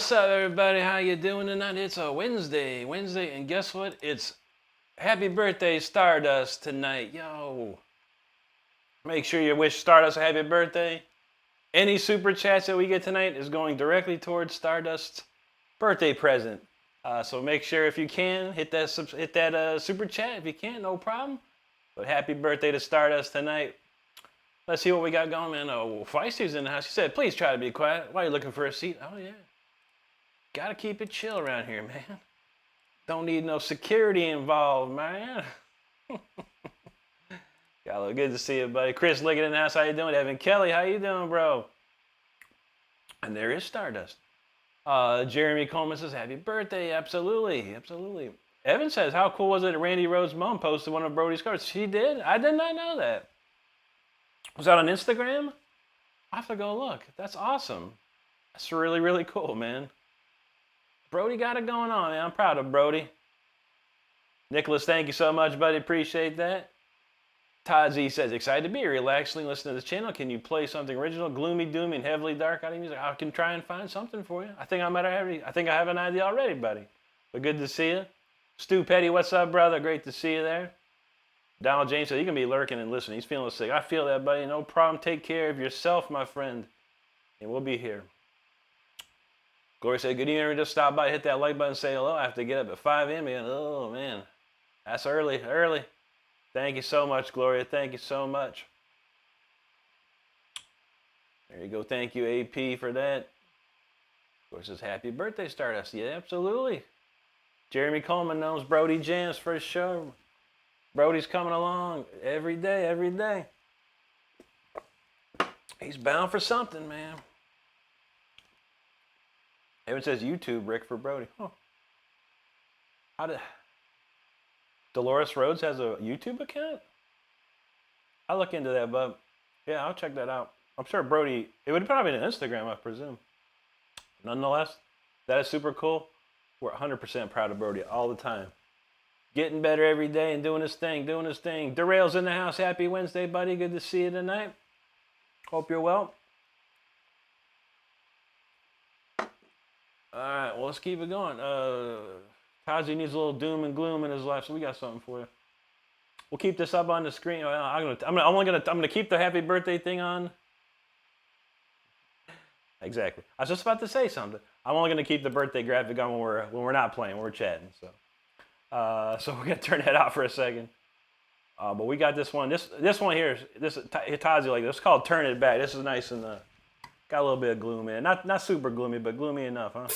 What's up, everybody? How you doing tonight? It's a Wednesday, and guess what? It's happy birthday, Stardust, tonight. Yo, make sure you wish Stardust a happy birthday. Any super chats that we get tonight is going directly towards Stardust's birthday present. So make sure, if you can, hit that super chat. If you can't, no problem. But happy birthday to Stardust tonight. Let's see what we got going, man. Oh, Feisty's in the house. She said, please try to be quiet. Why are you looking for a seat? Oh, yeah. Gotta keep it chill around here, man. Don't need no security involved, man. Got good to see you, buddy. Chris Liggett in the house. How you doing? Evan Kelly, how you doing, bro? And there is Stardust. Jeremy Coleman says, happy birthday. Absolutely, absolutely. Evan says, how cool was it that Randy Rhodes' mom posted one of Brody's cards? She did? I did not know that. Was that on Instagram? I have to go look. That's awesome. That's really, really cool, man. Brody got it going on, man. I'm proud of Brody. Nicholas, thank you so much, buddy. Appreciate that. Todd Z says, excited to be here. Relaxing, listening to this channel. Can you play something original, gloomy, doomy, and heavily dark out of music? I can try and find something for you. I think I have an idea already, buddy. But good to see you. Stu Petty, what's up, brother? Great to see you there. Donald James said, you can be lurking and listening. He's feeling sick. I feel that, buddy. No problem. Take care of yourself, my friend. And we'll be here. Gloria said, good evening. Just stop by, hit that like button, say hello. I have to get up at 5 a.m. Oh, man. That's early, early. Thank you so much, Gloria. Thank you so much. There you go. Thank you, AP, for that. Gloria says, happy birthday, Stardust. Yeah, absolutely. Jeremy Coleman knows Brody jams for sure. Brody's coming along every day, every day. He's bound for something, man. Evan says YouTube, Rick, for Brody. Huh. How did Dolores Rhodes has a YouTube account? I'll look into that, bub. Yeah, I'll check that out. I'm sure Brody, it would probably be an Instagram, I presume. Nonetheless, that is super cool. We're 100% proud of Brody all the time. Getting better every day and doing his thing, doing his thing. Derail's in the house. Happy Wednesday, buddy. Good to see you tonight. Hope you're well. All right, well, let's keep it going. Kazi needs a little doom and gloom in his life, so we got something for you. We'll keep this up on the screen. I'm gonna keep the happy birthday thing on. Exactly. I was just about to say something. I'm only gonna keep the birthday graphic on when we're not playing, when we're chatting. So we're gonna turn that out for a second. But we got this one. This one here. This Tazi like this. It's called "Turn It Back." This is nice and got a little bit of gloom in it. Not super gloomy, but gloomy enough, huh?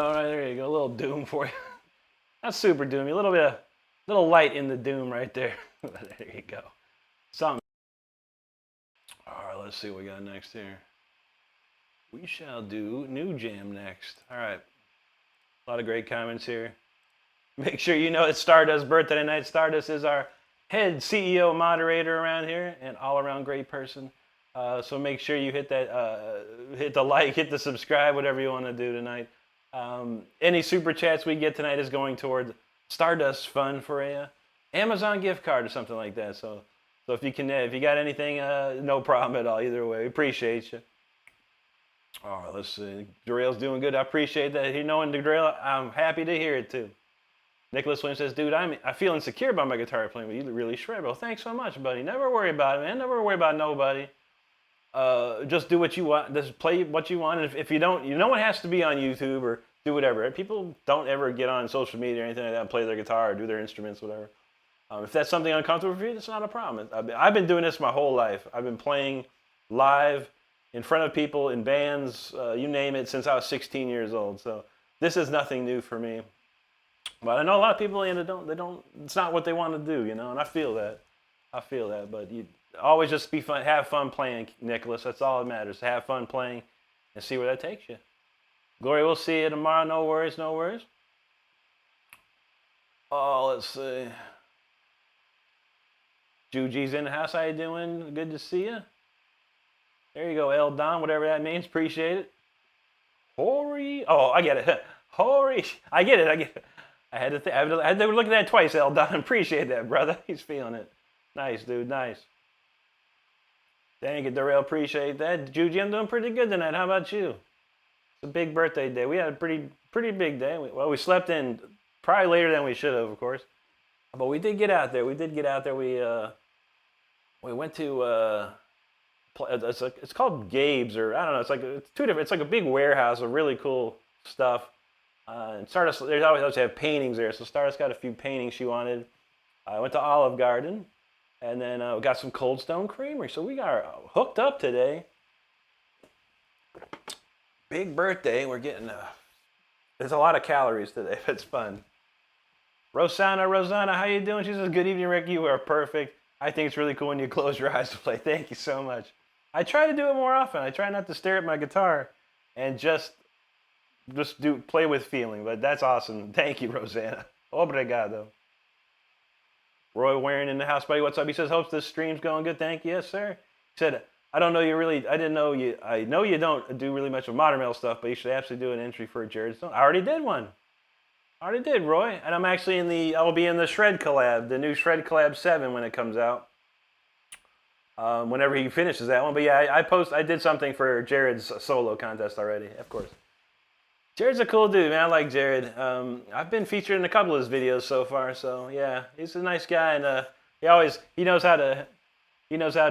go. Right, there you go. A little doom for you. Not super doomy. A little light in the doom right there. There you go. Something. All right, let's see what we got next here. We shall do New Jam next. All right. A lot of great comments here. Make sure you know it's Stardust's birthday tonight. Stardust is our head CEO moderator around here and all-around great person. So make sure you hit that, hit the like, hit the subscribe, whatever you want to do tonight. Any super chats we get tonight is going toward Stardust fund for a Amazon gift card or something like that. So if you got anything, no problem at all. Either way, we appreciate you. All right, let's see. Darrell's doing good. I appreciate that. You knowing Darrell, I'm happy to hear it too. Nicholas Williams says, dude, I feel insecure about my guitar playing, but you really shred. Well, thanks so much, buddy. Never worry about it, man. Never worry about nobody. Just do what you want. Just play what you want. And if you don't, no one has to be on YouTube or do whatever. People don't ever get on social media or anything like that and play their guitar or do their instruments, whatever. If that's something uncomfortable for you, that's not a problem. I've been doing this my whole life. I've been playing live in front of people, in bands, you name it, since I was 16 years old. So this is nothing new for me. But I know a lot of people, it's not what they want to do, and I feel that. But you always just be fun, have fun playing, Nicholas. That's all that matters. Have fun playing and see where that takes you. Gloria, we'll see you tomorrow. No worries, no worries. Oh, let's see. Juji's in the house. How you doing? Good to see you. There you go, El Don, whatever that means. Appreciate it. Hori. Oh, I get it. Hori. I get it. I had to look at that twice, El Don. Appreciate that, brother. He's feeling it. Nice, dude. Nice. Thank you, Darrell. Appreciate that. Juji, I'm doing pretty good tonight. How about you? It's a big birthday day. We had a pretty big day. We slept in probably later than we should have, of course. But we did get out there. We went to it's called Gabe's, or I don't know. It's two different. It's like a big warehouse of really cool stuff. And Stardust, there's always have paintings there. So Stardust got a few paintings she wanted. I went to Olive Garden, and then we got some Cold Stone Creamery. So we got hooked up today. Big birthday. We're getting there's a lot of calories today. It's fun. Rosanna, how you doing? She says, good evening, Rick. You are perfect. I think it's really cool when you close your eyes to play. Thank you so much. I try to do it more often. I try not to stare at my guitar and just play with feeling. But that's awesome. Thank you, Rosanna. Obrigado. Roy Warren in the house, buddy. What's up? He says, hopes this stream's going good. Thank you. Yes, sir. He said, I know you don't do really much of modern metal stuff, but you should absolutely do an entry for Jared Stone. I already did one. Roy. And I'm actually I'll be in the Shred collab, the new Shred collab 7 when it comes out. Whenever he finishes that one. But yeah, I did something for Jared's solo contest already, of course. Jared's a cool dude, man. I like Jared. I've been featured in a couple of his videos so far, so yeah, he's a nice guy, and he knows how to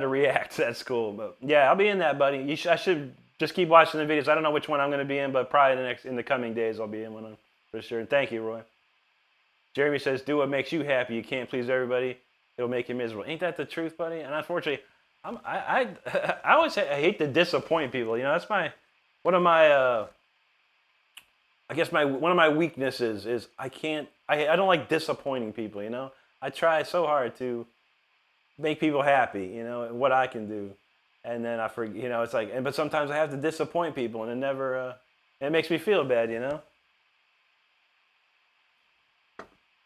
react. That's cool. But yeah, I'll be in that, buddy. I should just keep watching the videos. I don't know which one I'm going to be in, but probably in the coming days I'll be in one for sure. And thank you, Roy. Jeremy says, do what makes you happy. You can't please everybody. It'll make you miserable. Ain't that the truth, buddy? And unfortunately, I always hate to disappoint people. That's one of my weaknesses is I don't like disappointing people. I try so hard to make people happy, and what I can do, and then I forget, it's like, but sometimes I have to disappoint people, and it never, it makes me feel bad,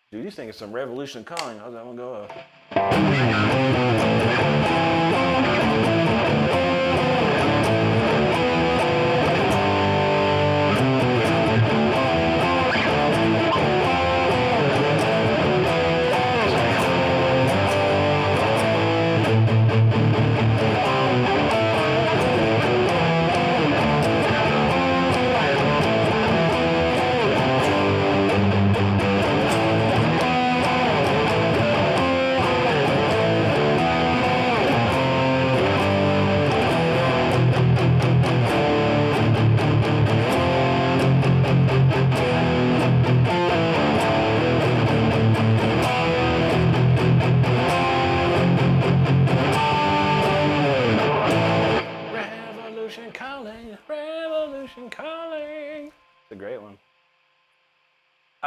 Dude, these things are some revolution calling. How's that one go?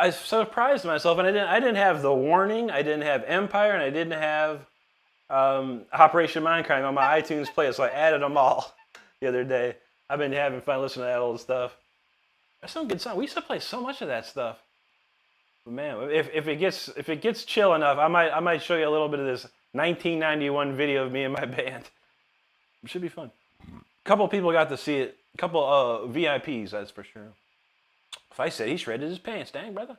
I surprised myself, and I didn't have The Warning, I didn't have Empire, and I didn't have Operation Mindcrime on my iTunes playlist, so I added them all the other day. I've been having fun listening to that old stuff. That's some good song. We used to play so much of that stuff. But man, if it gets chill enough, I might show you a little bit of this 1991 video of me and my band. It should be fun. A couple people got to see it. A couple VIPs, that's for sure. If I said he shredded his pants, dang brother.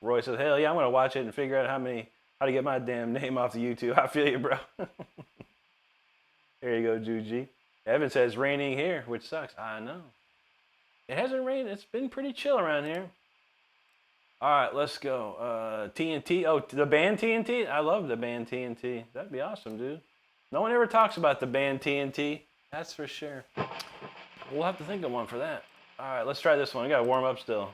Roy says, hell yeah, I'm gonna watch it and figure out how to get my damn name off the YouTube. I feel you, bro. There you go, Juji. Evan says raining here, which sucks. I know. It hasn't rained. It's been pretty chill around here. All right, let's go. TNT. Oh, the band TNT? I love the band TNT. That'd be awesome, dude. No one ever talks about the band TNT. That's for sure. We'll have to think of one for that. All right, let's try this one. I got to warm up still.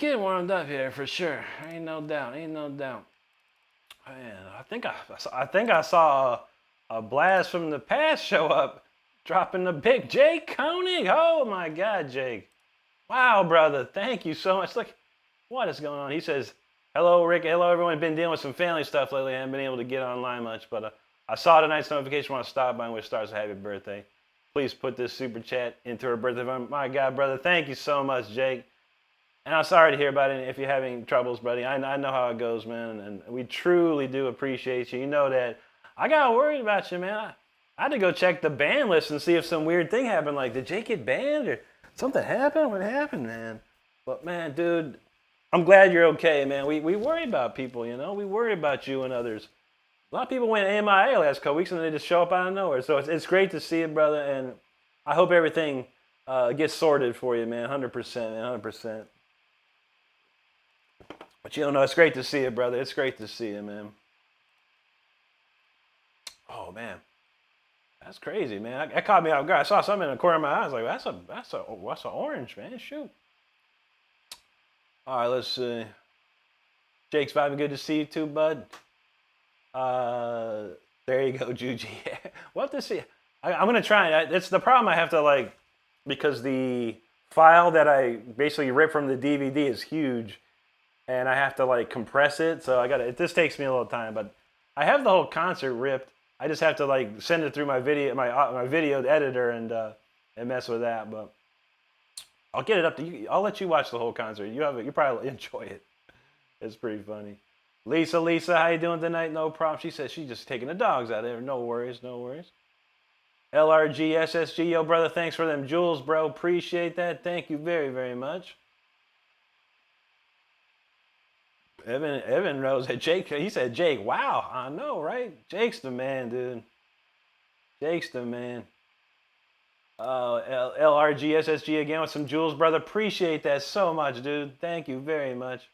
getting warmed up here for sure. Ain't no doubt. Ain't no doubt. Man, I think I saw a blast from the past show up, dropping the big Jake Koenig. Oh my God, Jake! Wow, brother. Thank you so much. Look, what is going on? He says, "Hello, Rick. Hello, everyone. Been dealing with some family stuff lately. I haven't been able to get online much, but I saw tonight's notification. Want to stop by and wish Stars a happy birthday. Please put this super chat into her birthday fund." My God, brother. Thank you so much, Jake. And I'm sorry to hear about it if you're having troubles, buddy. I know how it goes, man, and we truly do appreciate you. You know that I got worried about you, man. I had to go check the ban list and see if some weird thing happened. Like, did Jake get banned or something happened? What happened, man? But, man, dude, I'm glad you're okay, man. We worry about people, you know. We worry about you and others. A lot of people went MIA last couple weeks and they just show up out of nowhere. So it's great to see it, brother, and I hope everything gets sorted for you, man. 100%, man, 100%. But you don't know, it's great to see it, brother. It's great to see it, man. Oh, man. That's crazy, man. That caught me off guard. I saw something in the corner of my eye. I was like, that's an orange, man. Shoot. All right, let's see. Jake's vibing. Good to see you too, bud. There you go, Juji. We'll have to see. I'm going to try it. It's the problem I have to, like, because the file that I basically ripped from the DVD is huge. And I have to like compress it, so this takes me a little time, but I have the whole concert ripped. I just have to like send it through my video editor and mess with that. But I'll get it up to you. I'll let you watch the whole concert. You probably enjoy it. It's pretty funny. Lisa, how you doing tonight? No problem. She says she's just taking the dogs out there. No worries. LRG, SSG, yo brother, thanks for them jewels, bro. Appreciate that. Thank you very, very much. Evan knows that Jake, he said Jake, wow, I know, right? Jake's the man, dude. Jake's the man. LRG, SSG again with some jewels, brother. Appreciate that so much, dude. Thank you very much.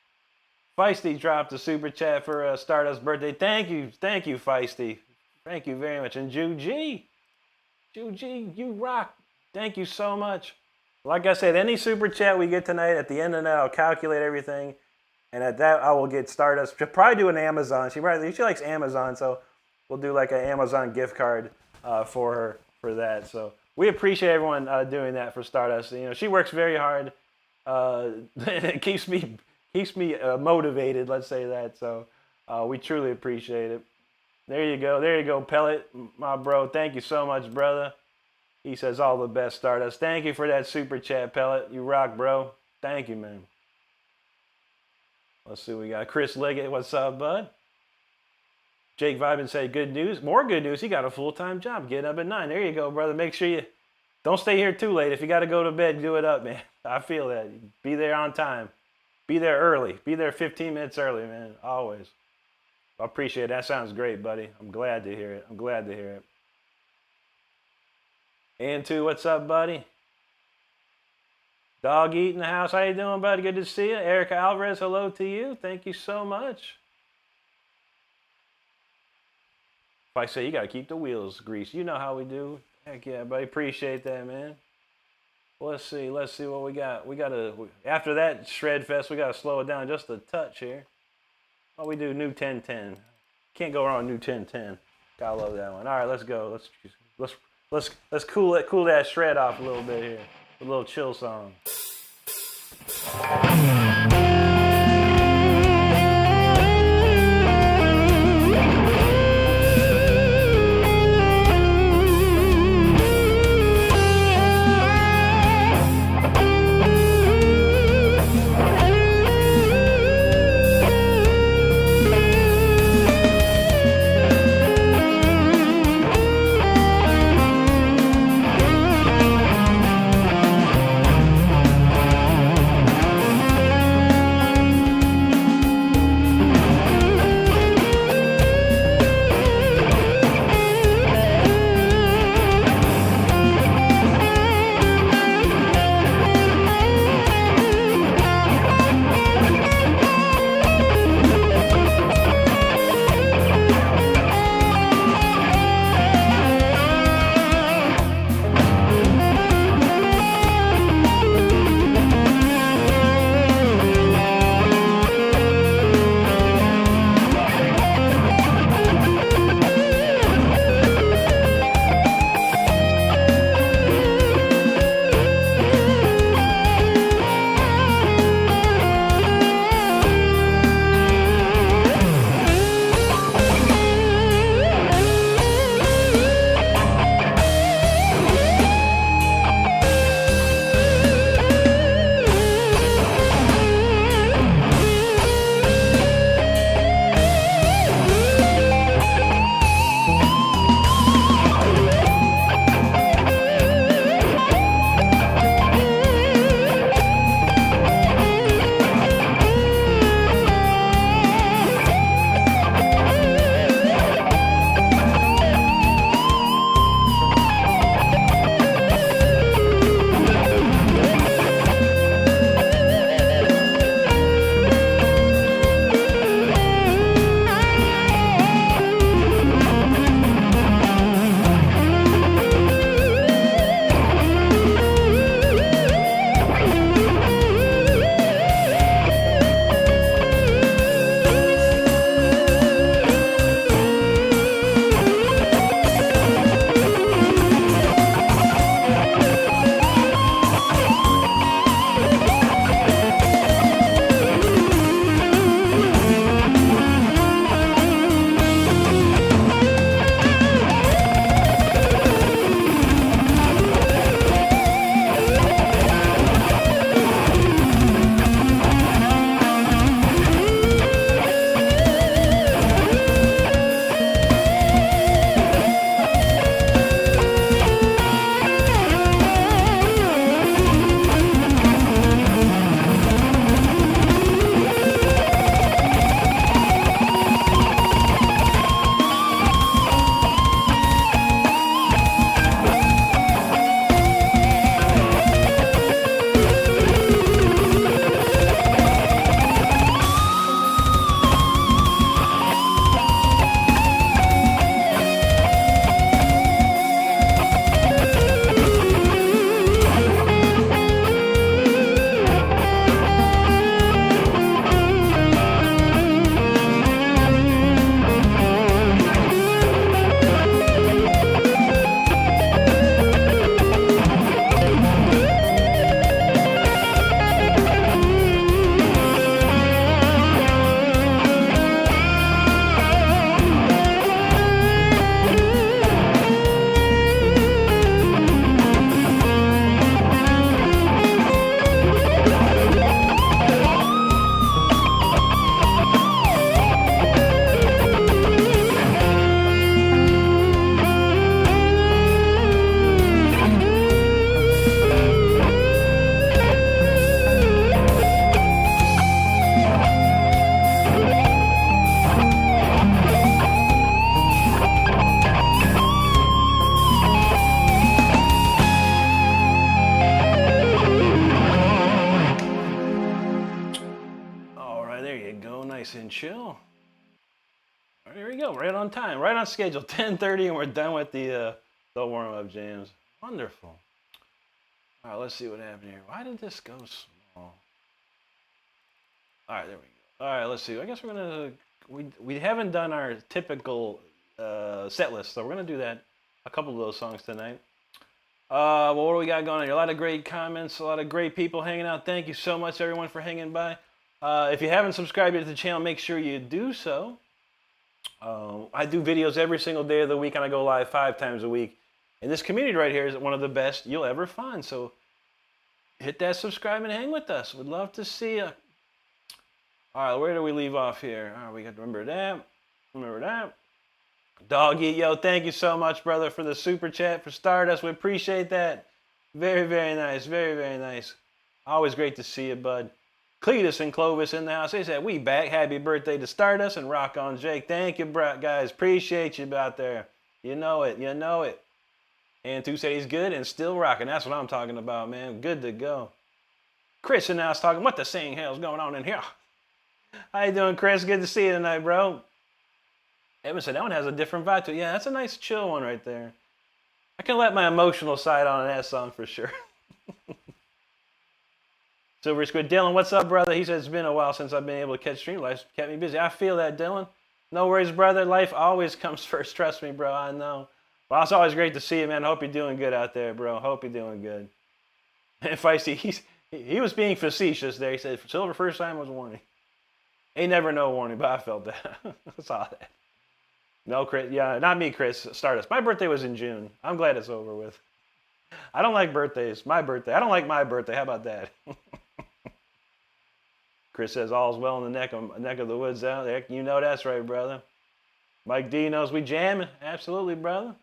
Feisty dropped a super chat for Stardust birthday. Thank you, Feisty. Thank you very much. And Juji, you rock. Thank you so much. Like I said, any super chat we get tonight, at the end of that, I'll calculate everything. And at that, I will get Stardust. She'll probably do an Amazon. She likes Amazon, so we'll do like an Amazon gift card for her for that. So we appreciate everyone doing that for Stardust. You know, she works very hard. It keeps me motivated. Let's say that. So we truly appreciate it. There you go, Pellet, my bro. Thank you so much, brother. He says all the best, Stardust. Thank you for that super chat, Pellet. You rock, bro. Thank you, man. Let's see what we got. Chris Liggett, what's up, bud? Jake Vibin said, good news. More good news. He got a full-time job. Getting up at 9. There you go, brother. Make sure you don't stay here too late. If you got to go to bed, do it up, man. I feel that. Be there on time. Be there early. Be there 15 minutes early, man. Always. I appreciate it. That sounds great, buddy. I'm glad to hear it. And two, what's up, buddy? Dog Eat in the house. How you doing, buddy? Good to see you. Erica Alvarez, hello to you. Thank you so much. If I say you got to keep the wheels greased, you know how we do. Heck yeah, buddy. Appreciate that, man. Well, let's see what we got. After that Shred Fest, we got to slow it down just a touch here. Oh, we do new 1010. Can't go wrong with new 1010. Gotta love that one. All right, let's go. Let's cool that shred off a little bit here. A little chill song. right, there you go. Nice and chill. All right, there we go. Right on time. Right on schedule. 10:30, and we're done with the warm-up jams. Wonderful. All right, let's see what happened here. Why did this go small? All right, there we go. All right, let's see. I guess we're gonna we haven't done our typical set list, so we're gonna do that. A couple of those songs tonight. Well, what do we got going on here? A lot of great comments, a lot of great people hanging out. Thank you so much, everyone, for hanging by. If you haven't subscribed to the channel, make sure you do so. I do videos every single day of the week, and I go live 5 times a week. And this community right here is one of the best you'll ever find. So hit that subscribe and hang with us. We'd love to see you. All right, where do we leave off here? All right, we got to remember that. Remember that. Doggy, yo, thank you so much, brother, for the super chat for Stardust. We appreciate that. Very, very nice. Very, very nice. Always great to see you, bud. Cletus and Clovis in the house. They said, we back. Happy birthday to Stardust and Rock on Jake. Thank you, guys. Appreciate you out there. You know it. You know it. And two said he's good and still rocking. That's what I'm talking about, man. Good to go. Chris in the house talking, what the saying hell's going on in here? How you doing, Chris? Good to see you tonight, bro. Evan said that one has a different vibe to it. Yeah, that's a nice chill one right there. I can let my emotional side on that song for sure. Silver Squid. Dylan, what's up, brother? He said it's been a while since I've been able to catch stream. Life's kept me busy. I feel that, Dylan. No worries, brother. Life always comes first. Trust me, bro. I know. Well, it's always great to see you, man. Hope you're doing good out there, bro. Hope you're doing good. And Feisty, he was being facetious there. He said, Silver, first time was a warning. Ain't never no warning, but I felt that. I saw that. No, Chris. Yeah, not me, Chris. Stardust. My birthday was in June. I'm glad it's over with. I don't like birthdays. My birthday. I don't like my birthday. How about that? Chris says all's well in the neck of the woods out there. You know that's right, brother. Mike D knows we jamming. Absolutely, brother.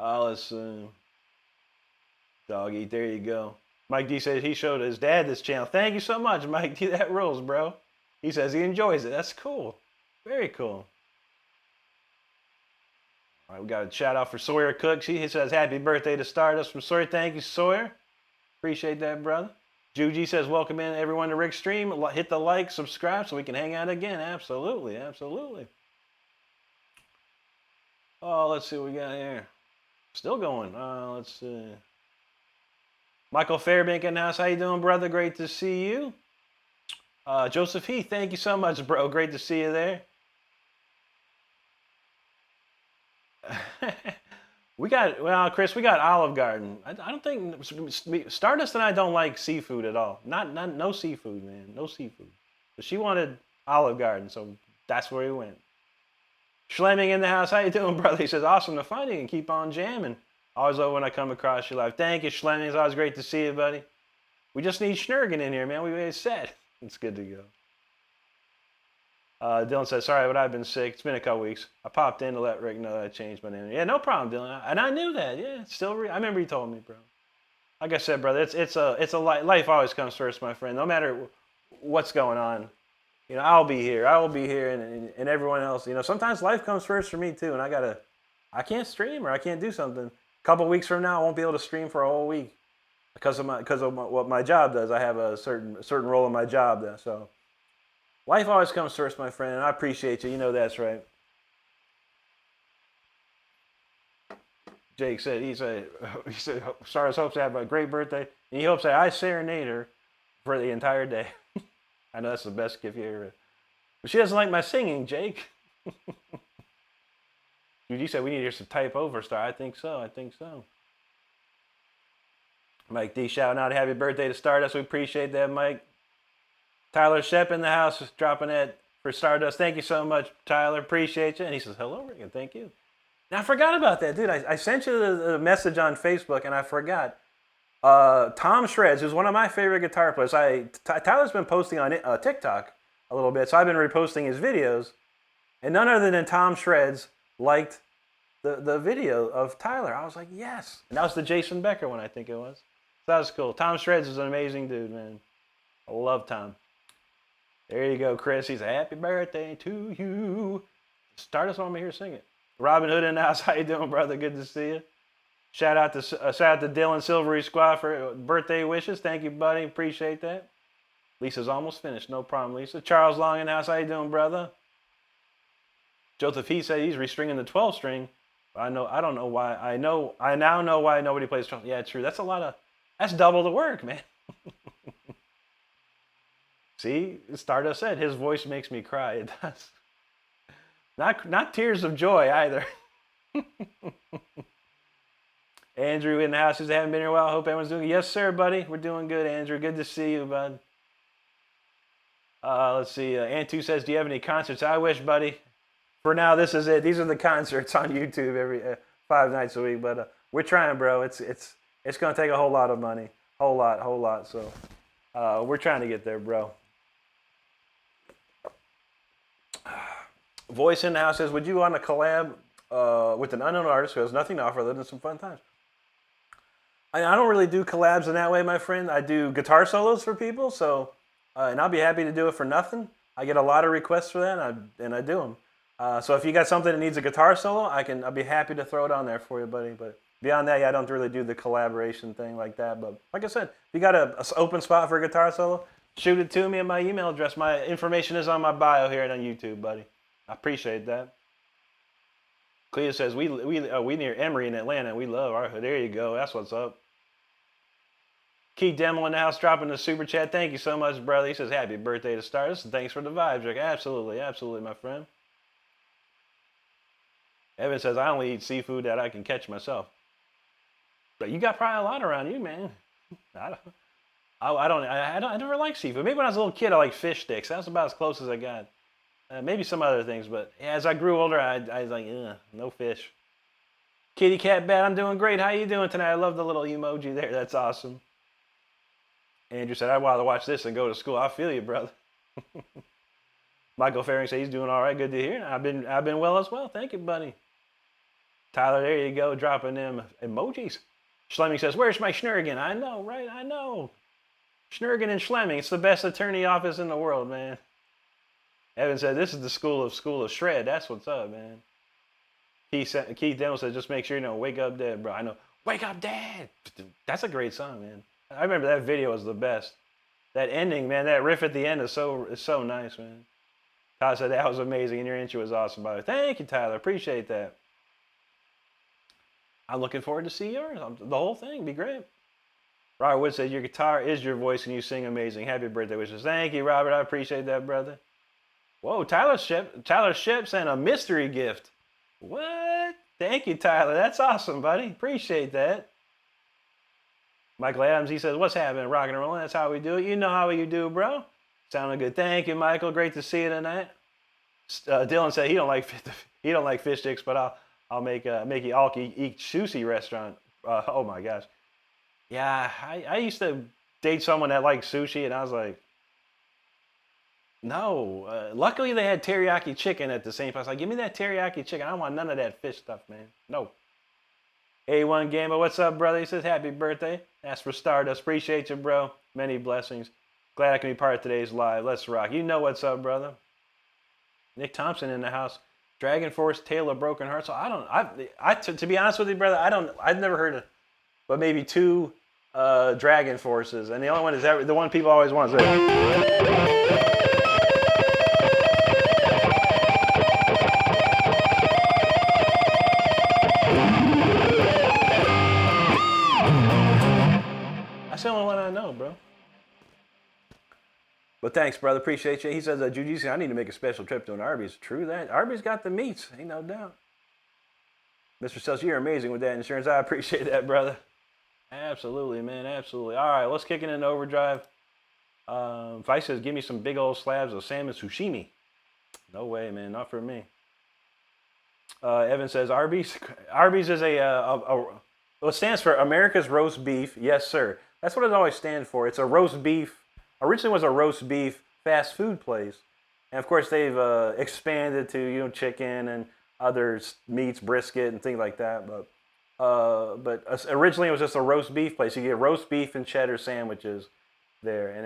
Let's see. Doggy, there you go. Mike D says he showed his dad this channel. Thank you so much, Mike D. That rules, bro. He says he enjoys it. That's cool. Very cool. All right, we got a shout out for Sawyer Cooks. He says happy birthday to Stardust from Sawyer. Thank you, Sawyer. Appreciate that, brother. Juji says welcome in everyone to Rick Stream. Hit the like, subscribe so we can hang out again. Absolutely, absolutely. Oh, let's see what we got here. Still going. Let's see. Michael Fairbank in the house. How you doing, brother? Great to see you. Joseph Heath, thank you so much, bro. Great to see you there. Chris, we got Olive Garden. I don't think Stardust and I don't like seafood at all. No seafood, man. No seafood. But she wanted Olive Garden, so that's where we went. Schlemming in the house. How you doing, brother? He says, awesome to find you and keep on jamming. Always love when I come across you live. Thank you, Schlemming. It's always great to see you, buddy. We just need Schnurgen in here, man. We made it set. It's good to go. Dylan says, sorry, but I've been sick. It's been a couple weeks. I popped in to let Rick know that I changed my name. Yeah, no problem, Dylan. And I knew that. Yeah, I remember you told me, bro. Like I said, brother, it's a life always comes first, my friend. No matter what's going on, you know, I'll be here. I will be here, and everyone else. You know, sometimes life comes first for me too, and I can't stream or I can't do something. A couple weeks from now, I won't be able to stream for a whole week because of what my job does. I have a certain role in my job, so. Life always comes first, my friend, and I appreciate you. You know that's right. Jake said, he said, Stardust hopes to have a great birthday, and he hopes that I serenade her for the entire day. I know that's the best gift you ever. But she doesn't like my singing, Jake. Dude, you said we need to hear some type over star. I think so. Mike D shouting out happy birthday to Stardust. We appreciate that, Mike. Tyler Shep in the house is dropping that for Stardust. Thank you so much, Tyler. Appreciate you. And he says, hello, Rick, and thank you. Now, I forgot about that, dude. I sent you the message on Facebook, and I forgot. Tom Shreds, who's one of my favorite guitar players. Tyler's been posting on TikTok a little bit, so I've been reposting his videos. And none other than Tom Shreds liked the video of Tyler. I was like, yes. And that was the Jason Becker one, I think it was. So that was cool. Tom Shreds is an amazing dude, man. I love Tom. There you go, Chris. He's a happy birthday to you. Stardust on me here, sing it. Robin Hood in the house. How you doing, brother? Good to see you. Shout out to Dylan Silvery Squad for birthday wishes. Thank you, buddy. Appreciate that. Lisa's almost finished. No problem, Lisa. Charles Long in the house. How you doing, brother? Joseph He said he's restringing the 12 string. I don't know why. I now know why nobody plays 12. Yeah, true. That's double the work, man. See, Stardust said his voice makes me cry. It does. Not tears of joy either. Andrew in the house says, haven't been here a while. Hope everyone's doing good. Yes, sir, buddy. We're doing good, Andrew. Good to see you, bud. Let's see. Antu says, do you have any concerts? I wish, buddy. For now, this is it. These are the concerts on YouTube every 5 nights a week. But we're trying, bro. It's going to take a whole lot of money. Whole lot. So we're trying to get there, bro. Voice in the house says, would you want to collab with an unknown artist who has nothing to offer other than some fun times? I don't really do collabs in that way, my friend. I do guitar solos for people, so and I'll be happy to do it for nothing. I get a lot of requests for that, and I do them. So if you got something that needs a guitar solo, I'll be happy to throw it on there for you, buddy. But beyond that, yeah, I don't really do the collaboration thing like that. But like I said, if you got an open spot for a guitar solo, shoot it to me at my email address. My information is on my bio here and on YouTube, buddy. I appreciate that. Clea says, we near Emory in Atlanta. We love our hood. There you go. That's what's up. Keith Demo in the house dropping the super chat. Thank you so much, brother. He says, happy birthday to Stardust. And thanks for the vibes, Rick. Absolutely, my friend. Evan says, I only eat seafood that I can catch myself. But you got probably a lot around you, man. I never liked seafood. Maybe when I was a little kid, I liked fish sticks. That's about as close as I got. Maybe some other things, but as I grew older, I was like, no fish. Kitty Cat Bat, I'm doing great. How you doing tonight? I love the little emoji there. That's awesome. Andrew said, I'd rather watch this than go to school. I feel you, brother. Michael Faring said he's doing all right. Good to hear. I've been well as well. Thank you, buddy. Tyler, there you go, dropping them emojis. Schlemming says, where's my Schnurgen? I know, right? I know. Schnurgen and Schlemming. It's the best attorney office in the world, man. Evan said, this is the school of shred. That's what's up, man. Keith Demo said, just make sure you know, wake up dad, bro. I know, wake up dad. That's a great song, man. I remember that video was the best. That ending, man, that riff at the end is so nice, man. Tyler said, that was amazing, and your intro was awesome, by the way. Thank you, Tyler. Appreciate that. I'm looking forward to see yours. The whole thing. Be great. Robert Wood said, your guitar is your voice, and you sing amazing. Happy birthday wishes. Thank you, Robert. I appreciate that, brother. Whoa, Tyler Ship sent a mystery gift. What? Thank you, Tyler. That's awesome, buddy. Appreciate that. Michael Adams, he says, what's happening? Rocking and rolling. That's how we do it. You know how you do, bro. Sounding good. Thank you, Michael. Great to see you tonight. Dylan said he don't like fish sticks, but I'll make you all eat sushi restaurant. Oh my gosh. Yeah, I used to date someone that liked sushi, and I was like, no. Luckily, they had teriyaki chicken at the same place. Like, give me that teriyaki chicken. I don't want none of that fish stuff, man. No. A1 Gamer, what's up, brother? He says, happy birthday. That's for Stardust. Appreciate you, bro. Many blessings. Glad I can be part of today's live. Let's rock. You know what's up, brother. Nick Thompson in the house. Dragon Force, Tale of Broken Hearts. So to be honest with you, brother, I've never heard of, but maybe 2 Dragon Forces, and the only one is the one people always want is That's the only one I know, bro. But thanks, brother. Appreciate you. He says, Jiu-Jitsu, I need to make a special trip to an Arby's. True that. Arby's got the meats. Ain't no doubt. Mr. Sells, you're amazing with that insurance. I appreciate that, brother. Absolutely, man. Absolutely. All right, let's kick it into overdrive. Vice says, give me some big old slabs of salmon sashimi. No way, man. Not for me. Evan says, Arby's is it stands for America's Roast Beef. Yes, sir. That's what it always stands for. It's a roast beef. Originally was a roast beef fast food place. And of course, they've expanded to, chicken and other meats, brisket and things like that. But originally it was just a roast beef place. You get roast beef and cheddar sandwiches there. And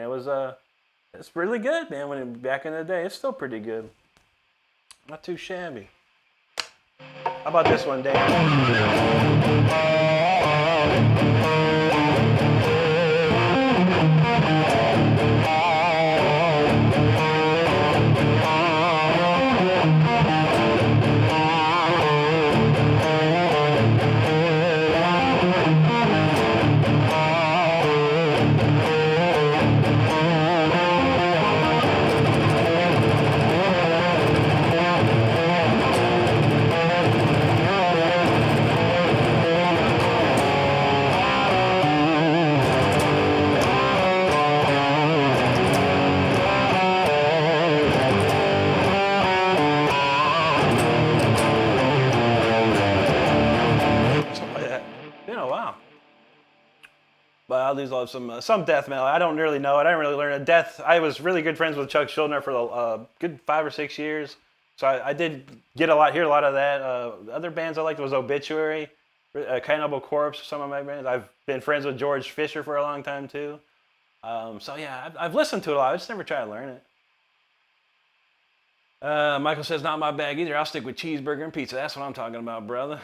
it's really good, man. Back in the day, it's still pretty good. Not too shabby. How about this one, Dan? love some death metal. I don't really know it. I didn't really learn it. Death. I was really good friends with Chuck Schuldiner for a good 5 or 6 years, so I did hear a lot of that. Other bands I liked was Obituary, Cannibal Corpse. Some of my bands. I've been friends with George Fisher for a long time too. So yeah, I've listened to it a lot. I just never tried to learn it. Michael says, not my bag either. I'll stick with cheeseburger and pizza. That's what I'm talking about, brother.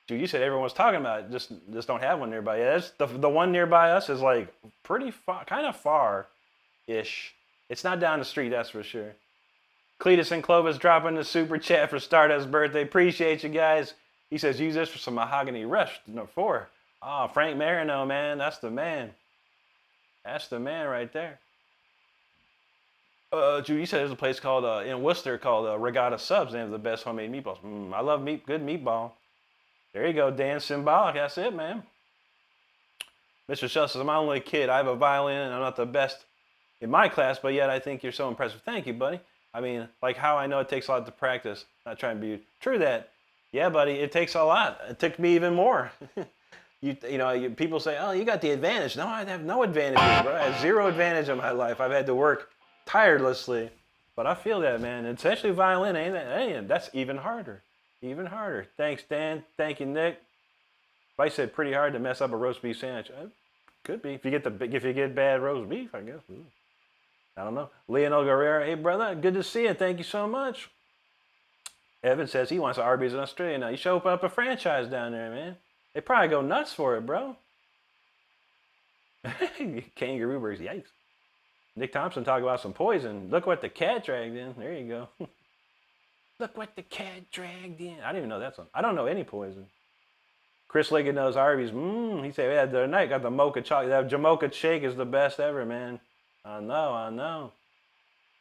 Dude, you said everyone was talking about it. Just don't have one nearby. Yeah, the one nearby us is like pretty far, kind of far-ish. It's not down the street, that's for sure. Cletus and Clovis dropping the super chat for Stardust's birthday. Appreciate you guys. He says, use this for some Mahogany Rush. No, 4. Oh, Frank Marino, man. That's the man. That's the man right there. Jude, you said there's a place called in Worcester called Regatta Subs. They have the best homemade meatballs. I love good meatball. There you go, Dan Symbolic. That's it, man. Mr. Shell says, I'm only a kid. I have a violin, and I'm not the best in my class, but yet I think you're so impressive. Thank you, buddy. I mean, like how I know it takes a lot to practice. Not trying to be true that. Yeah, buddy, it takes a lot. It took me even more. People say, oh, you got the advantage. No, I have no advantages, bro. I have 0 advantage in my life. I've had to work tirelessly, but I feel that, man. And especially violin, ain't that? That's even harder. Even harder. Thanks, Dan. Thank you, Nick. If I said pretty hard to mess up a roast beef sandwich, could be. If you get bad roast beef, I guess. Ooh. I don't know. Leonel Guerrero, hey brother, good to see you. Thank you so much. Evan says he wants Arby's in Australia now. You should open up a franchise down there, man. They probably go nuts for it, bro. Kangaroo burgers, yikes. Nick Thompson talking about some poison. Look what the cat dragged in. There you go. Look what the cat dragged in. I didn't even know that song. I don't know any poison. Chris Liggett knows Arby's. He said, yeah, the other night got the mocha chocolate. That Jamocha shake is the best ever, man. I know.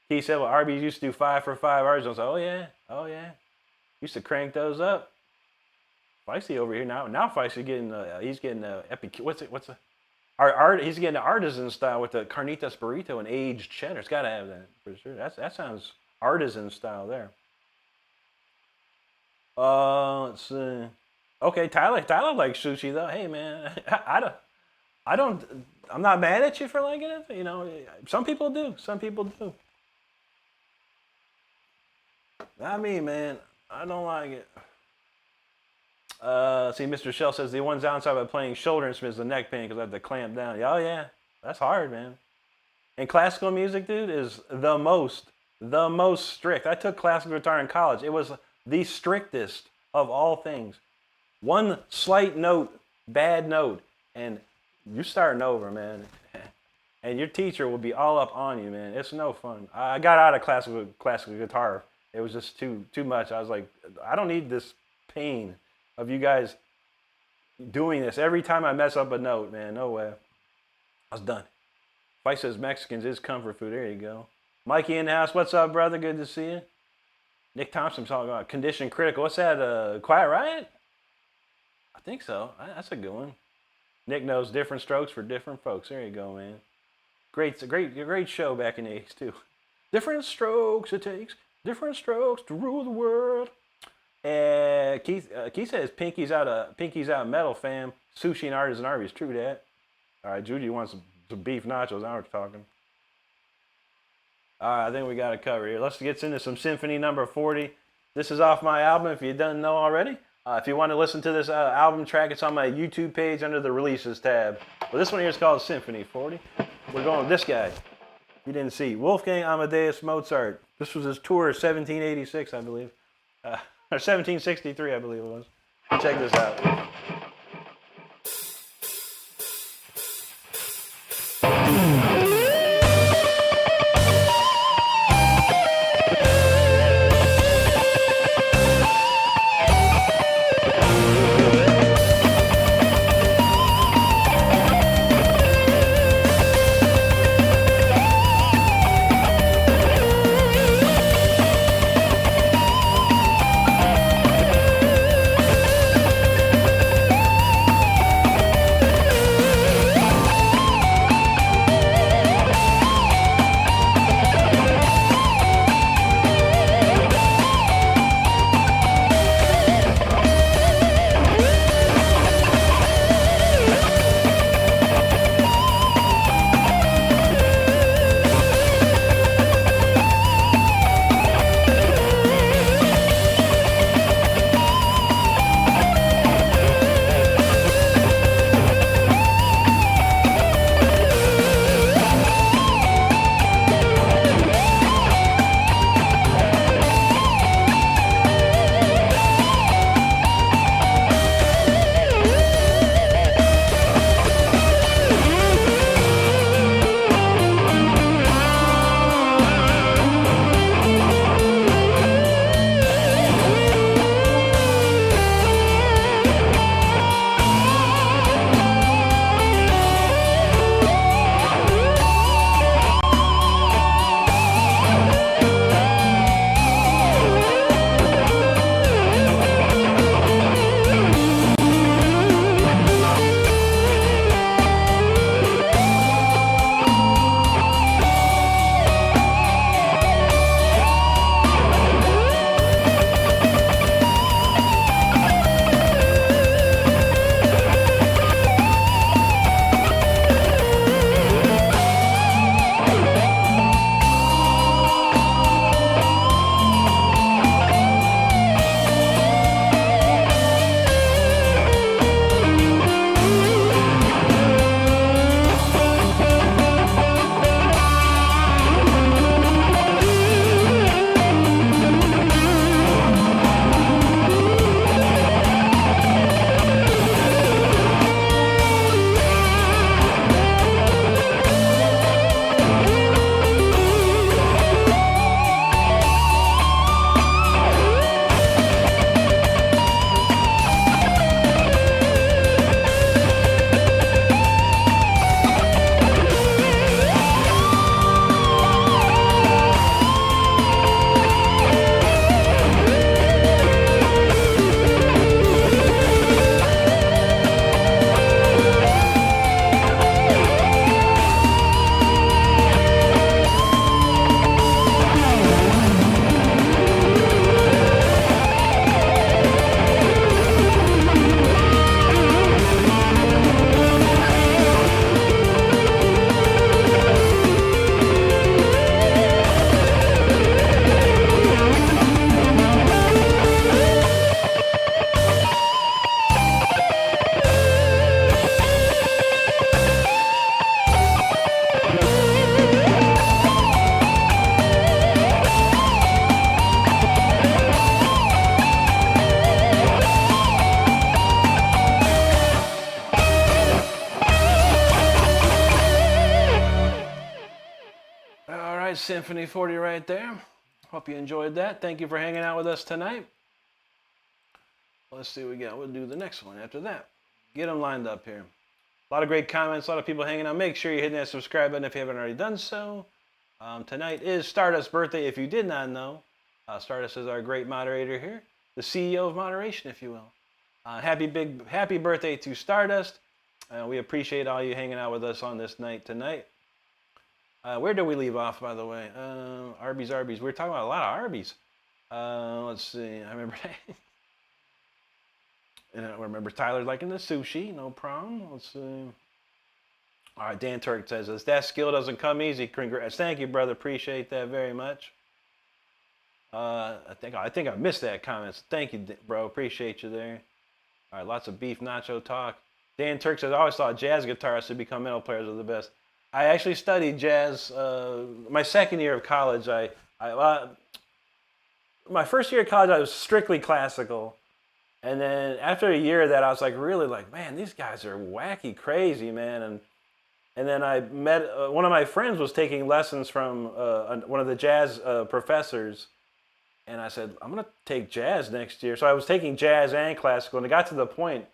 He said, well, Arby's used to do 5 for $5 Arby's. I was like, oh yeah. Used to crank those up. Feisty over here now. Now Feisty getting, he's getting he's getting the artisan style with the carnitas burrito and aged cheddar. It's got to have that for sure. That sounds artisan style there. Let's see. Okay, Tyler likes sushi though. Hey man, I'm not mad at you for liking it. You know, some people do. Not me, man. I don't like it. See, Mr. Shell says the one downside by playing shoulder instruments is the neck pain because I have to clamp down. Oh yeah, that's hard, man. And classical music, dude, is the most strict. I took classical guitar in college. It was the strictest of all things. One slight note, bad note, and you're starting over, man. And your teacher will be all up on you, man. It's no fun. I got out of classical guitar. It was just too much. I was like, I don't need this pain of you guys doing this every time I mess up a note, man. No way. I was done. Fight says Mexicans is comfort food. There you go. Mikey in the house. What's up, brother? Good to see you. Nick Thompson talking about Condition Critical. What's that? Quiet Riot? I think so. That's a good one. Nick knows different strokes for different folks. There you go, man. Great show back in the 80s too. Different strokes it takes. Different strokes to rule the world. And Keith says Pinky's out metal fam. Sushi and artisan Arby's. True that. All right, Judy wants some beef nachos. Now we're talking. All right, I think we got it covered here. Let's get into some Symphony number 40. This is off my album if you don't know already. If you want to listen to this album track, it's on my YouTube page under the Releases tab. Well, this one here is called Symphony 40. We're going with this guy. You didn't see. Wolfgang Amadeus Mozart. This was his tour 1786, I believe. Or 1763, I believe it was. Check this out. Symphony 40 right there. Hope you enjoyed that. Thank you for hanging out with us tonight. Let's see what we got. We'll do the next one after that. Get them lined up here. A lot of great comments, a lot of people hanging out. Make sure you hit that subscribe button if you haven't already done so. Tonight is Stardust's birthday, if you did not know. Stardust is our great moderator here, the CEO of moderation, if you will. Happy birthday to Stardust. We appreciate all you hanging out with us on this night tonight. Where did we leave off, by the way? Arby's. We were talking about a lot of Arby's. Let's see. I remember that. And I remember Tyler liking the sushi. No problem. Let's see. All right, Dan Turk says this. That skill doesn't come easy. Congrats. Thank you, brother. Appreciate that very much. I think I missed that comment. Thank you, bro. Appreciate you there. All right, lots of beef nacho talk. Dan Turk says, I always thought jazz guitarists who become metal players are the best. I actually studied jazz my second year of college. My first year of college, I was strictly classical. And then after a year of that, I was like, really like, man, these guys are wacky, crazy, man. And then I met, one of my friends was taking lessons from one of the jazz professors. And I said, I'm going to take jazz next year. So I was taking jazz and classical. And it got to the point,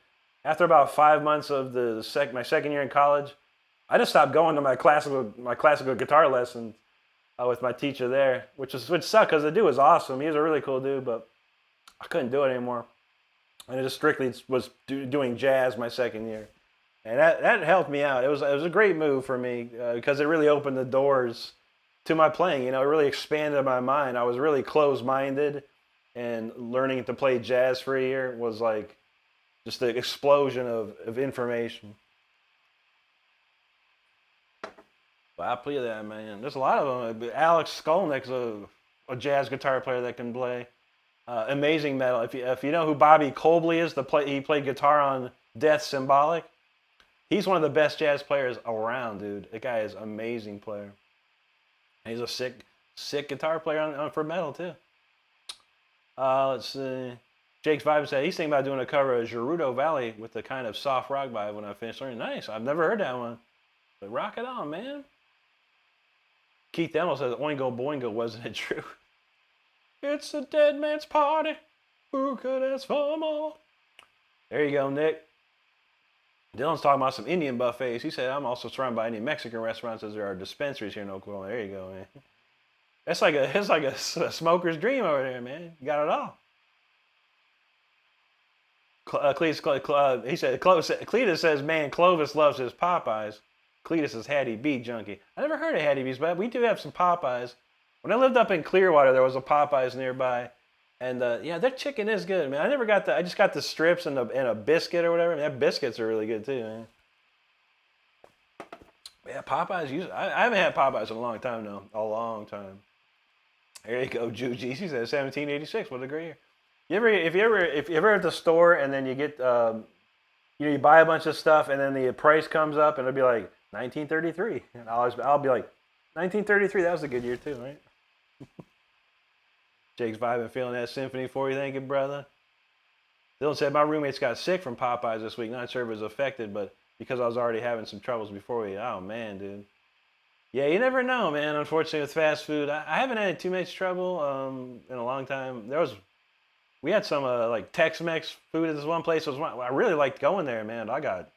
after about 5 months of my second year in college, I just stopped going to my classical guitar lessons with my teacher there, which sucked because the dude was awesome. He was a really cool dude, but I couldn't do it anymore. And I just strictly was doing jazz my second year. And that helped me out. It was a great move for me because it really opened the doors to my playing. You know, it really expanded my mind. I was really closed-minded, and learning to play jazz for a year was like just an explosion of information. But I play that, man. There's a lot of them. Alex Skolnick's a jazz guitar player that can play. Amazing metal. If you know who Bobby Colby is, he played guitar on Death Symbolic. He's one of the best jazz players around, dude. The guy is an amazing player. And he's a sick guitar player for metal too. Let's see. Jake's Vibe said he's thinking about doing a cover of Gerudo Valley with the kind of soft rock vibe when I finish learning. Nice. I've never heard that one. But rock it on, man. Keith Emmel says Oingo Boingo, wasn't it true? It's a dead man's party. Who could ask for more? There you go, Nick. Dylan's talking about some Indian buffets. He said, I'm also surrounded by any Mexican restaurants as there are dispensaries here in Oklahoma. There you go, man. It's like a smoker's dream over there, man. You got it all. He said, Cletus says, man, Clovis loves his Popeyes. Cletus is Hattie B junkie. I never heard of Hattie B's, but we do have some Popeyes. When I lived up in Clearwater, there was a Popeyes nearby. And yeah, their chicken is good, man. I just got the strips and a biscuit or whatever. That biscuits are really good too, man. Yeah, Popeyes. I haven't had Popeyes in a long time now. A long time. There you go, Juji. He said 1786. What a great year. If you ever at the store and then you get you buy a bunch of stuff and then the price comes up and it'll be like 1933, and I'll be like 1933. That was a good year too, right? Jake's vibing, feeling that symphony for you. Thank you, brother. Dylan said, my roommates got sick from Popeyes this week. Not sure if it was affected, but because I was already having some troubles before we... Oh, man, dude. Yeah, you never know, man, unfortunately, with fast food. I haven't had too much trouble in a long time. We had some, like, Tex-Mex food at this one place. I really liked going there, man. I got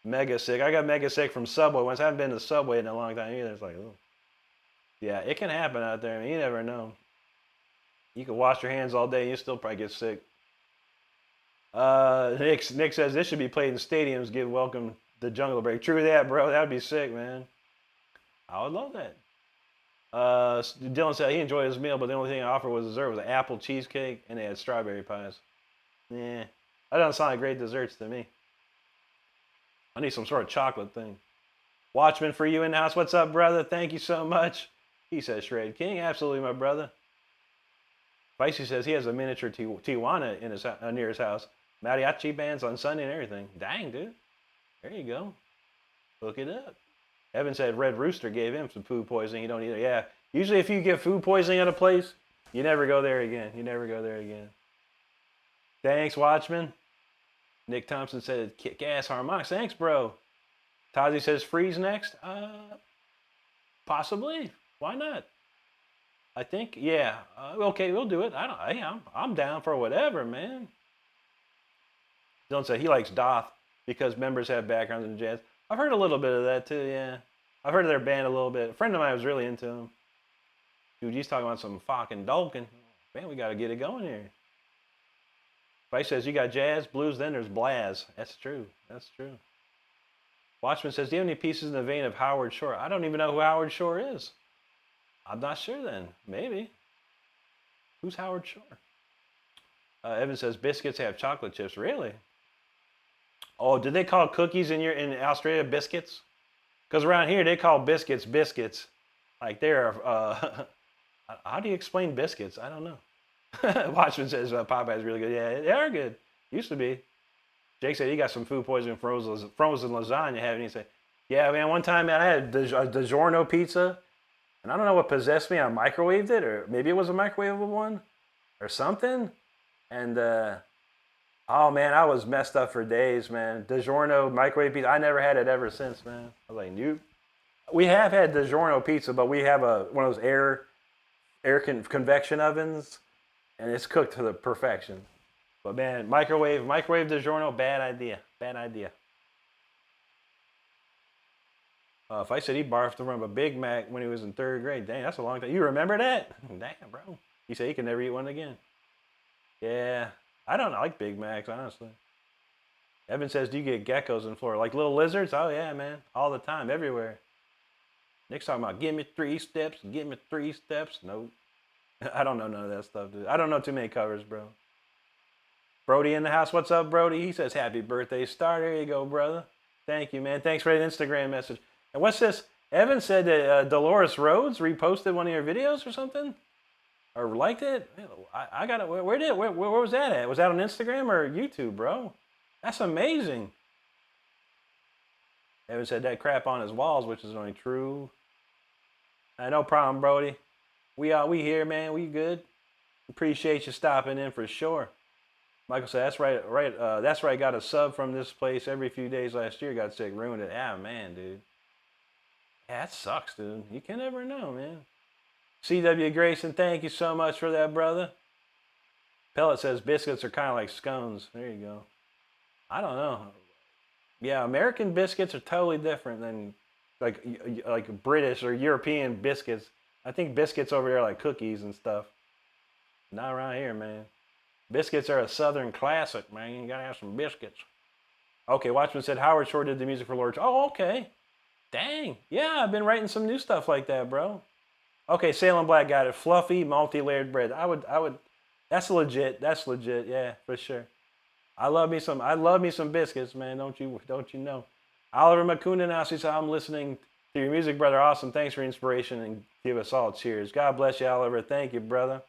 mega sick. I got mega sick from Subway once. I haven't been to Subway in a long time either. It's like, oh. Yeah, it can happen out there. I mean, you never know. You can wash your hands all day and you still probably get sick. Nick says this should be played in stadiums. Give welcome the Jungle Break. True that, bro. That would be sick, man. I would love that. Dylan said he enjoyed his meal, but the only thing I offered was dessert was an apple cheesecake and they had strawberry pies. Yeah, that doesn't sound like great desserts to me. I need some sort of chocolate thing. Watchman for you in the house. What's up, brother? Thank you so much. He says Shred King. Absolutely, my brother. Vicey says he has a miniature Tijuana in near his house. Mariachi bands on Sunday and everything. Dang, dude. There you go. Hook it up. Evan said Red Rooster gave him some food poisoning. You don't either. Yeah. Usually if you get food poisoning at a place, you never go there again. You never go there again. Thanks, Watchman. Nick Thompson said kick-ass harmonics. Thanks, bro. Tazi says freeze next. Possibly. Why not? I think, yeah. Okay, we'll do it. Hey, I'm down for whatever, man. Dylan said he likes Doth because members have backgrounds in jazz. I've heard a little bit of that too, yeah. I've heard of their band a little bit. A friend of mine was really into them. Dude, he's talking about some fucking Dolkin. Man, we got to get it going here. Vice says, you got jazz, blues, then there's blaz. That's true. That's true. Watchman says, do you have any pieces in the vein of Howard Shore? I don't even know who Howard Shore is. I'm not sure then. Maybe. Who's Howard Shore? Evan says, biscuits have chocolate chips. Really? Oh, did they call cookies in Australia biscuits? Because around here they call biscuits biscuits. Like they're, how do you explain biscuits? I don't know. Watchman says Popeye's really good. Yeah, they are good. Used to be. Jake said he got some food poisoning from frozen lasagna. Haven't he? Said, yeah, man. One time, man, I had a DiGiorno pizza, and I don't know what possessed me. I microwaved it, or maybe it was a microwavable one, or something. And oh man, I was messed up for days, man. DiGiorno microwave pizza. I never had it ever since, man. I was like, nope. We have had DiGiorno pizza, but we have one of those air convection ovens, and it's cooked to the perfection. But man, microwave DiGiorno, bad idea. Bad idea. If I said he barfed from a Big Mac when he was in 3rd grade, dang, that's a long time. You remember that? Damn, bro. He said he could never eat one again. Yeah, I don't like Big Macs, honestly. Evan says, do you get geckos in Florida? Like little lizards? Oh yeah, man. All the time, everywhere. Nick's talking about, give me 3 steps, give me 3 steps. Nope. I don't know none of that stuff, dude. I don't know too many covers, bro. Brody in the house. What's up, Brody? He says, happy birthday, Star. There you go, brother. Thank you, man. Thanks for that Instagram message. And what's this? Evan said that Dolores Rhodes reposted one of your videos or something? Or liked it? I got it. Where was that at? Was that on Instagram or YouTube, bro? That's amazing. Evan said that crap on his walls, which is only true. No problem, Brody. We here, man. We good. Appreciate you stopping in for sure. Michael said, that's right. That's right. Got a sub from this place every few days last year. Got sick, ruined it. Ah, man, dude. Yeah, that sucks, dude. You can never know, man. C.W. Grayson, thank you so much for that, brother. Pellet says biscuits are kind of like scones. There you go. I don't know. Yeah, American biscuits are totally different than like British or European biscuits. I think biscuits over here are like cookies and stuff. Not around here, man. Biscuits are a Southern classic, man. You gotta have some biscuits. Okay, Watchman said Howard Shore did the music for Lord. Oh, okay. Dang. Yeah, I've been writing some new stuff like that, bro. Okay, Salem Black got it. Fluffy, multi-layered bread. I would. That's legit. That's legit. Yeah, for sure. I love me some biscuits, man. Don't you know? Oliver McCuna now says, I'm listening to your music, brother. Awesome. Thanks for inspiration and give us all cheers. God bless you, Oliver. Thank you, brother.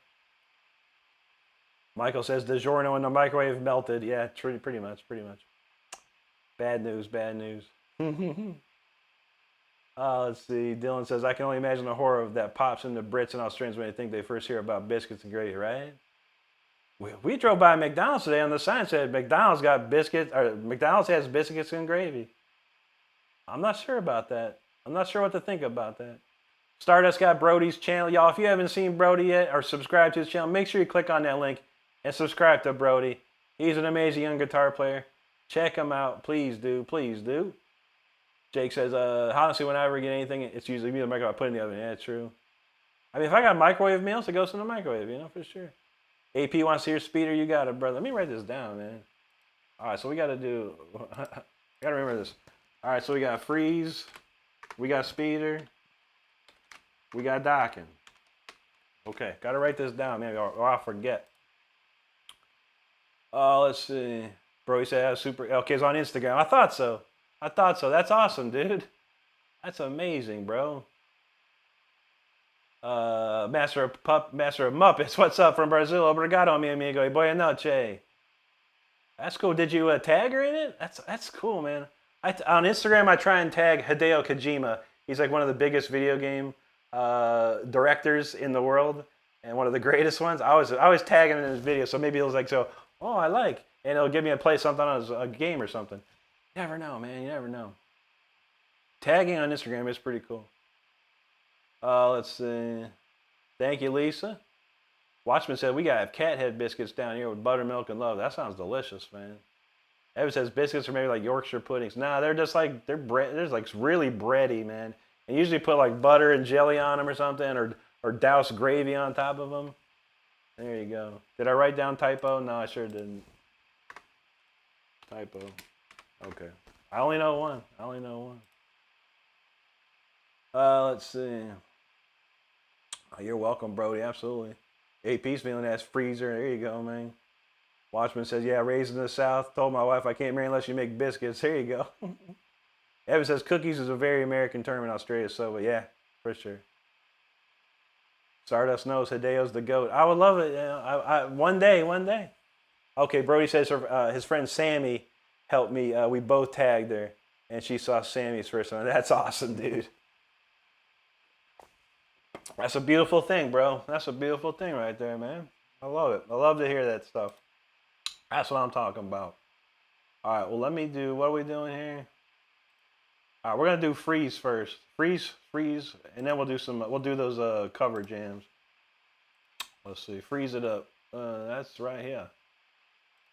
Michael says DiGiorno in the microwave melted. Yeah, pretty much. Bad news. Let's see. Dylan says, I can only imagine the horror of that pops into Brits and Australians when they think they first hear about biscuits and gravy, right? We drove by McDonald's today on the sign said McDonald's got biscuits, or McDonald's has biscuits and gravy. I'm not sure about that. I'm not sure what to think about that. Stardust got Brody's channel. Y'all, if you haven't seen Brody yet or subscribed to his channel, make sure you click on that link and subscribe to Brody. He's an amazing young guitar player. Check him out. Please do. Please do. Jake says, honestly, whenever I get anything, it's usually me the microwave. I put it in the oven. Yeah, true. I mean, if I got microwave meals, it goes in the microwave, for sure. AP wants to hear Speeder. You got it, brother. Let me write this down, man. All right, so we got to do, I got to remember this. All right, so we got Freeze. We got Speeder. We got Docking. Okay, got to write this down, man, or I'll forget. Let's see. Bro, he said, super. Okay, it's on Instagram. I thought so. That's awesome, dude. That's amazing, bro. Master of Muppets. What's up from Brazil? Obrigado, mi amigo. Boa noche. That's cool. Did you tag her in it? That's cool, man. On Instagram, I try and tag Hideo Kojima. He's like one of the biggest video game directors in the world and one of the greatest ones. I always tag him in his videos, so maybe it was like, oh, I like, and it'll give me a play something on a game or something. You never know, man. You never know. Tagging on Instagram is pretty cool. Let's see. Thank you, Lisa. Watchman said, we got to have cat head biscuits down here with buttermilk and love. That sounds delicious, man. Evan says biscuits are maybe like Yorkshire puddings. Nah, they're just like, they're like really bready, man. And usually put like butter and jelly on them or something, or douse gravy on top of them. There you go. Did I write down typo? No, I sure didn't. Typo. Okay. I only know one. Let's see. Oh, you're welcome, Brody. Absolutely. AP's feeling that's freezer. There you go, man. Watchman says, yeah, raised in the South. Told my wife I can't marry unless you make biscuits. There you go. Evan says cookies is a very American term in Australia. So, but yeah, for sure. Stardust knows Hideo's the GOAT. I would love it. You know, one day. Okay, Brody says his friend Sammy helped me. We both tagged her, and she saw Sammy's first one. That's awesome, dude. That's a beautiful thing, bro. That's a beautiful thing right there, man. I love it. I love to hear that stuff. That's what I'm talking about. All right, well, let me do, what are we doing here? All right, we're going to do freeze first. Freeze, and then we'll do those cover jams. Let's see, freeze it up. That's right here.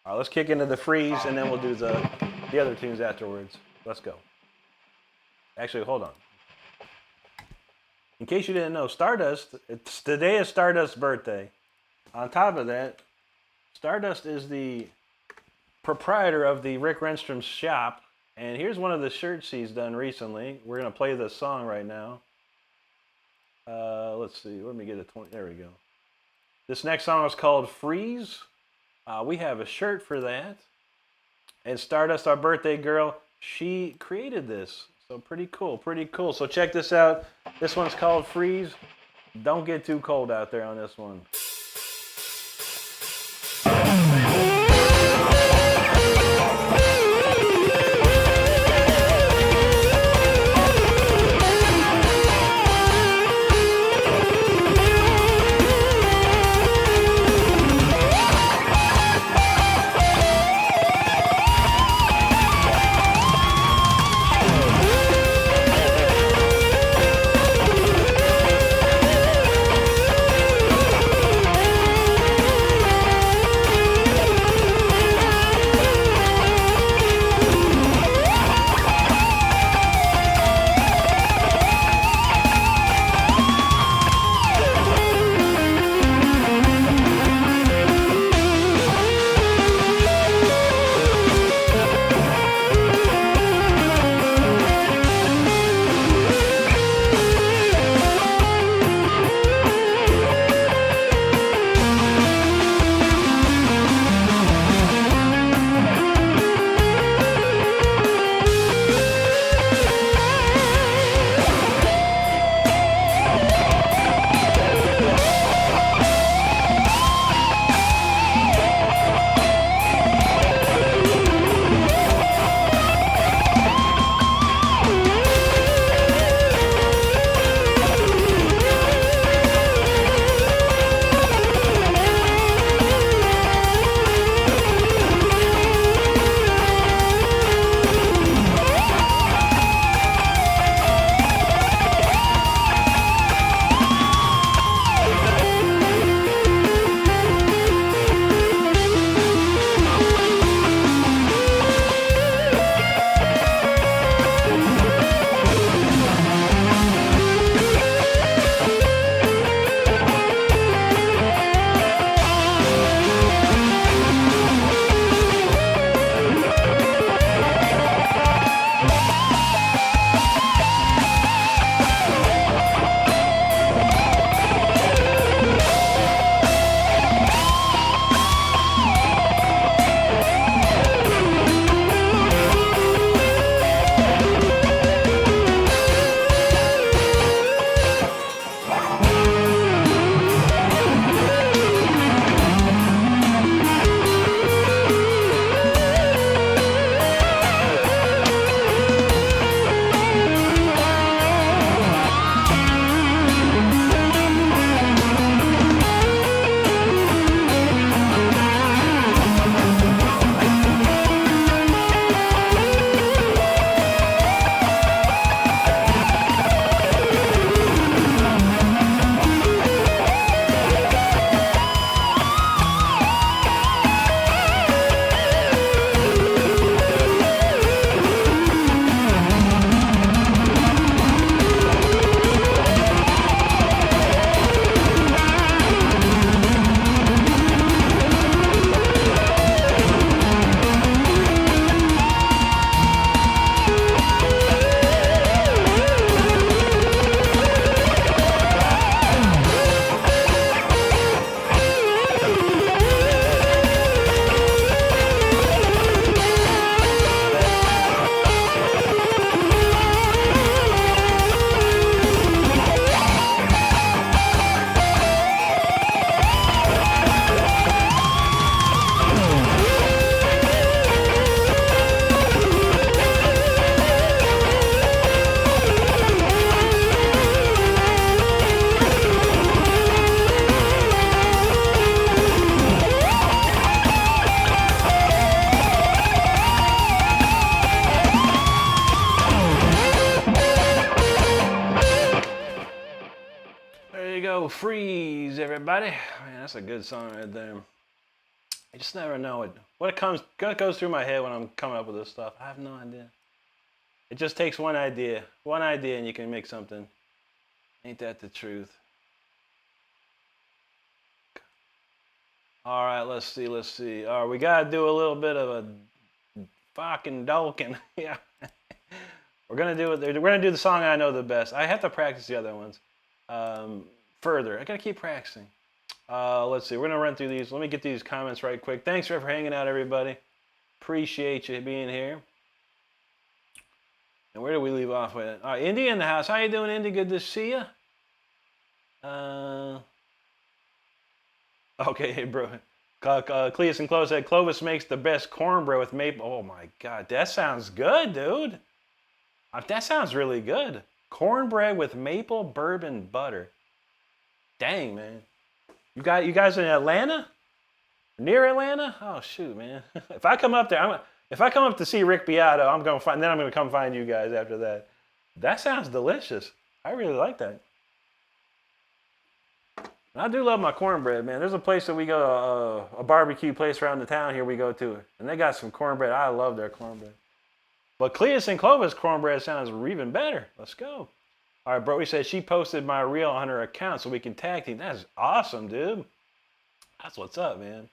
All right, let's kick into the freeze, and then we'll do the other tunes afterwards. Let's go. Actually, hold on. In case you didn't know, today is Stardust's birthday. On top of that, Stardust is the proprietor of the Rick Renstrom shop, and here's one of the shirts he's done recently. We're going to play this song right now. Let's see, let me get a 20, there we go. This next song is called Freeze. We have a shirt for that. And Stardust, our birthday girl, she created this. So pretty cool. So check this out. This one's called Freeze. Don't get too cold out there on this one. Greetings, everybody. Man, that's a good song right there. I just never know what goes through my head when I'm coming up with this stuff. I have no idea. It just takes one idea, and you can make something. Ain't that the truth? All right, let's see. All right, we gotta do a little bit of a fucking Dolkin. Yeah. We're gonna do it. We're gonna do the song I know the best. I have to practice the other ones further. I gotta keep practicing. Let's see. We're gonna run through these. Let me get these comments right quick. Thanks for hanging out, everybody. Appreciate you being here. And where do we leave off with? All right, Indy in the house. How you doing, Indy? Good to see you. Okay, hey, bro. Cleus and Close said Clovis makes the best cornbread with maple. Oh my God, that sounds good, dude. That sounds really good. Cornbread with maple bourbon butter. Dang, man. You guys in Atlanta? Near Atlanta? Oh shoot, man. If I come up there, if I come up to see Rick Beato, I'm gonna come find you guys after that. That sounds delicious. I really like that. I do love my cornbread, man. There's a place that we go, a barbecue place around the town here we go to, and they got some cornbread. I love their cornbread. But Cleus and Clovis cornbread sounds even better. Let's go. All right, Brody said she posted my reel on her account so we can tag team. That's awesome, dude. That's what's up, man.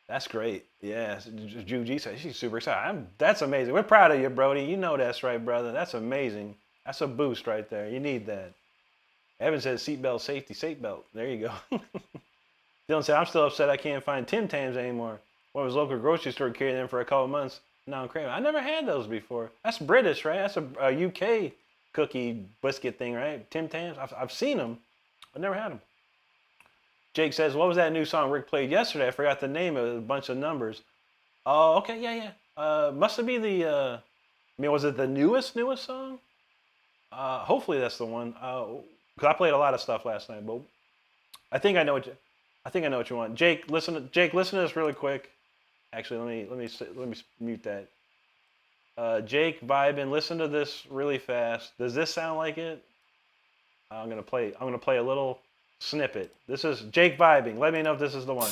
That's great. Yeah, Juji said she's super excited. That's amazing. We're proud of you, Brody. You know that's right, brother. That's amazing. That's a boost right there. You need that. Evan says seatbelt, safety, seatbelt. There you go. Dylan said, I'm still upset I can't find Tim Tams anymore. One of his local grocery store carried them for a couple months. Now I'm craving. I never had those before. That's British, right? That's a UK cookie biscuit thing, right? Tim Tams. I've seen them. I've never had them. Jake says, what was that new song Rick played yesterday? I forgot the name. It was a bunch of numbers. Oh, okay. Yeah. Must it be the, was it the newest song? Hopefully that's the one. Because I played a lot of stuff last night, but I think I know what you want. Jake, listen to this really quick. Actually, let me mute that. Jake, vibing. Listen to this really fast. Does this sound like it? I'm gonna play a little snippet. This is Jake vibing. Let me know if this is the one.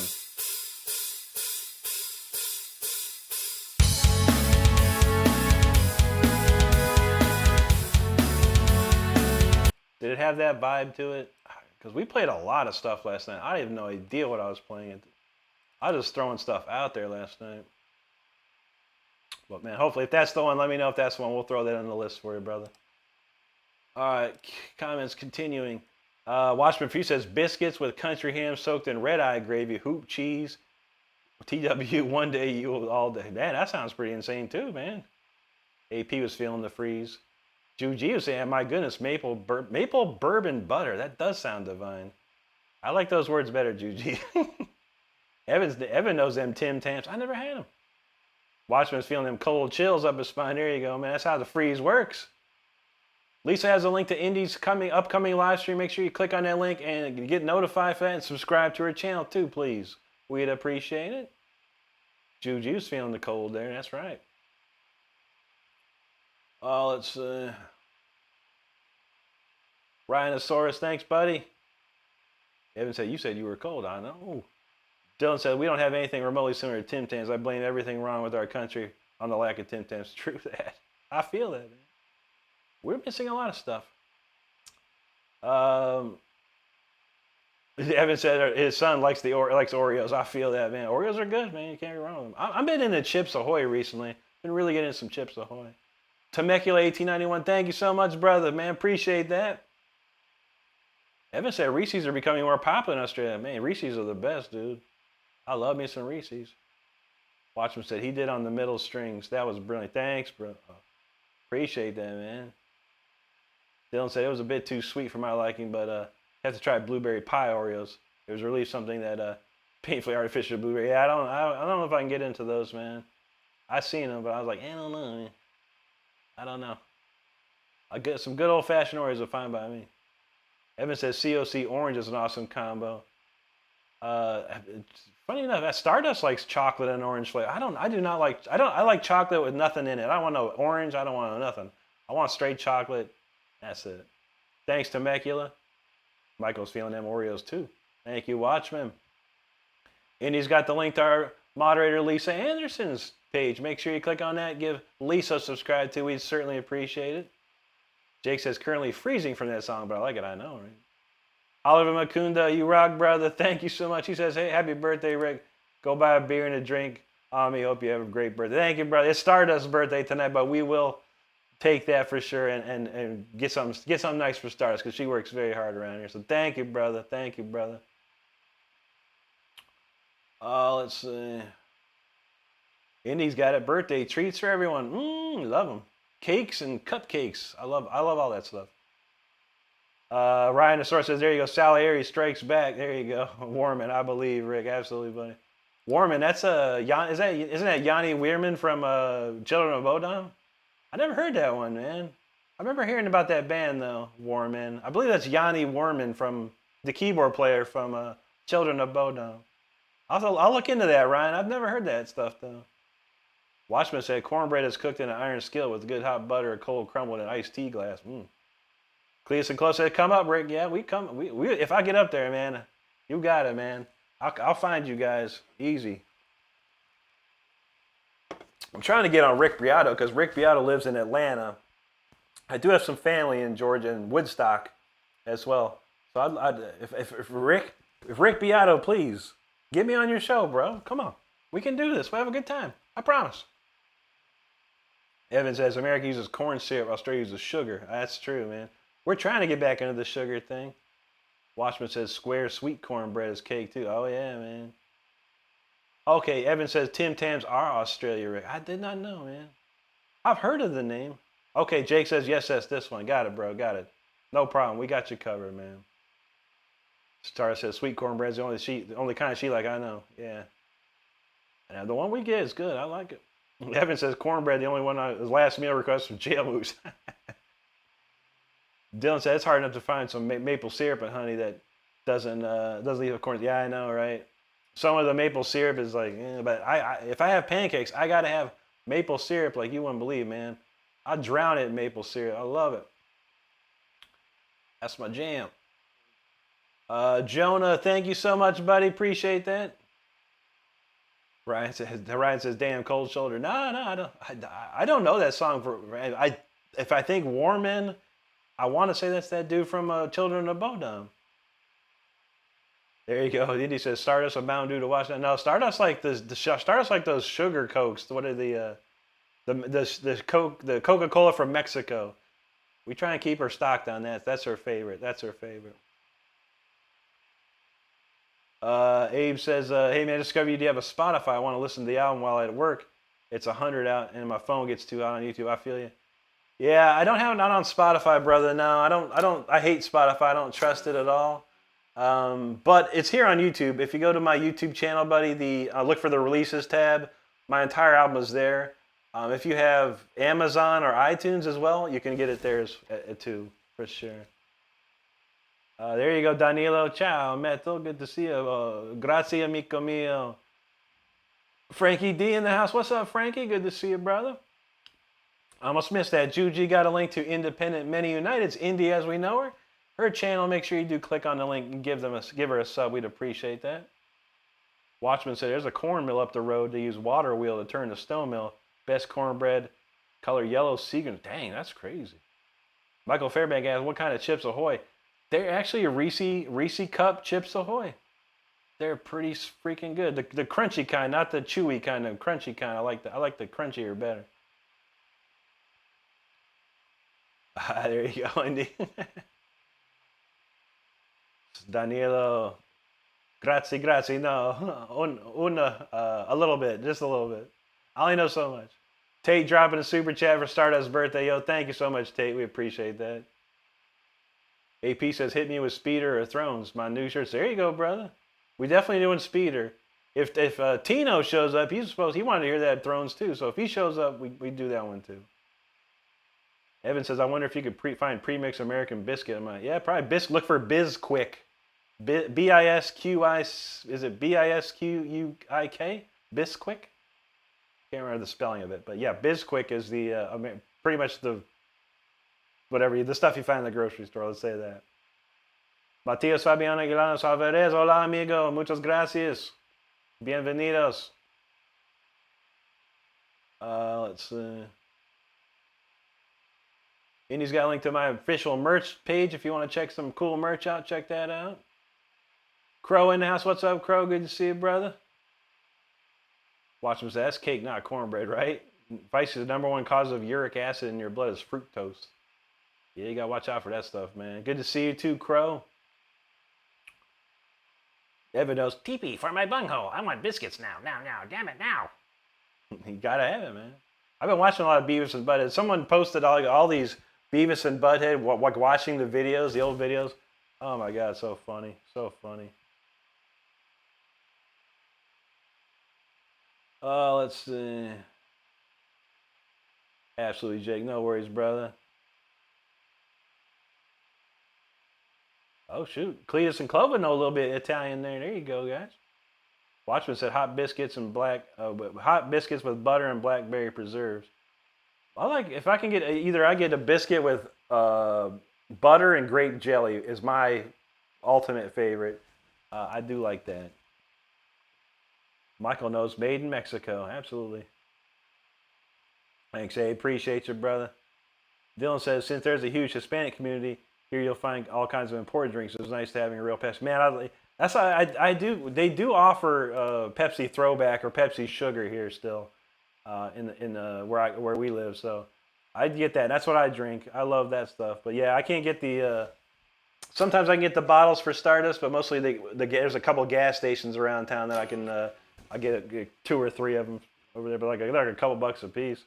Did it have that vibe to it? Because we played a lot of stuff last night. I have no idea what I was playing. I was just throwing stuff out there last night. But man, hopefully if that's the one, let me know if that's the one. We'll throw that on the list for you, brother. All right, comments continuing. Watchman Few says, biscuits with country ham soaked in red-eye gravy, hoop cheese. TW, one day you all day. Man, that sounds pretty insane too, man. AP was feeling the freeze. Juji was saying, my goodness, maple bourbon butter. That does sound divine. I like those words better, Juji. Evan knows them Tim Tams. I never had them. Watchman's feeling them cold chills up his spine. There you go, man. That's how the freeze works. Lisa has a link to Indy's upcoming live stream. Make sure you click on that link and get notified for that and subscribe to her channel too, please. We'd appreciate it. Juju's feeling the cold there. That's right. Oh, let's see. Rhinosaurus, thanks, buddy. Evan said, you said you were cold. I know. Dylan said, we don't have anything remotely similar to Tim Tams. I blame everything wrong with our country on the lack of Tim Tams. True that. I feel that, man. We're missing a lot of stuff. Evan said his son likes Oreos. I feel that, man. Oreos are good, man. You can't go wrong with them. I've been into Chips Ahoy recently. Been really getting into some Chips Ahoy. Temecula 1891, thank you so much, brother, man. Appreciate that. Evan said Reese's are becoming more popular in Australia. Man, Reese's are the best, dude. I love me some Reese's. Watchman said he did on the middle strings. That was brilliant. Thanks, bro. Appreciate that, man. Dylan said it was a bit too sweet for my liking, but have to try blueberry pie Oreos. It was really something that painfully artificial blueberry. Yeah, I don't know if I can get into those, man. I seen them, but I was like, I don't know, man. I don't know. I get some good old-fashioned Oreos are fine by me. Evan says COC orange is an awesome combo. Funny enough, that Stardust likes chocolate and orange flavor. I like chocolate with nothing in it. I don't want no orange. I don't want no nothing. I want straight chocolate. That's it. Thanks, Temecula. Michael's feeling them Oreos too. Thank you, Watchman. Indy's got the link to our moderator Lisa Anderson's page. Make sure you click on that. Give Lisa a subscribe too. We'd certainly appreciate it. Jake says currently freezing from that song, but I like it. I know, right? Oliver Makunda, you rock, brother. Thank you so much. He says, hey, happy birthday, Rick. Go buy a beer and a drink. I hope you have a great birthday. Thank you, brother. It's Stardust's birthday tonight, but we will take that for sure and get something nice for Stardust because she works very hard around here. So thank you, brother. Thank you, brother. Let's see. Indy's got it. Birthday treats for everyone. Love them. Cakes and cupcakes. I love all that stuff. Ryan the Source says, there you go. Salieri strikes back. There you go. Warman, I believe, Rick. Absolutely, buddy. Warman, that's isn't that Yanni Weirman from Children of Bodom? I never heard that one, man. I remember hearing about that band though, Warman. I believe that's Yanni Weirman from the keyboard player from Children of Bodom. I'll look into that, Ryan. I've never heard that stuff though. Watchman said cornbread is cooked in an iron skillet with good hot butter, cold crumbled in an iced tea glass. Cleus and Close said, come up, Rick. Yeah, we come. We if I get up there, man, you got it, man. I'll find you guys easy. I'm trying to get on Rick Beato because Rick Beato lives in Atlanta. I do have some family in Georgia and Woodstock as well. So if Rick Beato, please get me on your show, bro. Come on, we can do this. We'll have a good time. I promise. Evan says America uses corn syrup, Australia uses sugar. That's true, man. We're trying to get back into the sugar thing. Watchman says square sweet cornbread is cake too. Oh yeah, man. Okay, Evan says Tim Tams are Australia, Rick. I did not know, man. I've heard of the name. Okay, Jake says yes, that's this one. Got it, bro. Got it. No problem. We got you covered, man. Star says sweet cornbread's the only kind she like. I know. Yeah. And the one we get is good. I like it. Evan says cornbread, the only one his last meal request from Jail Moose. Dylan said it's hard enough to find some maple syrup and honey that doesn't leave a corn. Yeah, I know, right? Some of the maple syrup is like, but if I have pancakes, I gotta have maple syrup like you wouldn't believe, man. I drown it in maple syrup. I love it. That's my jam. Jonah, thank you so much, buddy. Appreciate that. Ryan says, damn, cold shoulder. No, I don't know that song. If I think Warman, I want to say that's that dude from Children of Bodom. There you go. Indy says Stardust a Mountain Dew to watch that. No, Stardust like Stardust like those sugar cokes. What are the Coca-Cola from Mexico? We try and keep her stocked on that. That's her favorite. That's her favorite. Abe says, hey man, I discovered you do have a Spotify. I want to listen to the album while at work. It's 100 out and my phone gets too hot on YouTube. I feel you. Yeah, I don't have it not on Spotify, brother. No, I hate Spotify. I don't trust it at all. But it's here on YouTube. If you go to my YouTube channel, buddy, look for the releases tab. My entire album is there. If you have Amazon or iTunes as well, you can get it there too, for sure. There you go, Danilo. Ciao, Metal. Good to see you. Grazie, amico mio. Frankie D in the house. What's up, Frankie? Good to see you, brother. I almost missed that. Juji got a link to Independent Many United's Indie as we know her. Her channel, make sure you do click on the link and give her a sub. We'd appreciate that. Watchman said, there's a corn mill up the road. They use water wheel to turn the stone mill. Best cornbread, color yellow, Seagram. Dang, that's crazy. Michael Fairbank asks, what kind of Chips Ahoy? They're actually a Reese Cup Chips Ahoy. They're pretty freaking good. The crunchy kind, not the chewy kind of crunchy kind. I like the crunchier better. There you go, Indy. Danilo, grazie. No, a little bit, just a little bit. I only know so much. Tate dropping a super chat for Stardust's birthday. Yo, thank you so much, Tate. We appreciate that. AP says, hit me with Speeder or Thrones. My new shirts. There you go, brother. We definitely doing Speeder. If Tino shows up, he wanted to hear that Thrones too. So if he shows up, we do that one too. Evan says, I wonder if you could find premix American Biscuit. I'm like, yeah, probably Biscuit. Look for Bizquick. B-I-S-Q-I, is it B-I-S-Q-U-I-K? Bisquick? Can't remember the spelling of it, but yeah, Bizquick is the pretty much the stuff you find in the grocery store. Let's say that. Matías Fabiano Aguilano Alvarez. Hola, amigo. Muchas gracias. Bienvenidos. Let's see. Indy's got a link to my official merch page. If you want to check some cool merch out, check that out. Crow in the house. What's up, Crow? Good to see you, brother. Watch him say, that's cake, not cornbread, right? Vice is the #1 cause of uric acid in your blood is fructose. Yeah, you got to watch out for that stuff, man. Good to see you too, Crow. Evan knows, TP for my bunghole. I want biscuits now. Damn it, now. You got to have it, man. I've been watching a lot of Beavis and Butthead. Someone posted all these Beavis and Butthead, watching the videos, the old videos. Oh my God, so funny. So funny. Let's see. Absolutely, Jake. No worries, brother. Oh, shoot. Cletus and Clover know a little bit Italian there. There you go, guys. Watchman said hot biscuits and hot biscuits with butter and blackberry preserves. I like, if I can get, either I get a biscuit with butter and grape jelly is my ultimate favorite. I do like that. Michael knows, made in Mexico. Absolutely. Thanks, A. Appreciate you, brother. Dylan says, since there's a huge Hispanic community, here you'll find all kinds of imported drinks. It's nice to having a real Pepsi. Man, that's how I do. They do offer Pepsi Throwback or Pepsi Sugar here still, where we live. So I'd get that. That's what I drink. I love that stuff. But yeah, I can't get the. Sometimes I can get the bottles for Stardust, but mostly there's a couple gas stations around town that I can. I get 2 or 3 of them over there, but like a couple bucks a piece.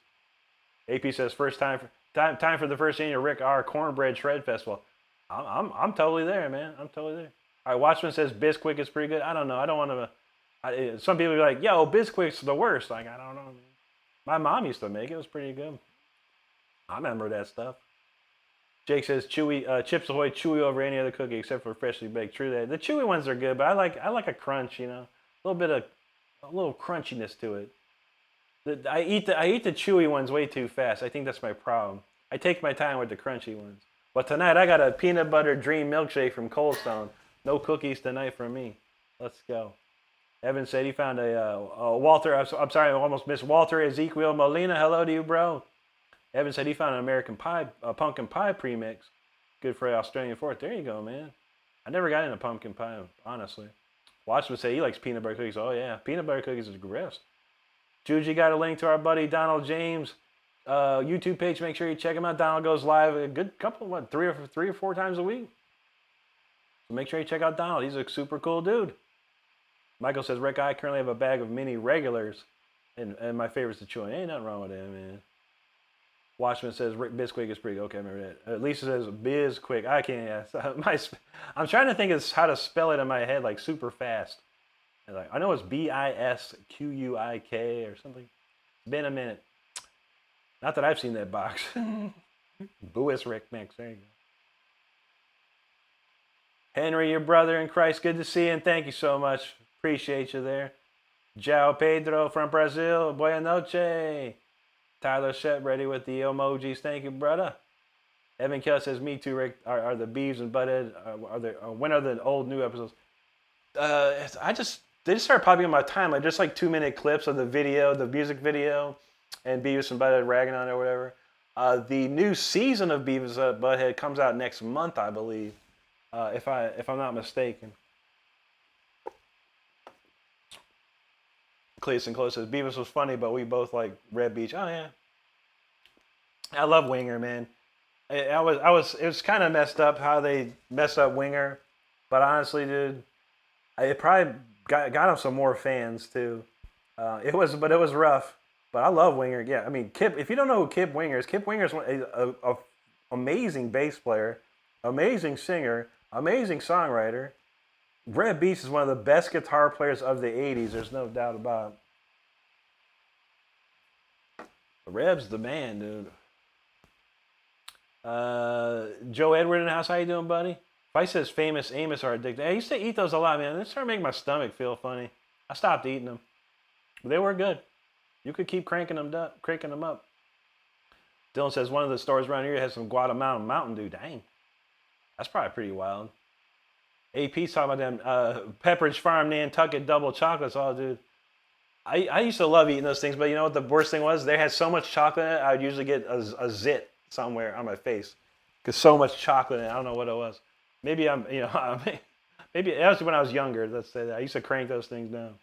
AP says first time for the first annual Rick R Cornbread Shred Festival. I'm totally there, man. I'm totally there. All right, Watchman says Bisquick is pretty good. I don't know. I don't want to. Some people are like, yo, Bisquick's the worst. Like, I don't know. My mom used to make it. It was pretty good. I remember that stuff. Jake says chewy Chips Ahoy chewy over any other cookie except for freshly baked. True that. The chewy ones are good, but I like a crunch. You know, a little crunchiness to it. I eat the chewy ones way too fast. I think that's my problem. I take my time with the crunchy ones. But tonight I got a peanut butter dream milkshake from Cold Stone. No cookies tonight for me. Let's go. Evan said he found a Walter. I'm sorry, I almost missed Walter Ezekiel Molina. Hello to you, bro. Evan said he found an American pie, pumpkin pie premix. Good for Australian Fourth. There you go, man. I never got into pumpkin pie, honestly. Watchman say he likes peanut butter cookies. Oh yeah, peanut butter cookies is the best. Juji got a link to our buddy Donald James YouTube page. Make sure you check him out. Donald goes live a good couple, 3 or 4 times a week. So make sure you check out Donald. He's a super cool dude. Michael says, Rick, I currently have a bag of mini regulars, and my favorite's the chewing. Ain't nothing wrong with that, man. Watchman says Rick Bisquick is pretty good. Okay, I remember that. Lisa says Bizquick. I can't. Yeah. I'm trying to think of how to spell it in my head, like super fast. Like, I know it's Bisquik or something. It's been a minute. Not that I've seen that box. Boois Rick Mix. There you go. Henry, your brother in Christ, good to see you, and thank you so much. Appreciate you there. João Pedro from Brazil. Boa noche. Tyler Shep ready with the emojis. Thank you, brother. Evan Kell says, me too, Rick. Are the Beeves and Butthead, when are the old new episodes? They just started popping on my timeline, just like 2-minute clips of the video, the music video, and Beavis and Butthead ragging on it or whatever. The new season of Beavis and Butthead comes out next month, I believe, if I'm not mistaken. Cleason Close says Beavis was funny, but we both like Red Beach. Oh yeah, I love Winger, man. It was kind of messed up how they messed up Winger, but honestly, dude, it probably got him some more fans too. It was rough, but I love Winger. Yeah, I mean Kip. If you don't know who Kip Winger is an amazing bass player, amazing singer, amazing songwriter. Red Beast is one of the best guitar players of the 80s. There's no doubt about it. Reb's the man, dude. Joe Edward in the house. How you doing, buddy? If I says famous Amos are addicted. I used to eat those a lot, man. They started making my stomach feel funny. I stopped eating them. But they were good. You could keep cranking them up. Dylan says one of the stores around here has some Guatemala Mountain Dew. Dang. That's probably pretty wild. AP's talking about them Pepperidge Farm Nantucket double chocolates. Oh, dude. I used to love eating those things, but you know what the worst thing was? They had so much chocolate in it, I would usually get a zit somewhere on my face. Because so much chocolate in it, I don't know what it was. Maybe maybe that was when I was younger, let's say that. I used to crank those things down.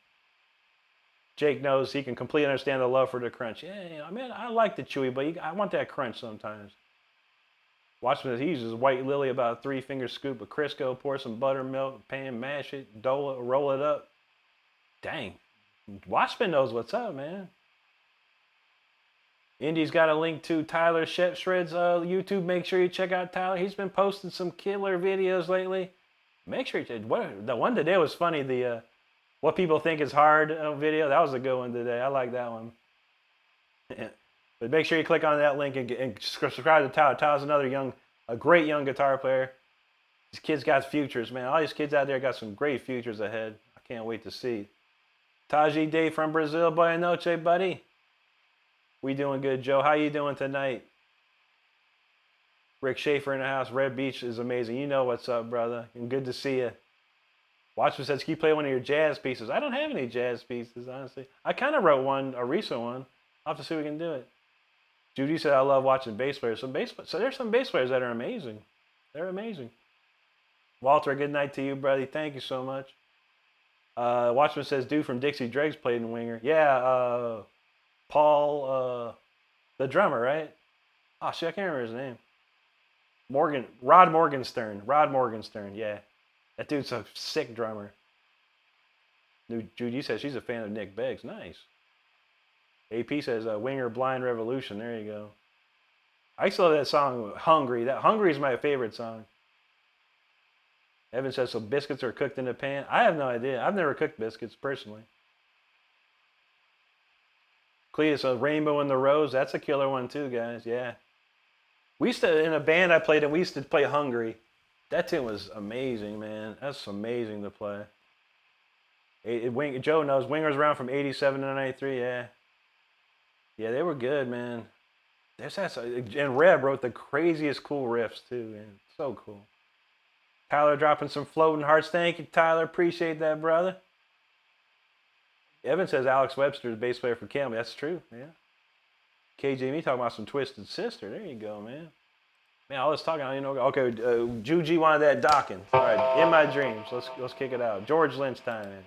Jake knows he can completely understand the love for the crunch. Yeah, I mean, I like the chewy, but I want that crunch sometimes. Watch this. He uses white lily, about a 3-finger scoop of Crisco, pour some buttermilk, pan, mash it, roll it up. Dang. Watchman knows what's up, man. Indy's got a link to Tyler Shred's YouTube. Make sure you check out Tyler. He's been posting some killer videos lately. Make sure you check. The one today was funny. The what people think is hard video. That was a good one today. I like that one. But make sure you click on that link and subscribe to Tyler. Tyler's a great young guitar player. These kids got futures, man. All these kids out there got some great futures ahead. I can't wait to see. Taji Day from Brazil. Boa noche, buddy. We doing good, Joe. How you doing tonight? Rick Schaefer in the house. Red Beach is amazing. You know what's up, brother. And good to see you. Watchman says, can you play one of your jazz pieces? I don't have any jazz pieces, honestly. I kind of wrote one, a recent one. I'll have to see if we can do it. Judy said, I love watching bass players. So there's some bass players that are amazing. They're amazing. Walter, good night to you, buddy. Thank you so much. Watchman says, dude from Dixie Dregs played in Winger. Yeah, Paul, the drummer, right? Oh, shit, I can't remember his name. Rod Morgenstern, yeah. That dude's a sick drummer. Judy says she's a fan of Nick Beggs. Nice. AP says, Winger Blind Revolution. There you go. I used to love that song, Hungry. Hungry is my favorite song. Evan says, so biscuits are cooked in a pan? I have no idea. I've never cooked biscuits, personally. Cletus, a Rainbow in the Rose. That's a killer one, too, guys. Yeah. We used to, in a band I played in, we used to play Hungry. That tune was amazing, man. That's amazing to play. Joe knows Wingers around from 87 to 93, yeah. Yeah, they were good, man. And Reb wrote the craziest cool riffs, too, man. So cool. Tyler dropping some floating hearts. Thank you, Tyler. Appreciate that, brother. Evan says Alex Webster is bass player for Campbell. That's true, yeah. KJM talking about some Twisted Sister. There you go, man. Man, all this talking, okay, Juji wanted that docking. All right, In My Dreams. Let's kick it out. George Lynch time, man.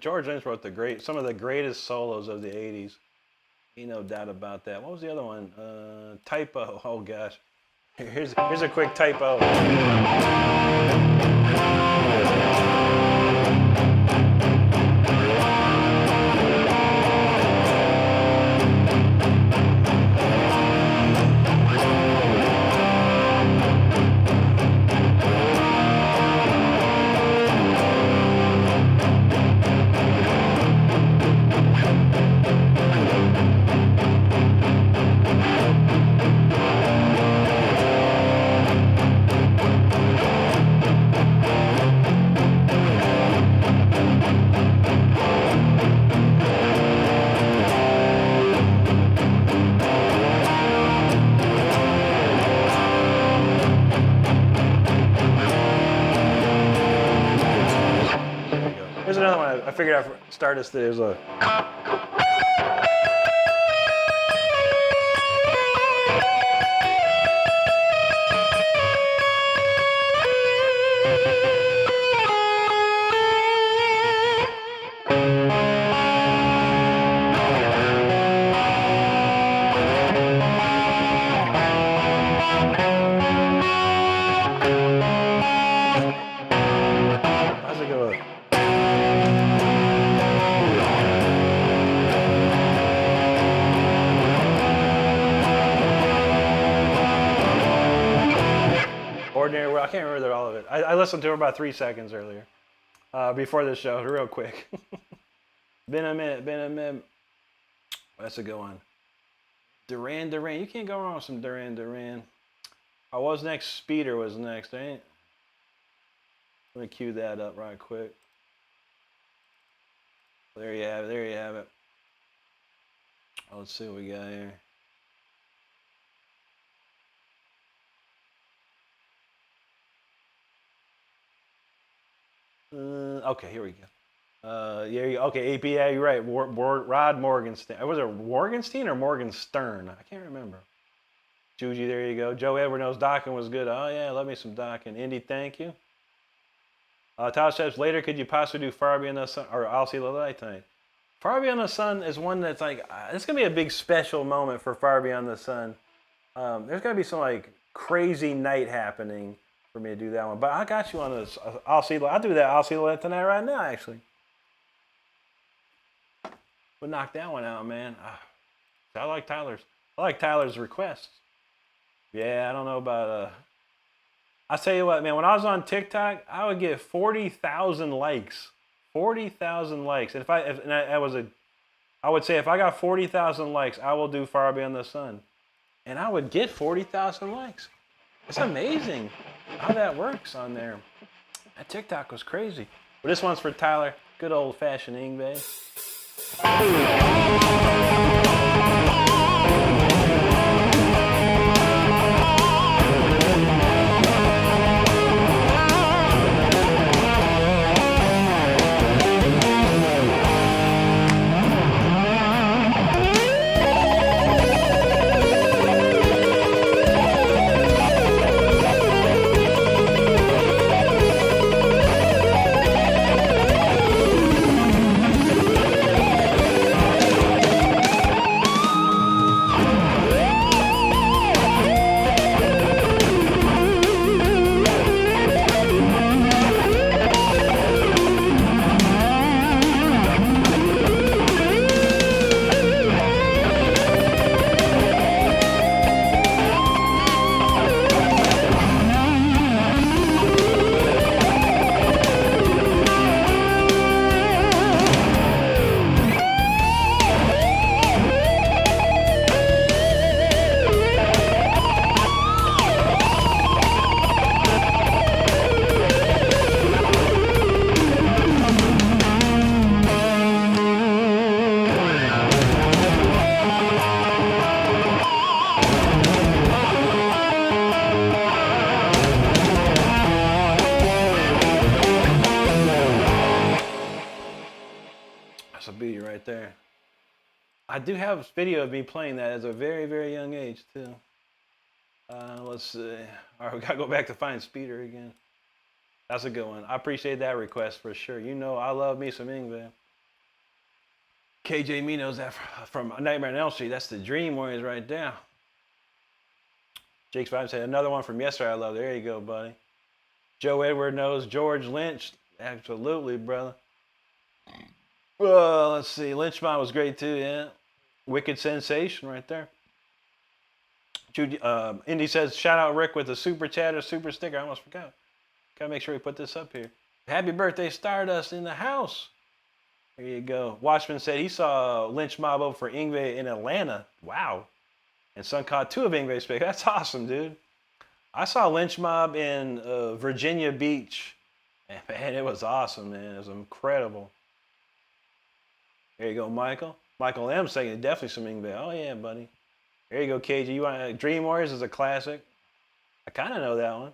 George Lynch wrote some of the greatest solos of the 80s. Ain't no doubt about that. What was the other one? Typo. Oh, gosh. Here's a quick typo. Here's another one I figured out for Stardust. There's a. How's it go? Ordinary World. I can't remember all of it. I listened to it about 3 seconds earlier, before this show, real quick. Been a minute. That's a good one. Duran. You can't go wrong with some Duran. I was next. Speeder was next, ain't? Let me cue that up right quick. There you have it. Oh, let's see what we got here. Okay, here we go. Yeah, okay, AP, yeah, you're right. Rod Morgenstein. Was it Morgenstein or Morgenstern? I can't remember. Juji, there you go. Joe Edward knows Docking was good. Oh, yeah, love me some Docking. Indy, thank you. Todd says, later, could you possibly do Far Beyond the Sun or I'll See the Light tonight? Far Beyond the Sun is one that's like, it's going to be a big special moment for Far Beyond the Sun. There's going to be some like crazy night happening for me to do that one. But I got you on this. I'll do that. I'll See the Light tonight right now, actually. We'll knock that one out, man. I like Tyler's requests. Yeah, I don't know about I'll tell you what, man, when I was on TikTok, I would get 40,000 likes. 40,000 likes. And I would say if I got 40,000 likes, I will do Far Beyond the Sun. And I would get 40,000 likes. It's amazing how that works on there. That TikTok was crazy. But this one's for Tyler. Good old-fashioned Yngwie. There. I do have video of me playing that as a very, very young age too. Let's see. All right, we gotta go back to find Speeder again. That's a good one. I appreciate that request for sure. You know, I love me some Yngwie. KJ Me knows that from Nightmare on Elm Street. That's the Dream Warriors right there. Jake's Vibe said another one from yesterday. I love. There you go, buddy. Joe Edward knows George Lynch. Absolutely, brother. Well, let's see. Lynchmon was great too, yeah. Wicked Sensation right there. Indy says, shout out Rick with a super chat or super sticker. I almost forgot. Gotta make sure we put this up here. Happy birthday, Stardust in the house. There you go. Watchman said he saw Lynch Mob over for Yngwie in Atlanta. Wow. And Sun caught 2 of Yngwie's pick. That's awesome, dude. I saw Lynch Mob in Virginia Beach. And man, it was awesome, man. It was incredible. There you go, Michael. Michael M saying definitely some Yngwie. Oh yeah, buddy. There you go, KG. You want Dream Warriors is a classic. I kind of know that one.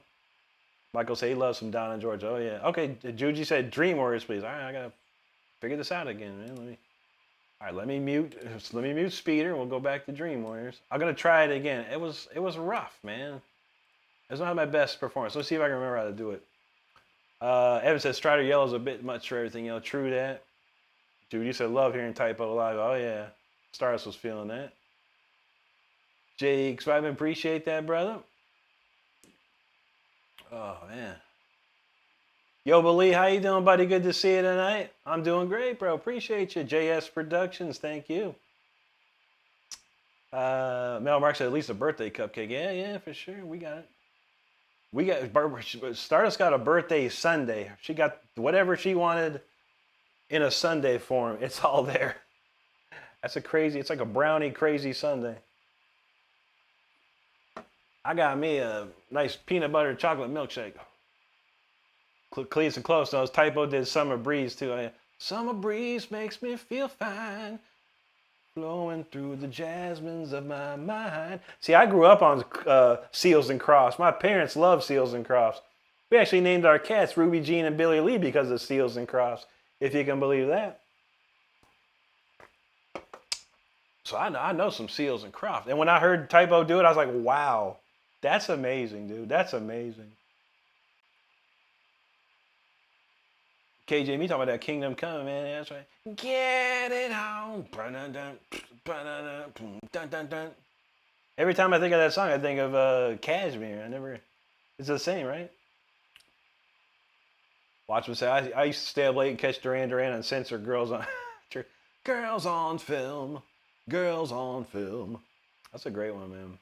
Michael said he loves some Donna George. Oh yeah. Okay, Juji said Dream Warriors, please. All right, figure this out again, man. All right, let me mute Speeder, and we'll go back to Dream Warriors. I'm gonna try it again. It was rough, man. It was not my best performance. Let's see if I can remember how to do it. Evan says Strider Yellow's a bit much for everything, True that. Dude, you said love hearing Typo live. Oh yeah, Stardust was feeling that. Jake Spivin, appreciate that, brother. Oh man. Yo, Lee, how you doing, buddy? Good to see you tonight. I'm doing great, bro. Appreciate you. JS Productions, thank you. Mel Mark said at least a birthday cupcake. Yeah, for sure. We got it. Stardust got a birthday Sunday. She got whatever she wanted in a Sunday form. It's all there. It's like a brownie crazy Sunday. I got me a nice peanut butter chocolate milkshake. Cleats and close. Those Typo did Summer Breeze too. Summer breeze makes me feel fine, flowing through the jasmines of my mind. See, I grew up on Seals and Crofts. My parents loved Seals and Crofts. We actually named our cats Ruby Jean and Billy Lee because of Seals and Crofts, if you can believe that. So I know some Seals and Crofts. And when I heard Typo do it, I was like, wow, that's amazing, dude. That's amazing. KJ, me talking about that Kingdom Come, man. That's right. Get it on. Every time I think of that song, I think of Cashmere. It's the same, right? Watchman say, I used to stay up late and catch Duran Duran and censor girls on Girls on Film. Girls on Film. That's a great one, man.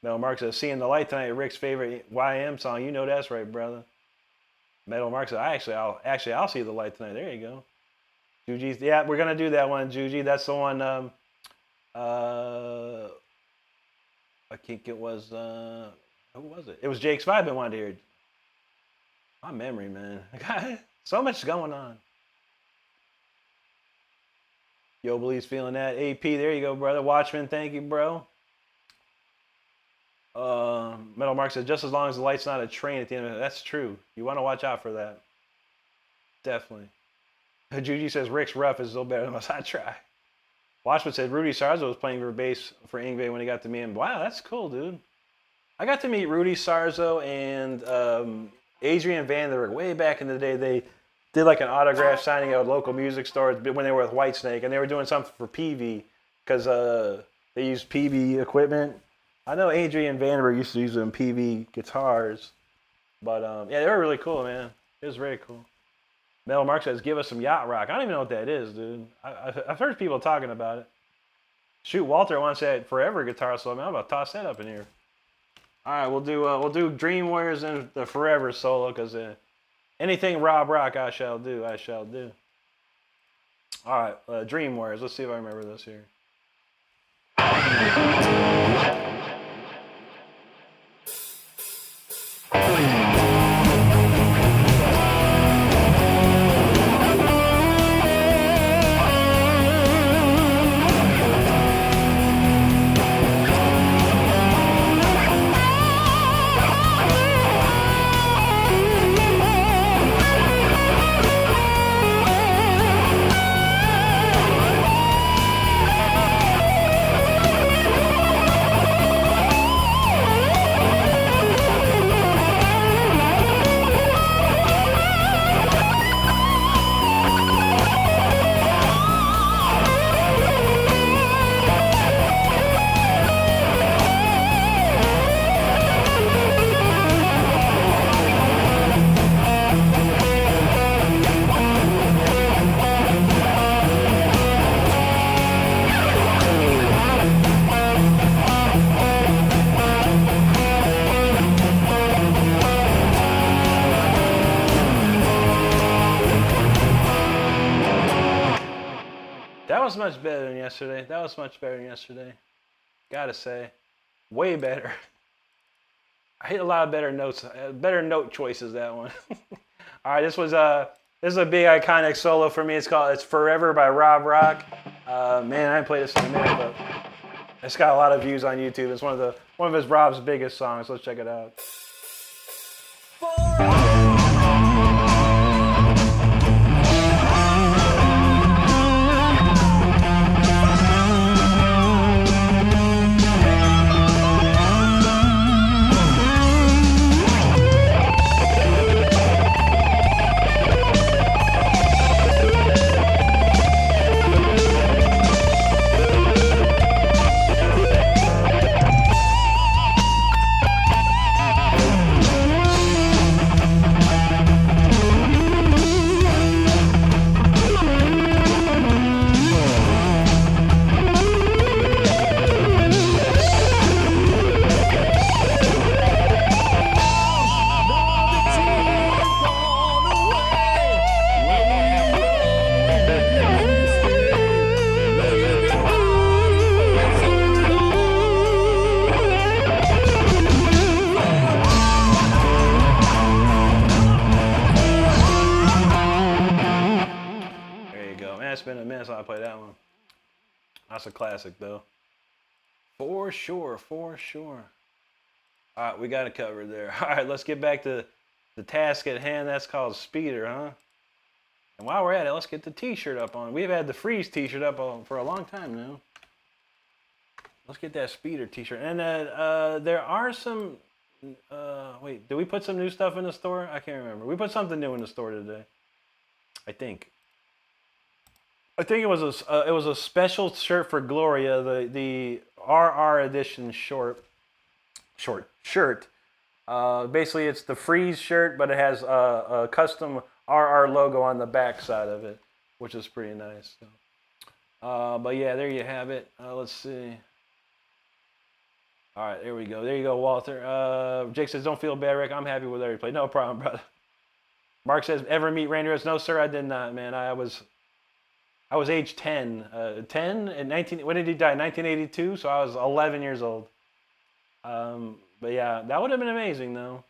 Metal Mark says, Seeing the Light Tonight, Rick's favorite YM song. You know that's right, brother. Metal Mark said, I'll see the light tonight. There you go. Juji, yeah, we're gonna do that one, Juji. That's the one. I think it was. Who was it? It was Jake Spivin wanted to hear. My memory, man. So much going on. Yo, Belize feeling that. AP, there you go, brother. Watchman, thank you, bro. Metal Mark says, just as long as the light's not a train at the end of it. That's true. You want to watch out for that. Definitely. Juji says, Rick's rough is still better than us. I try. Watchman said, Rudy Sarzo was playing for bass for Ingve when he got to meet him. Wow, that's cool, dude. I got to meet Rudy Sarzo and Adrian Vanderberg way back in the day. They did like an autograph signing at local music stores when they were with Whitesnake, and they were doing something for PV because they used PV equipment. I know Adrian Vanderberg used to use them PV guitars, but yeah, they were really cool, man. It was very cool. Metal Mark says, give us some yacht rock. I don't even know what that is, dude. I've heard people talking about it. Shoot, Walter wants that Forever guitar solo, man. I'm about to toss that up in here. All right, we'll do Dream Warriors and the Forever solo, because anything Rob Rock I shall do. All right, Dream Warriors. Let's see if I remember this here. Much better than yesterday. That was much better than yesterday. Gotta say, way better. I hit a lot of better notes, better note choices. That one. All right, this is a big iconic solo for me. It's Forever by Rob Rock. Man, I haven't played this in a minute, but it's got a lot of views on YouTube. It's one of his Rob's biggest songs. Let's check it out. It's been a minute since I played that one. That's a classic, though. For sure, for sure. All right, we got it covered there. All right, let's get back to the task at hand. That's called Speeder, huh? And while we're at it, let's get the T-shirt up on. We've had the Freeze T-shirt up on for a long time now. Let's get that Speeder T-shirt. And there are some... wait, did we put some new stuff in the store? I can't remember. We put something new in the store today. I think it was a special shirt for Gloria, the RR edition short shirt. Basically, it's the Freeze shirt, but it has a custom RR logo on the back side of it, which is pretty nice. So, but yeah, there you have it. Let's see. All right, there we go. There you go, Walter. Jake says, don't feel bad, Rick. I'm happy with every play. No problem, brother. Mark says, ever meet Randy Rhoads? No, sir, I did not, man. I was age 10. 10 in 19. When did he die? 1982. So I was 11 years old. But yeah, that would have been amazing, though.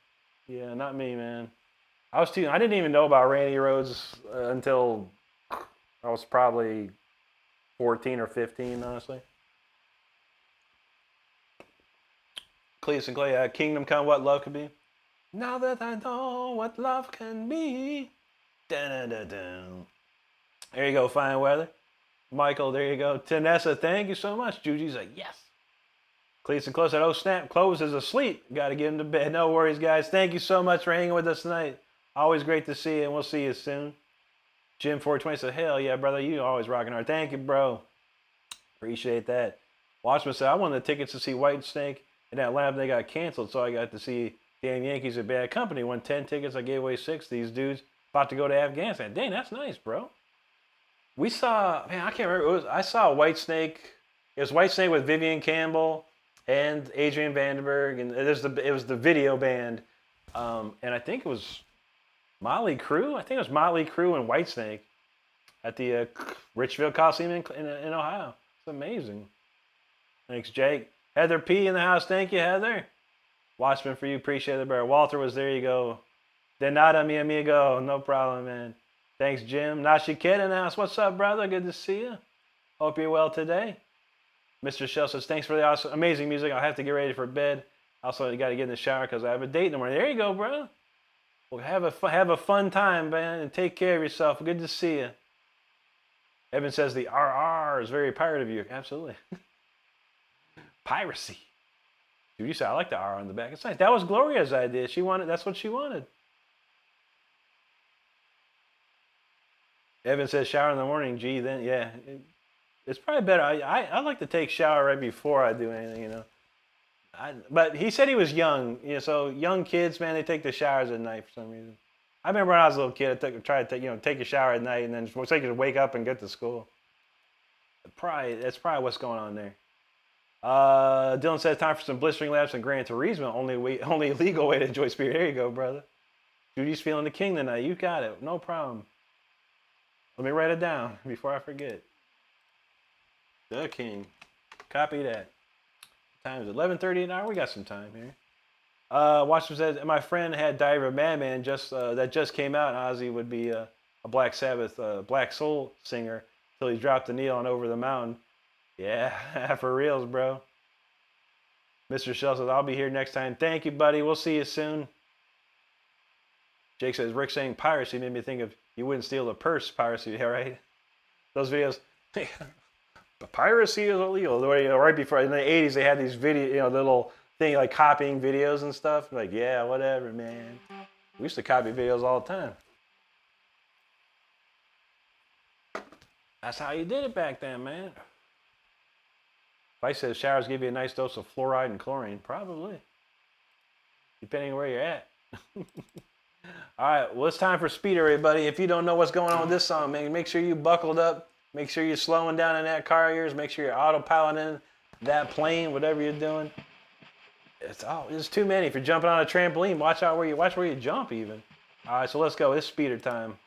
Yeah, not me, man. I didn't even know about Randy Rhoads until I was probably 14 or 15, honestly. Cletus and Clay, Kingdom Come, What Love Could Be. Now that I know what love can be. Dun-dun-dun-dun. There you go, fine weather. Michael, there you go. Tanessa, thank you so much. Juji's like, yes. Cletus and Close said, oh snap, Close is asleep. Got to get him to bed. No worries, guys. Thank you so much for hanging with us tonight. Always great to see you, and we'll see you soon. Jim 420 said, hell yeah, brother. You always rocking hard. Thank you, bro. Appreciate that. Watchman said, I wanted the tickets to see Whitesnake in Atlanta. They got canceled, so I got to see damn Yankees at Bad Company. Won 10 tickets. I gave away 6. These dudes about to go to Afghanistan. Dang, that's nice, bro. We saw, man, I can't remember. I saw Whitesnake. It was Whitesnake with Vivian Campbell and Adrian Vandenberg, and it was the video band. And I think it was Motley Crue. I think it was Motley Crue and Whitesnake at the Richfield Coliseum in Ohio. It's amazing. Thanks, Jake. Heather P in the house. Thank you, Heather. Watchman for you. Appreciate it, bear. Walter was there. You go. De nada, mi amigo. No problem, man. Thanks, Jim. Nashi Kid in the house. What's up, brother? Good to see you. Hope you're well today. Mr. Shell says, thanks for the awesome, amazing music. I'll have to get ready for bed. Also, you got to get in the shower because I have a date in the morning. There you go, bro. Well, have a fun time, man, and take care of yourself. Good to see you. Evan says the RR is very pirate of you. Absolutely. Piracy. Dude, you said I like the R on the back. It's nice. That was Gloria's idea. She wanted. That's what she wanted. Evan says shower in the morning. Gee, then yeah, it's probably better. I like to take shower right before I do anything, you know. But he said he was young, you know. So young kids, man, they take the showers at night for some reason. I remember when I was a little kid, I tried to take a shower at night and then so you could wake up and get to school. That's probably what's going on there. Dylan says time for some blistering laps and Gran Turismo. Only legal way to enjoy Spirit. There you go, brother. Judy's feeling the king tonight. You got it. No problem. Let me write it down before I forget. The king. Copy that. Time is 11:30 an hour. We got some time here. Watchman says my friend had Diary of a Madman that just came out. And Ozzy would be a Black Sabbath, Black Soul singer until he dropped the needle on Over the Mountain. Yeah, for reals, bro. Mr. Shell says, I'll be here next time. Thank you, buddy. We'll see you soon. Jake says, Rick saying piracy made me think of you wouldn't steal the purse piracy, yeah, right? Those videos, piracy is illegal. Right before, in the 80s, they had these video, the little thing like copying videos and stuff. Like, yeah, whatever, man. We used to copy videos all the time. That's how you did it back then, man. Vice says showers give you a nice dose of fluoride and chlorine. Probably. Depending on where you're at. All right, well, it's time for speed, everybody. If you don't know what's going on with this song, man, make sure you buckled up. Make sure you're slowing down in that car of yours. Make sure you're autopiloting that plane, whatever you're doing. It's too many. If you're jumping on a trampoline, watch where you jump even. All right, so let's go. It's speeder time.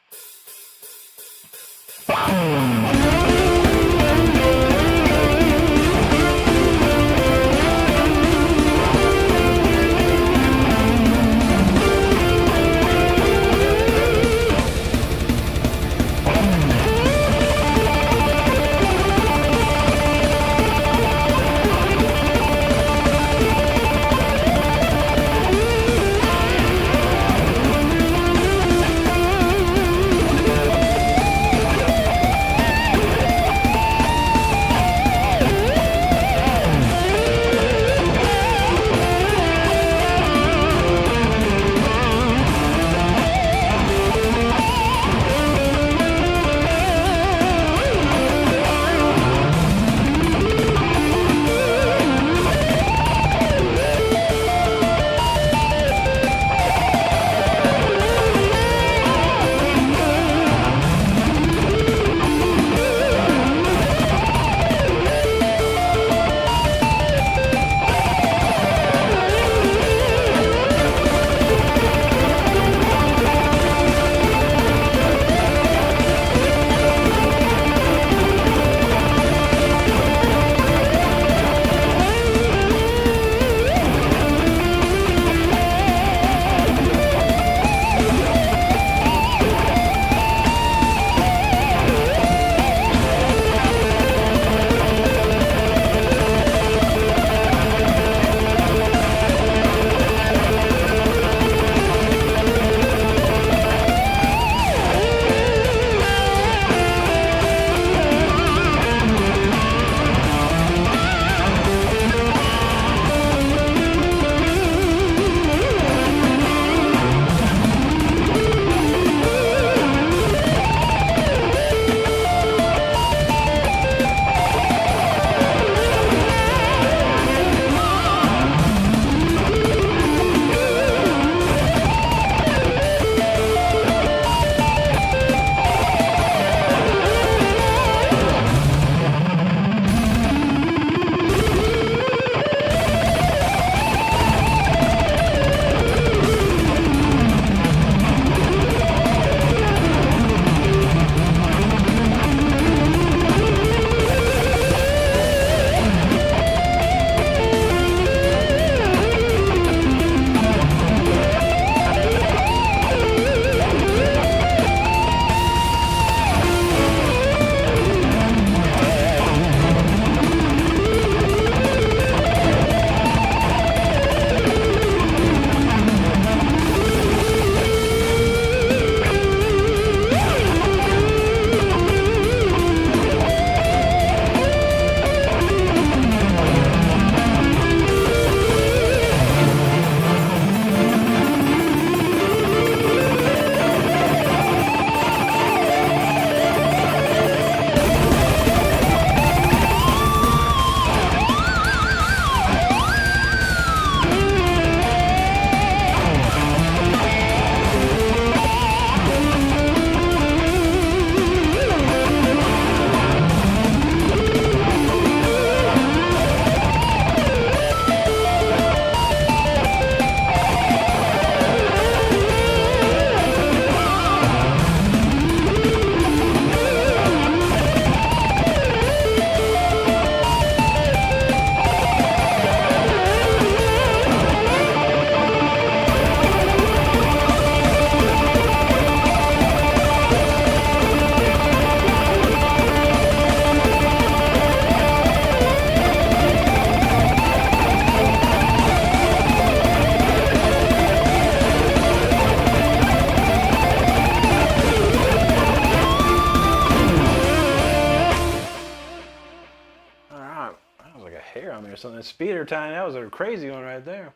something. Speeder time, that was a crazy one right there.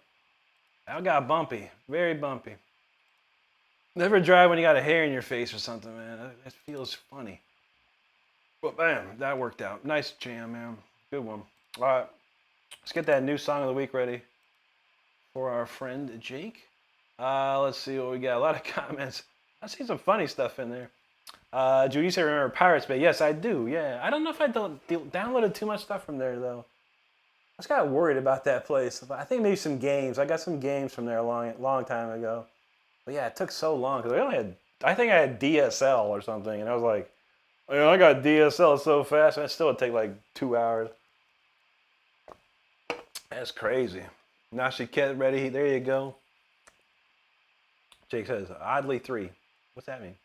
That got bumpy, very bumpy. Never drive when you got a hair in your face or something, man. That feels funny. But bam, that worked out. Nice jam, man. Good one. All right, let's get that new song of the week ready for our friend Jake. Let's see what we got. A lot of comments. I see some funny stuff in there. Judy said, remember Pirates Bay? Yes, I do. Yeah, I don't know if I downloaded too much stuff from there though. I was kind of worried about that place. I think maybe some games. I got some games from there a long time ago. But yeah, it took so long because I think I had DSL or something, and I was like, I got DSL so fast, and it still would take like 2 hours. That's crazy. Now she get ready. There you go. Jake says, oddly 3. What's that mean?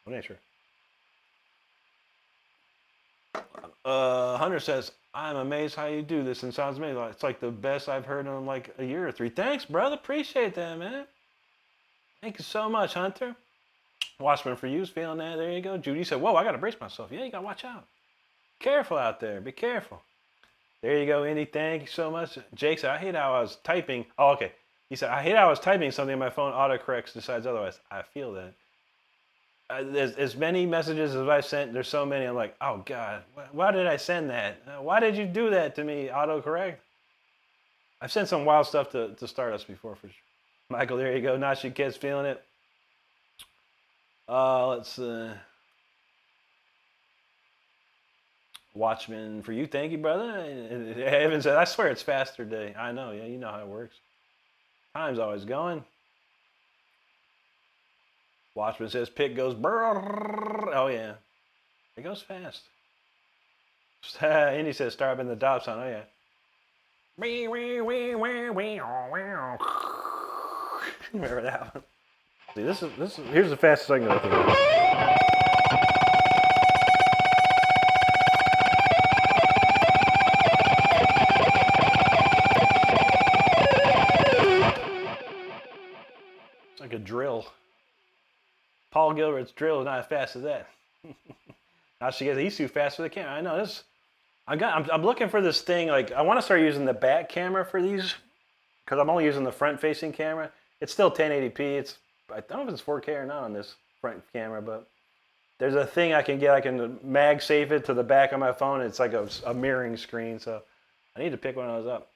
I'm not sure. Hunter says, I'm amazed how you do this and sounds amazing. It's like the best I've heard in like a year or 3. Thanks, brother. Appreciate that, man. Thank you so much, Hunter. Watchman for you is feeling that. There you go. Judy said, whoa, I got to brace myself. Yeah, you got to watch out. Careful out there. Be careful. There you go, Indy. Thank you so much. Jake said, I hate how I was typing. Oh, okay. He said, I hate how I was typing something and my phone autocorrects, decides otherwise. I feel that. There's as many messages as I've sent. There's so many. I'm like, oh, God. Why did I send that? Why did you do that to me, autocorrect? I've sent some wild stuff to Stardust before, for sure. Michael, there you go. Nashi Kid's feeling it. Let's Watchman for you. Thank you, brother. Evan said, I swear it's faster day. I know. Yeah, you know how it works. Time's always going. Watchman says, pick goes brrr. Oh, yeah. It goes fast. Indy says, start up in the Dobbs song. Oh, yeah. Remember that one? See, this is here's the fastest I can go through. It's like a drill. Paul Gilbert's drill is not as fast as that. Now she gets, he's too fast for the camera. I know this. I'm looking for this thing. Like I want to start using the back camera for these because I'm only using the front-facing camera. It's still 1080p. I don't know if it's 4K or not on this front camera, but there's a thing I can get. I can MagSafe it to the back of my phone. It's like a mirroring screen, so I need to pick one of those up.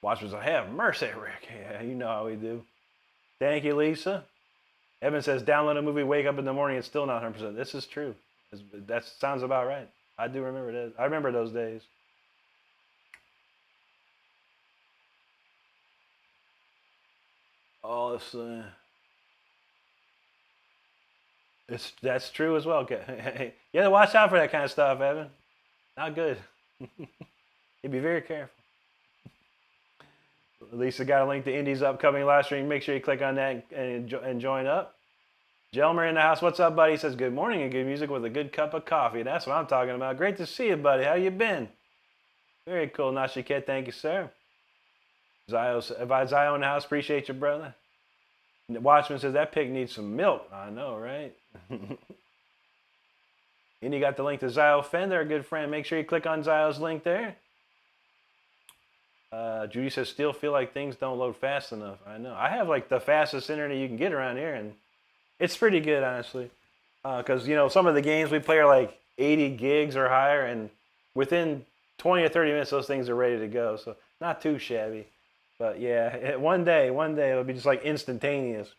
Watchers, I have mercy, Rick. Yeah, you know how we do. Thank you, Lisa. Evan says, download a movie, wake up in the morning, it's still not 100%. This is true. That sounds about right. I do remember that. I remember those days. Oh, that's true as well. Okay. You have to watch out for that kind of stuff, Evan. Not good. You be very careful. Lisa got a link to Indy's upcoming live stream. Make sure you click on that and join up. Jelmer in the house. What's up, buddy? He says, good morning and good music with a good cup of coffee. That's what I'm talking about. Great to see you, buddy. How you been? Very cool, Nashiket. Thank you, sir. Zio in the house. Appreciate you, brother. Watchman says, that pig needs some milk. I know, right? And you got the link to Zio Fender, a good friend. Make sure you click on Zio's link there. Judy says, still feel like things don't load fast enough. I know. I have like the fastest internet you can get around here, and it's pretty good, honestly. Because, you know, some of the games we play are like 80 gigs or higher, and within 20 or 30 minutes, those things are ready to go. So not too shabby. But yeah, one day it'll be just like instantaneous.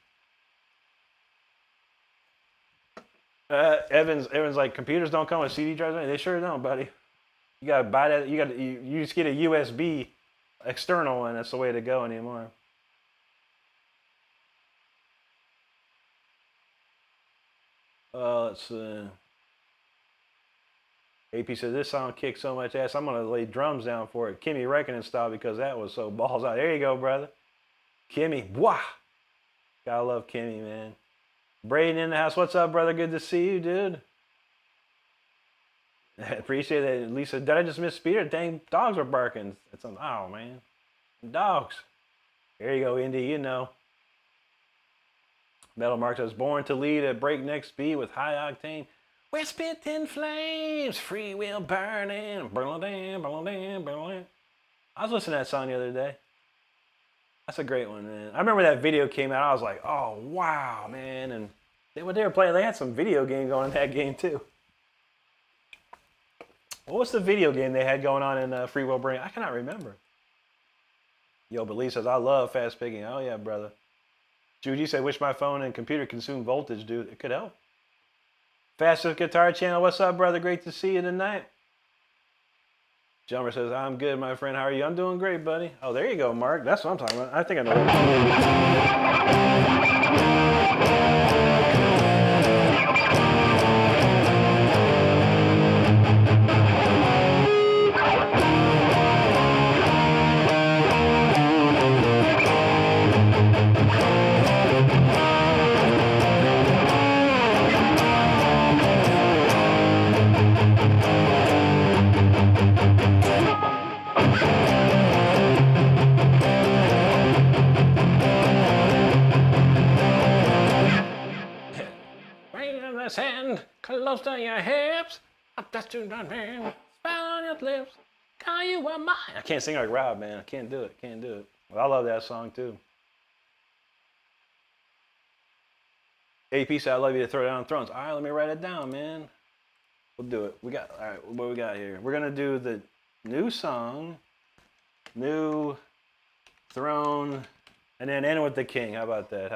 Evan's like, computers don't come with CD drives. They sure don't, buddy. You gotta buy that. You just get a USB external one. That's the way to go anymore. Let's see. AP says, this song kicks so much ass, I'm going to lay drums down for it. Kimmy Reckoning style, because that was so balls out. There you go, brother. Kimmy. Wah! Gotta love Kimmy, man. Braden in the house. What's up, brother? Good to see you, dude. Appreciate that. Lisa, did I just miss Speeder? Dang, dogs are barking. Oh, man. Dogs. There you go, Indy. You know. Metal Mark says, born to lead at breakneck speed with high octane. We're spitting flames, free will burning. I was listening to that song the other day. That's a great one, man. I remember that video came out. I was like, oh, wow, man. And what they were playing, they had some video game going in that game, too. What was the video game they had going on in Free Will Burning? I cannot remember. Yo, but Lee says, I love fast picking. Oh, yeah, brother. Judy said, wish my phone and computer consume voltage, dude. It could help. Fastest Guitar Channel, what's up, brother? Great to see you tonight. Jumper says, I'm good, my friend. How are you? I'm doing great, buddy. Oh, there you go, Mark. That's what I'm talking about. I think I hand close to your hips, up that's to the man, smile on your lips, call you a mine. I can't sing like Rob, man. I can't do it. Can't do it. Well, I love that song too. AP said, I love you to throw down thrones. All right, let me write it down, man. We'll do it. All right, what we got here? We're gonna do the new song, new throne, and then end with the king. How about that?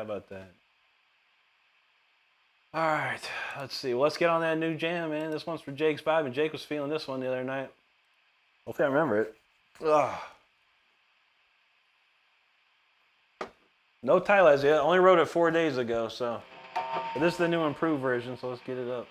All right, let's see. Well, let's get on that new jam, man. This one's for Jake's vibe, and Jake was feeling this one the other night. Hopefully I remember it. Ugh. No title as yet. I only wrote it 4 days ago, so. But this is the new improved version, so let's get it up.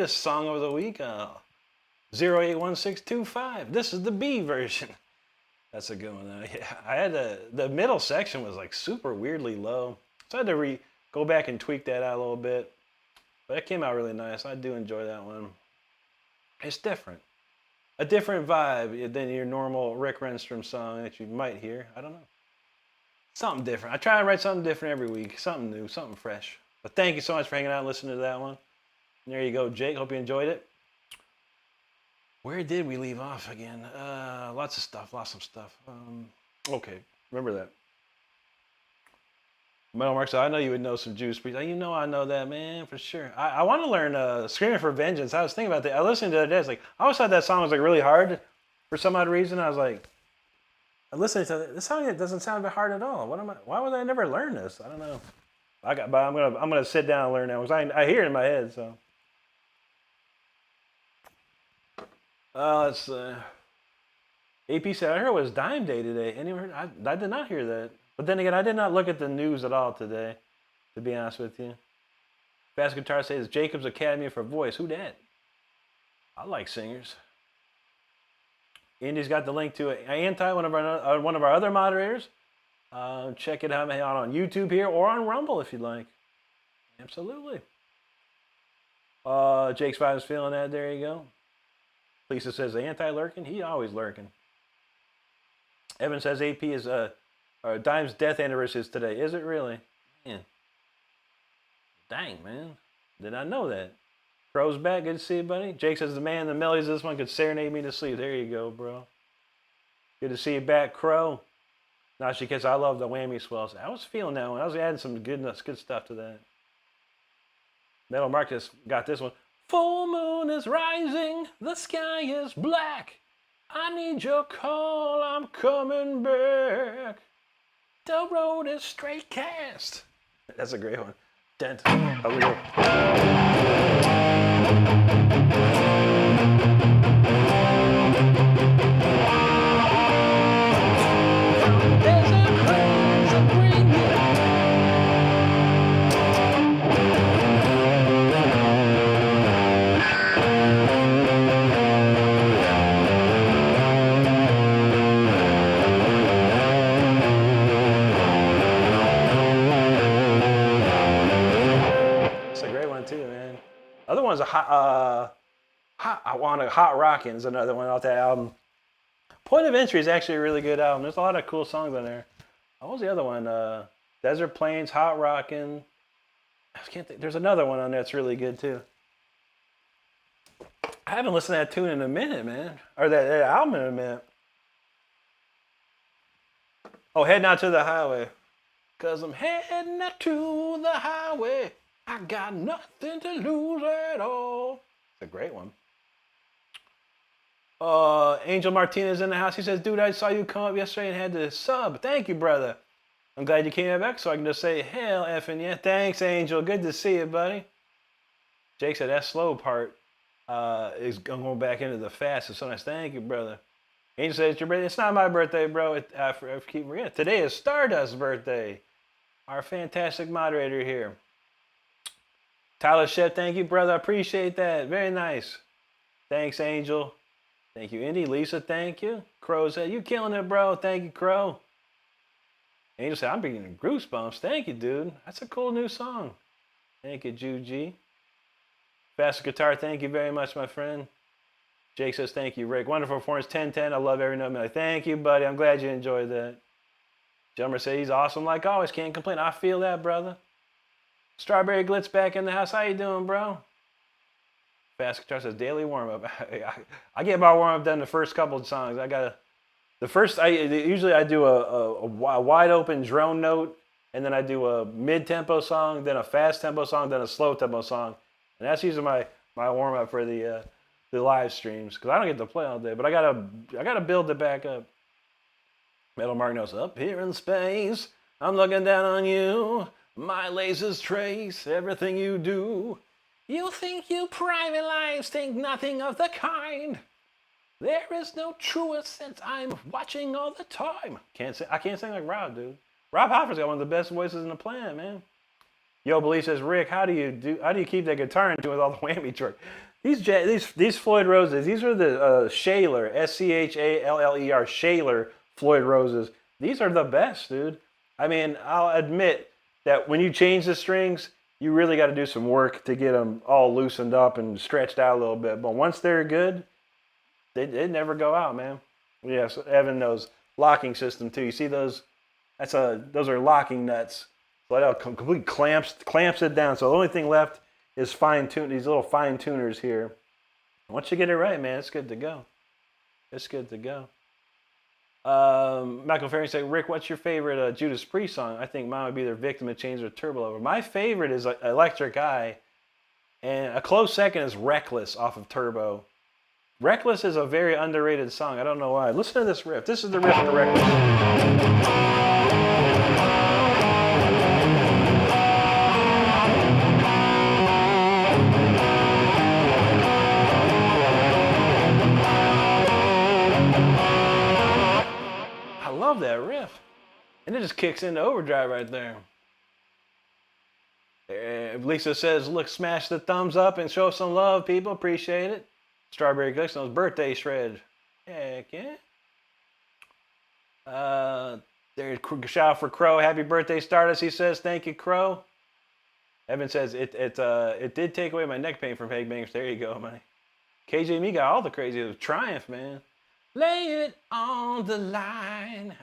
latest song of the week, 081625. This is the B version. That's a good one. Yeah, I had the middle section was like super weirdly low, so I had to go back and tweak that out a little bit. But it came out really nice. I do enjoy that one. It's different, a different vibe than your normal Rick Renstrom song that you might hear. I don't know, something different. I try to write something different every week, something new, something fresh. But thank you so much for hanging out and listening to that one. And there you go, Jake. Hope you enjoyed it. Where did we leave off again? Lots of stuff. Okay, remember that. Metal Mark said, I know you would know some Juice Priest. You know I know that, man, for sure. I want to learn Screaming for Vengeance. I was thinking about that. I listened to it the other day. I was like, I always thought that song was like really hard for some odd reason. I was like, I listened to it. This song doesn't sound hard at all. Why would I never learn this? I don't know. But I'm gonna sit down and learn that because I hear it in my head. So let's. AP said I heard it was Dime Day today. Anyone heard? I did not hear that. But then again, I did not look at the news at all today. To be honest with you, Fast Guitar says Jacob's Academy for Voice. Who that? I like singers. Indy's got the link to it. Anti, one of our other moderators. Check it out on YouTube here or on Rumble if you'd like. Absolutely. Jake's Five is feeling that. There you go. Lisa says anti-lurking. He always lurking. Evan says AP is Dime's death anniversary is today. Is it really? Man. Dang, man. Did I know that? Crow's back. Good to see you, buddy. Jake says the man, the melodies of this one could serenade me to sleep. There you go, bro. Good to see you back, Crow. Now she gets, I love the whammy swells. I was feeling that one. I was adding some good stuff to that. Metal Marcus got this one. Full moon is rising. The sky is black. I need your call. I'm coming back. The road is straight cast. That's a great one. Dent. Oh, we go. Other one's a Hot Rockin' is another one off that album. Point of Entry is actually a really good album. There's a lot of cool songs on there. What was the other one? Desert Plains, Hot Rockin'. I can't think. There's another one on there that's really good too. I haven't listened to that tune in a minute, man. Or that album in a minute. Oh, Heading Out to the Highway. 'Cause I'm heading out to the highway. I got nothing to lose at all. It's a great one. Angel Martinez in the house. He says, dude, I saw you come up yesterday and had to sub. Thank you, brother. I'm glad you came back so I can just say, hell effing yeah. Thanks, Angel. Good to see you, buddy. Jake said that slow part is going back into the fast. It's so nice. Thank you, brother. Angel says, it's your birthday. It's not my birthday, bro. I keep forgetting. Today is Stardust's birthday. Our fantastic moderator here. Tyler Shep, thank you, brother. I appreciate that. Very nice. Thanks, Angel. Thank you, Indy. Lisa, thank you. Crow said, you killing it, bro. Thank you, Crow. Angel said, I'm beginning goosebumps. Thank you, dude. That's a cool new song. Thank you, Juji. Fast Guitar, thank you very much, my friend. Jake says, thank you, Rick. Wonderful performance, 10-10. I love every note. Thank you, buddy. I'm glad you enjoyed that. Jumper said, he's awesome like always. Can't complain. I feel that, brother. Strawberry Glitz back in the house. How you doing, bro? Fast Guitar says daily warm up. I get my warm up done the first couple of songs. Usually I do a wide open drone note, and then I do a mid tempo song, then a fast tempo song, then a slow tempo song, and that's usually my warm up for the live streams because I don't get to play all day. But I gotta build it back up. Metal Mark knows up here in space. I'm looking down on you. My lasers trace everything you do. You think you private lives think nothing of the kind. There is no truest sense I'm watching all the time. I can't sing like Rob, dude. Rob Hoffer's got one of the best voices in the planet, man. Yo, Belief says, Rick, how do you keep that guitar in tune with all the whammy torque? These Floyd Roses. These are the Shaler, Shaller, Shaler Floyd Roses. These are the best, dude. I mean, I'll admit that when you change the strings, you really got to do some work to get them all loosened up and stretched out a little bit. But once they're good, they never go out, man. Yes, Evan knows locking system too. You see those? Those are locking nuts. So that completely clamps it down. So the only thing left is these little fine tuners here. Once you get it right, man, it's good to go. It's good to go. Michael Ferry said, Rick, what's your favorite Judas Priest song? I think mine would be their Victim of Chains or Turbo Lover. My favorite is Electric Eye, and a close second is Reckless off of Turbo. Reckless is a very underrated song. I don't know why. Listen to this riff. This is the riff for Reckless. I love that riff. And it just kicks into overdrive right there. Lisa says, look, smash the thumbs up and show some love, people. Appreciate it. Strawberry Glyxon's birthday shred. Heck yeah. There's a shout out for Crow. Happy birthday, Stardust, he says. Thank you, Crow. Evan says, it did take away my neck pain from Headbangers. There you go, man. KJ Me got all the crazy. Triumph, man. Lay it on the line.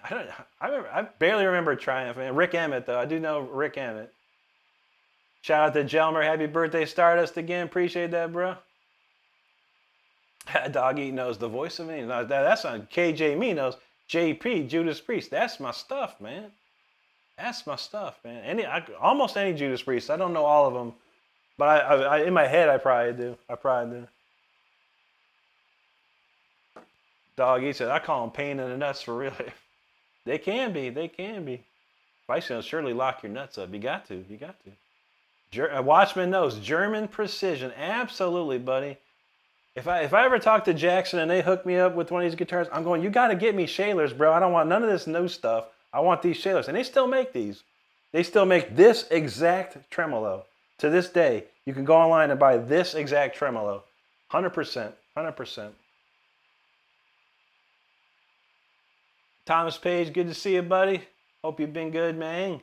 I barely remember Triumph, man. Rick Emmett, though. I do know Rick Emmett. Shout out to Jelmer. Happy birthday, Stardust, again. Appreciate that, bro. Doggy knows the voice of me. That's on KJ Me knows. JP, Judas Priest. That's my stuff, man. That's my stuff, man. Almost any Judas Priest. I don't know all of them. But I in my head, I probably do. Doggy said, I call them pain in the nuts for real. They can be. Vice will surely lock your nuts up. You got to. Watchman knows. German precision. Absolutely, buddy. If I ever talk to Jackson and they hook me up with one of these guitars, I'm going, you got to get me Shalers, bro. I don't want none of this new stuff. I want these Shalers. And they still make these. They still make this exact tremolo. To this day, you can go online and buy this exact tremolo. 100%. Thomas Page, good to see you, buddy. Hope you've been good, man.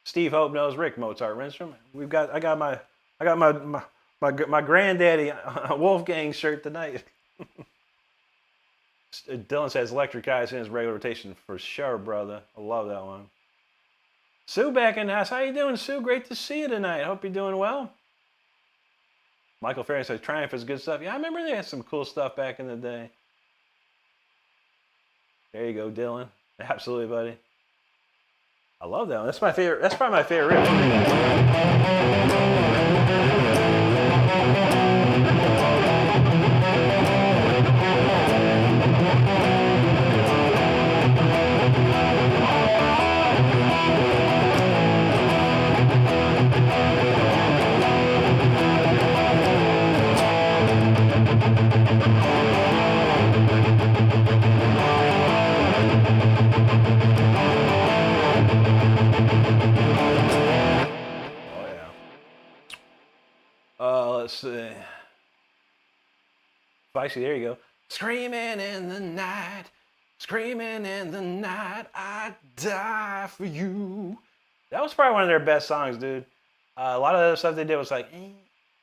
Steve Hope knows Rick Mozart Renstrom. I got my granddaddy Wolfgang shirt tonight. Dylan says Electric Eye's in his regular rotation for sure, brother. I love that one. Sue back in the house. How you doing, Sue? Great to see you tonight. Hope you're doing well. Michael Ferry says Triumph is good stuff. Yeah, I remember they had some cool stuff back in the day. There you go, Dylan. Absolutely, buddy. I love that one. That's my favorite. That's probably my favorite riff. Let's see. Vicey, there you go. Screaming in the night, I die for you. That was probably one of their best songs, dude. A lot of the other stuff they did was like,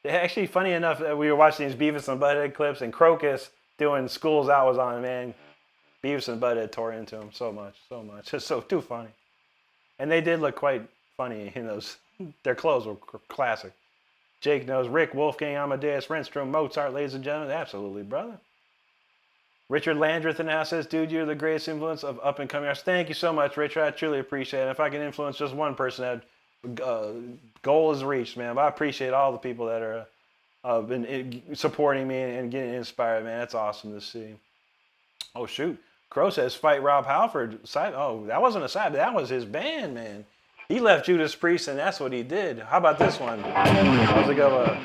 Actually, funny enough, we were watching these Beavis and Butthead clips, and Crocus doing School's Out was on, man. Beavis and Butthead tore into him so much. It's so too funny. And they did look quite funny in those. Their clothes were classic. Jake knows Rick, Wolfgang, Amadeus, Renstrom, Mozart, ladies and gentlemen. Absolutely, brother. Richard Landreth in the house says, dude, you're the greatest influence of up-and-coming artists. Thank you so much, Richard. I truly appreciate it. If I can influence just one person, that goal is reached, man. But I appreciate all the people that are been supporting me and getting inspired, man. That's awesome to see. Oh, shoot. Crow says, fight Rob Halford. Oh, that wasn't a side, but that was his band, man. He left Judas Priest, and that's what he did. How about this one? How's it go?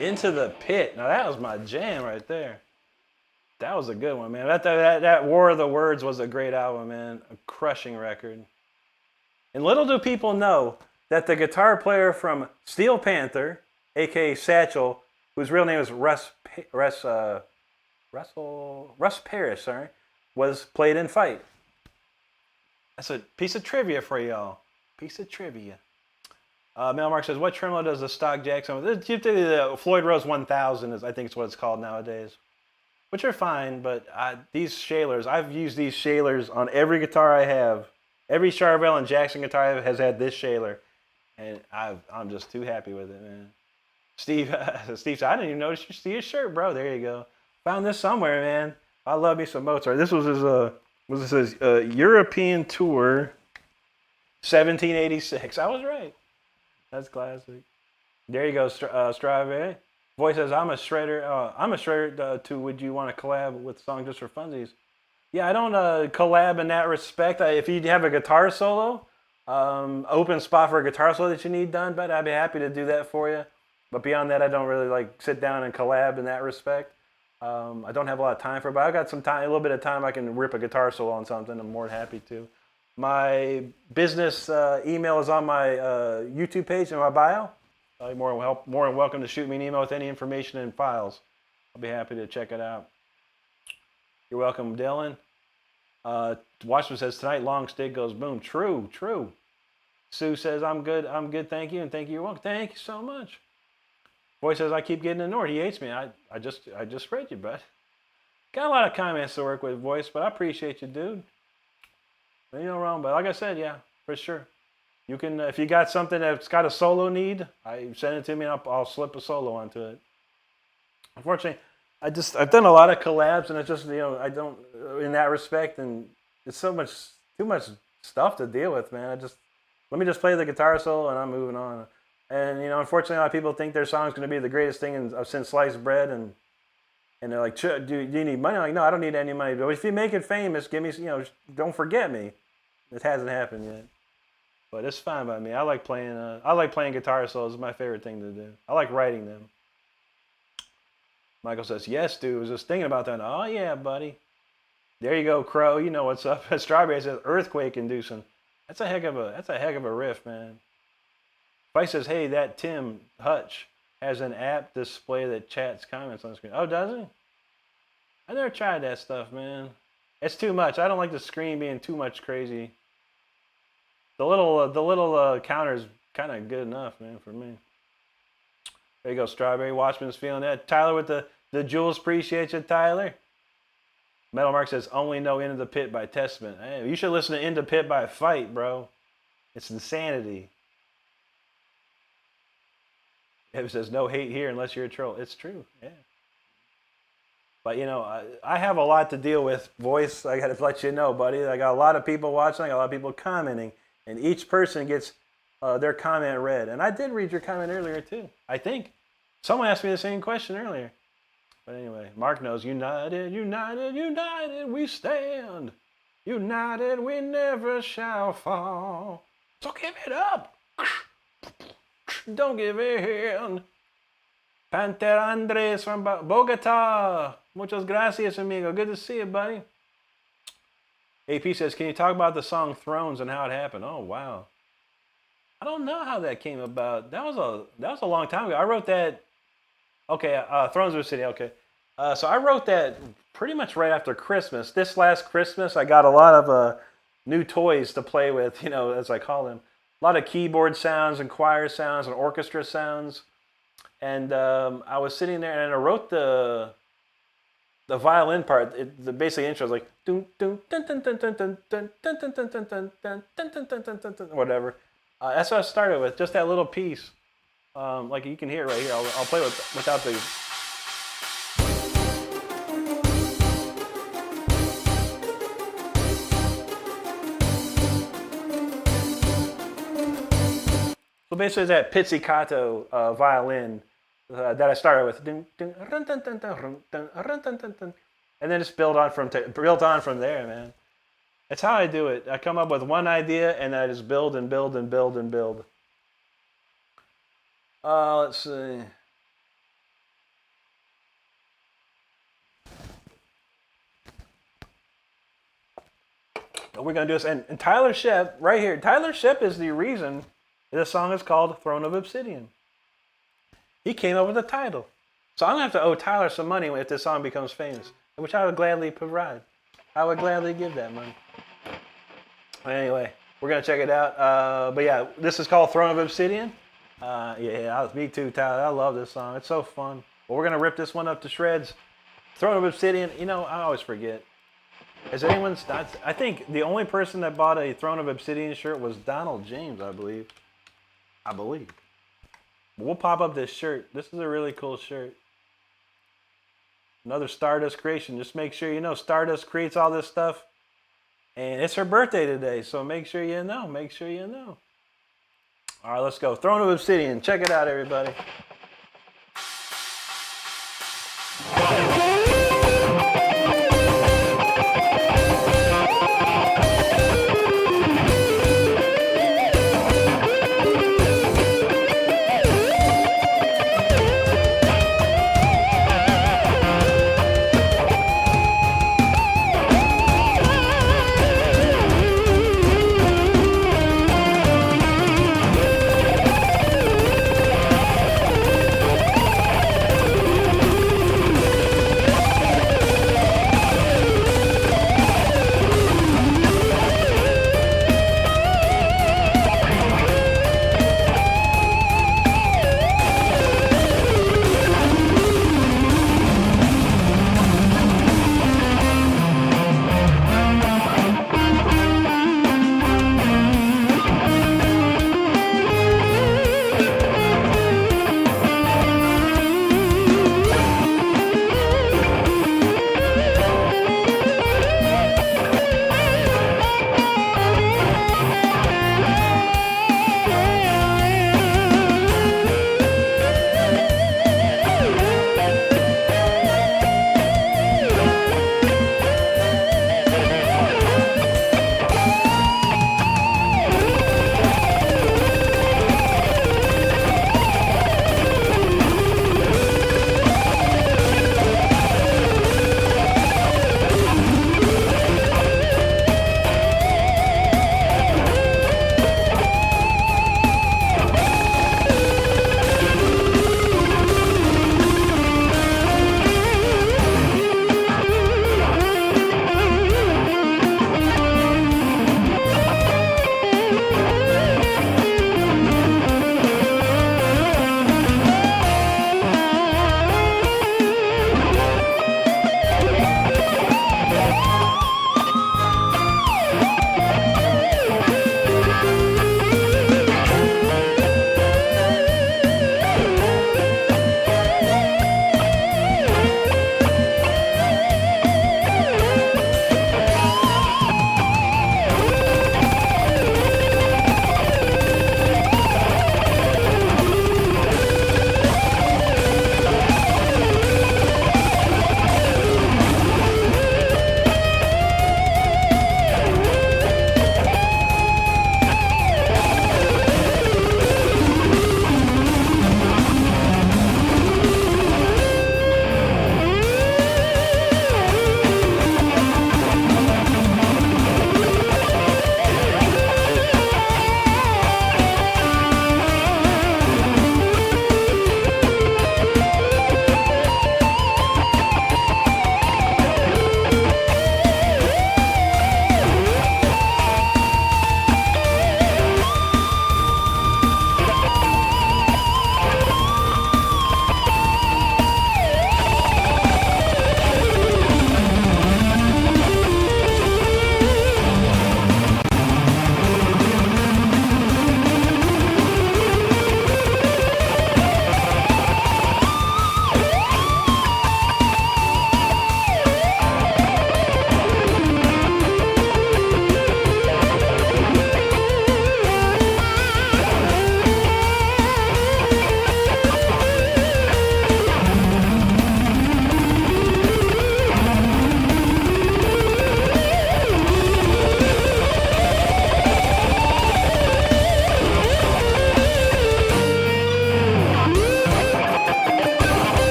Into the Pit. Now that was my jam right there. That was a good one, man. That War of the Words was a great album, man. A crushing record. And little do people know that the guitar player from Steel Panther, aka Satchel, whose real name is Russ Parrish, was played in Fight. That's a piece of trivia for y'all. Piece of trivia. Mel Mark says, what tremolo does the stock Jackson? The Floyd Rose 1000 is, I think, is what it's called nowadays. Which are fine, but these Shalers, I've used these Shalers on every guitar I have. Every Charvel and Jackson guitar I have has had this Shaler, and I'm just too happy with it, man. Steve said, I didn't even notice you see his shirt, bro. There you go. Found this somewhere, man. I love me some Mozart. This was his European tour, 1786. I was right. That's classic. There you go, Strawberry. Voice says, I'm a shredder. I'm a shredder too. Would you want to collab with Song Just for Funsies? Yeah, I don't collab in that respect. If you have a guitar solo, open spot for a guitar solo that you need done, but I'd be happy to do that for you. But beyond that, I don't really like sit down and collab in that respect. I don't have a lot of time for it, but I've got some time, a little bit of time I can rip a guitar solo on something. I'm more than happy to. My business email is on my YouTube page in my bio. You're more than welcome to shoot me an email with any information and files. I'll be happy to check it out. You're welcome, Dylan. Watchman says, tonight long stick goes boom. True, true. Sue says, I'm good, thank you, and thank you. You're welcome. Thank you so much. Boy says, I keep getting ignored. He hates me. I just read you, bud. Got a lot of comments to work with, Voice, but I appreciate you, dude. Ain't no wrong, but like I said, yeah, for sure. You can, if you got something that's got a solo need, send it to me and I'll slip a solo onto it. Unfortunately, I've done a lot of collabs and it's just, I don't, in that respect, and it's too much stuff to deal with, man. Let me just play the guitar solo and I'm moving on. And, unfortunately, a lot of people think their song's going to be the greatest thing since sliced bread, and they're like, do you need money? I'm like, no, I don't need any money. But if you make it famous, give me, don't forget me. It hasn't happened yet. But it's fine by me. I like playing guitar solos. It's my favorite thing to do. I like writing them. Michael says, yes, dude. I was just thinking about that. Oh, yeah, buddy. There you go, Crow. You know what's up. Strawberry says, earthquake inducing. That's a heck of a riff, man. Vice says, hey, that Tim Hutch has an app display that chats comments on the screen. Oh, does he? I never tried that stuff, man. It's too much. I don't like the screen being too much crazy. The little counter's kind of good enough, man, for me. There you go, Strawberry. Watchman's feeling that. Tyler with the jewels. Appreciate you, Tyler. Metal Mark says, only know Into the Pit by Testament. Hey, you should listen to Into the Pit by Fight, bro. It's insanity. It says, no hate here unless you're a troll. It's true, yeah. But, I have a lot to deal with, Voice. I got to let you know, buddy. I got a lot of people watching. I got a lot of people commenting. And each person gets their comment read. And I did read your comment earlier, too, I think. Someone asked me the same question earlier. But anyway, Mark knows, united, united, united we stand. United we never shall fall. So give it up. Don't give in. Panther Andres from Bogota. Muchas gracias, amigo. Good to see you, buddy. AP says, can you talk about the song Thrones and how it happened? Oh, wow. I don't know how that came about. That was a long time ago. I wrote that. Okay, Thrones of the City. Okay. So I wrote that pretty much right after Christmas. This last Christmas, I got a lot of new toys to play with, as I call them. A lot of keyboard sounds and choir sounds and orchestra sounds. And I was sitting there and I wrote the violin part. The basic intro was like whatever. That's what I started with, just that little piece. Like you can hear it right here. I'll play without the. So basically, that pizzicato violin that I started with, and then just build on from there, man. That's how I do it. I come up with one idea, and I just build and build and build and build. Let's see. we're going to do this. And Tyler Shep, right here. Tyler Shep is the reason this song is called Throne of Obsidian. He came up with the title. So I'm going to have to owe Tyler some money if this song becomes famous, which I would gladly provide. I would gladly give that money. Anyway, we're going to check it out. But yeah, this is called Throne of Obsidian. Me too, Tyler. I love this song. It's so fun. Well, we're going to rip this one up to shreds. Throne of Obsidian, you know, I always forget. Has anyone, I think the only person that bought a Throne of Obsidian shirt was Donald James, I believe. We'll pop up this shirt. This is a really cool shirt. Another Stardust creation. Just make sure you know Stardust creates all this stuff. And it's her birthday today, so make sure you know. Make sure you know. All right, let's go. Throne of Obsidian. Check it out, everybody.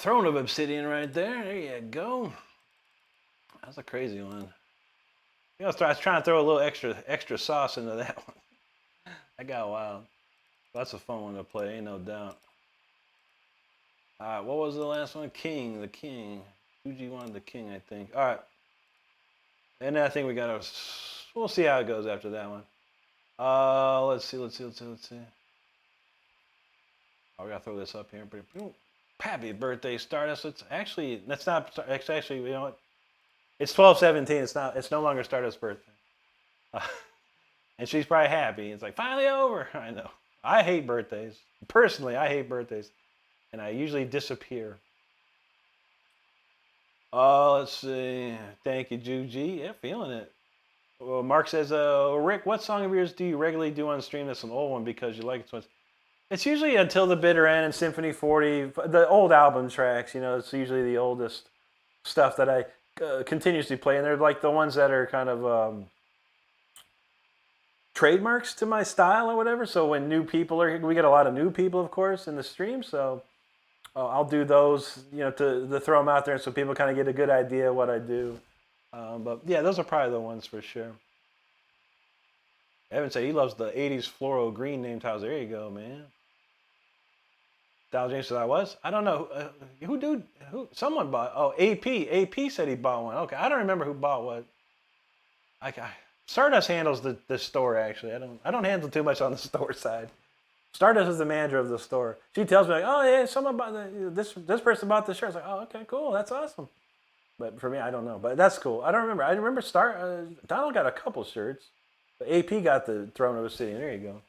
Throne of Obsidian right there. There you go. That's a crazy one. You know, I was trying to throw a little extra sauce into that one. That got wild. That's a fun one to play, ain't no doubt. All right, what was the last one? King, the king. Fuji wanted the king, I think. All right. And then I think we got to, we'll see how it goes after that one. Let's see. Oh, we got to throw this up here. Happy birthday, Stardust. It's actually, that's not, it's actually, you know what? It's 12/17. It's no longer Stardust's birthday. And she's probably happy. It's like, finally over. I know. I hate birthdays. Personally, I hate birthdays. And I usually disappear. Let's see. Thank you, Juji. Yeah, feeling it. Well, Mark says, Rick, what song of yours do you regularly do on stream that's an old one because you like it so much? It's usually Until the Bitter End and Symphony 40, the old album tracks. You know, it's usually the oldest stuff that I continuously play. And they're like the ones that are kind of trademarks to my style or whatever. So when new people are, we get a lot of new people, of course, in the stream. So I'll do those, you know, to throw them out there so people kind of get a good idea of what I do. But yeah, those are probably the ones for sure. Evan said he loves the 80s floral green named house. There you go, man. Donald James said I was. I don't know. Who? Someone bought. Oh, AP. AP said he bought one. Okay, I don't remember who bought what. Stardust handles the store, actually. I don't handle too much on the store side. Stardust is the manager of the store. She tells me, like, oh, yeah, someone bought this person bought this shirt. I was like, oh, okay, cool. That's awesome. But for me, I don't know. But that's cool. I don't remember. I remember Donald got a couple shirts. But AP got the Throne of Obsidian. There you go.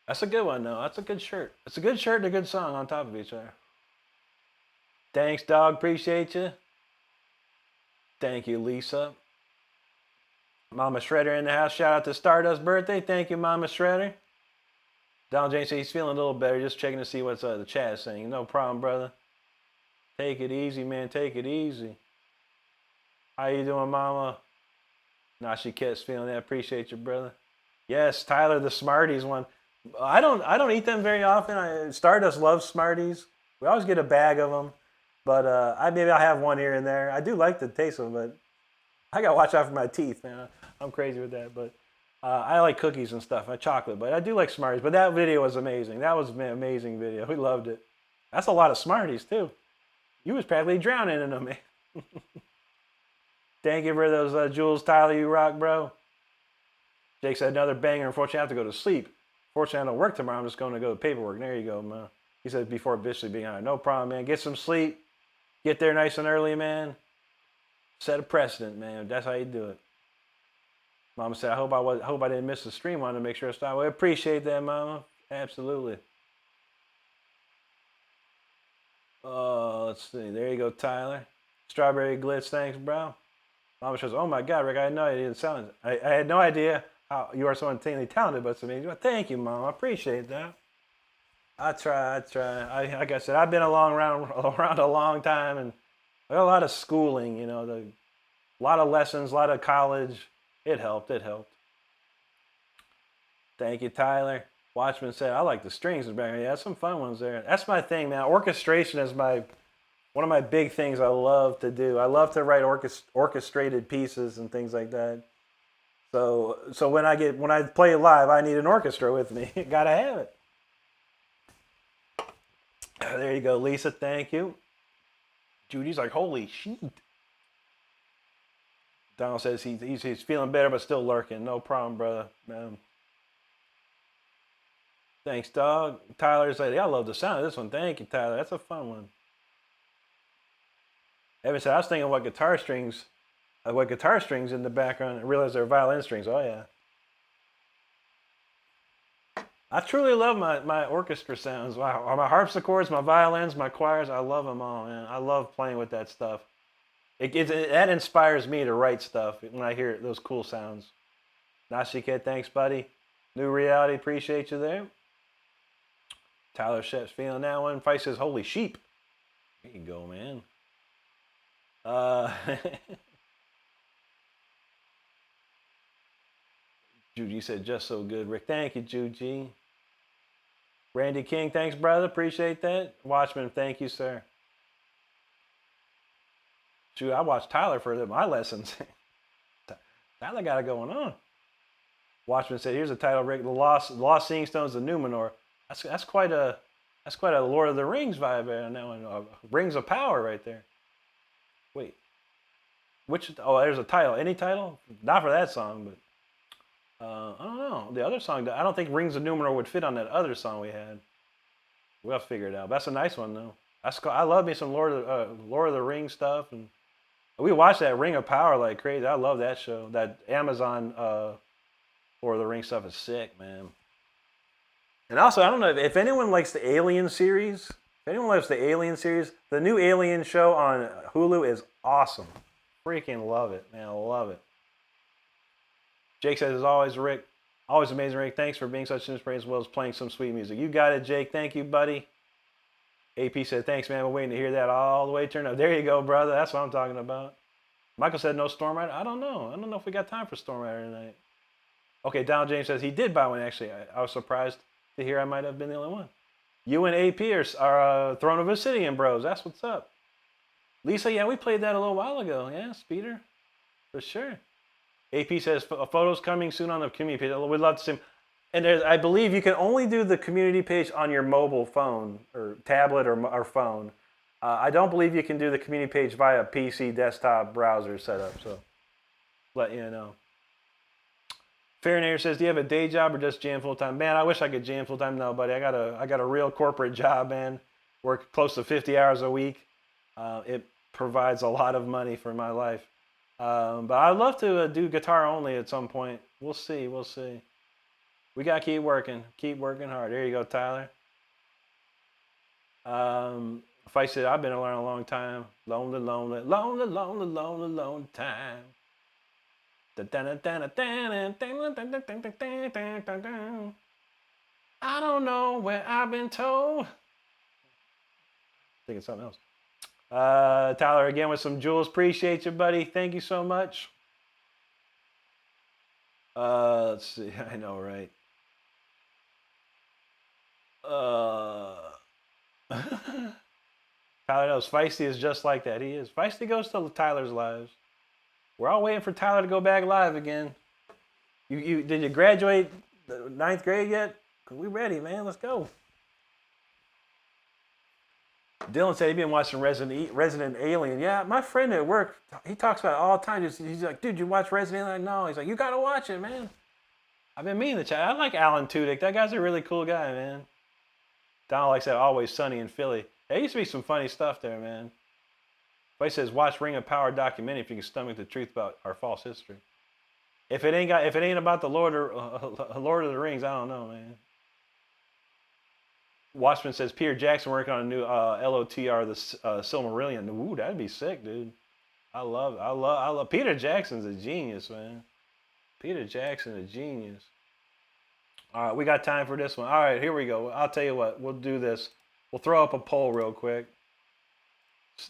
That's a good one, though. That's a good shirt. It's a good shirt and a good song on top of each other. Thanks, dog. Appreciate you. Thank you, Lisa. Mama Shredder in the house. Shout out to Stardust birthday. Thank you, Mama Shredder. Donald James says he's feeling a little better. Just checking to see what's the chat is saying. No problem, brother. Take it easy, man. Take it easy. How you doing, Mama? Nashi Ket's feeling that. Appreciate you, brother. Yes, Tyler, the Smarties one. I don't eat them very often. Stardust loves Smarties. We always get a bag of them. But maybe I'll have one here and there. I do like the taste of them, but I got to watch out for my teeth, man. I'm crazy with that. But I like cookies and stuff, chocolate. But I do like Smarties. But that video was amazing. That was an amazing video. We loved it. That's a lot of Smarties, too. You was practically drowning in them, man. Thank you for those jewels, Tyler. You rock, bro. Jake said another banger. Unfortunately, I have to go to sleep. Fortunately, I don't work tomorrow. I'm just going to go to paperwork. There you go, man. He said before officially being on. No problem, man. Get some sleep. Get there nice and early, man. Set a precedent, man. That's how you do it. Mama said, I hope I didn't miss the stream. Wanted to make sure I stopped. We appreciate that, Mama. Absolutely. Let's see. There you go, Tyler. Strawberry Glitz. Thanks, bro. Mama says, oh my God, Rick, I had no idea. I had no idea how you are so insanely talented, but it's amazing. Well, thank you, Mom. I appreciate that. I try. Like I said, I've been around a long time, and I got a lot of schooling, you know, a lot of lessons, a lot of college. It helped. Thank you, Tyler. Watchman said, I like the strings in the background. Yeah, some fun ones there. That's my thing, man. Orchestration is one of my big things I love to do. I love to write orchestrated pieces and things like that. So when I play live, I need an orchestra with me. Gotta have it. There you go, Lisa. Thank you. Judy's like, holy shit. Donald says he's feeling better, but still lurking. No problem, brother. Thanks, dog. Tyler's like, I love the sound of this one. Thank you, Tyler. That's a fun one. Evan said, I was thinking what guitar strings in the background and realized they're violin strings. Oh, yeah. I truly love my orchestra sounds. My harpsichords, my violins, my choirs, I love them all, man. I love playing with that stuff. That inspires me to write stuff when I hear those cool sounds. Nashike, thanks, buddy. New Reality, appreciate you there. Tyler Shep's feeling that one. Price says, holy sheep. There you go, man. Juji said, just so good, Rick. Thank you, Juji. Randy King, thanks, brother. Appreciate that. Watchman, thank you, sir. Shoot, I watched Tyler for my lessons. Tyler got it going on. Watchman said, "Here's a title, Rick: The Lost Seeing Stones of Numenor." That's quite a Lord of the Rings vibe on that one. Rings of Power right there. Wait, which? Oh, there's a title. Any title? Not for that song, but I don't know. The other song, I don't think Rings of Numenor would fit on that other song we had. We'll figure it out. That's a nice one though. I love me some Lord of the Rings stuff, and we watched that Ring of Power like crazy. I love that show. That Amazon Lord of the Rings stuff is sick, man. And also, I don't know if anyone likes the Alien series. If anyone likes the Alien series, the new Alien show on Hulu is awesome. Freaking love it, man. I love it. Jake says, as always, Rick, always amazing, Rick. Thanks for being such an inspiration as well as playing some sweet music. You got it, Jake. Thank you, buddy. AP said, thanks, man. We're waiting to hear that all the way turned up. There you go, brother. That's what I'm talking about. Michael said, no Storm Rider. I don't know. I don't know if we got time for Storm Rider tonight. Okay, Donald James says he did buy one, actually. I was surprised to hear I might have been the only one. You and AP are Throne of Obsidian bros. That's what's up. Lisa, yeah, we played that a little while ago. Yeah, Speeder, for sure. AP says photos coming soon on the community page. We'd love to see them. And I believe you can only do the community page on your mobile phone or tablet or phone. I don't believe you can do the community page via PC desktop browser setup. So, let you know. Fairnair says, do you have a day job or just jam full time? Man, I wish I could jam full time. No, buddy, I got a real corporate job, man. Work close to 50 hours a week. It provides a lot of money for my life. But I'd love to do guitar only at some point. We'll see. We'll see. We got to keep working hard. There you go, Tyler. If I said I've been around a long time, lonely time. I don't know where I've been told. Thinking something else. Tyler again with some jewels. Appreciate you, buddy. Thank you so much. Let's see. I know, right? Tyler knows Feisty is just like that. He is. Feisty goes to Tyler's lives. We're all waiting for Tyler to go back live again. Did you graduate the 9th grade yet? Cause we ready, man. Let's go. Dylan said he'd been watching Resident Alien. Yeah, my friend at work, he talks about it all the time. He's like, dude, you watch Resident Alien? No. He's like, you got to watch it, man. I've been meaning to chat. I like Alan Tudyk. That guy's a really cool guy, man. Donald likes that Always Sunny in Philly. There used to be some funny stuff there, man. But he says, watch Ring of Power documentary if you can stomach the truth about our false history. If it ain't about the Lord of the Rings, I don't know, man. Watchman says Peter Jackson working on a new LOTR, the Silmarillion. Ooh, that'd be sick, dude. I love Peter Jackson's a genius, man. Peter Jackson, a genius. All right, we got time for this one. All right, here we go. I'll tell you what, we'll do this. We'll throw up a poll real quick.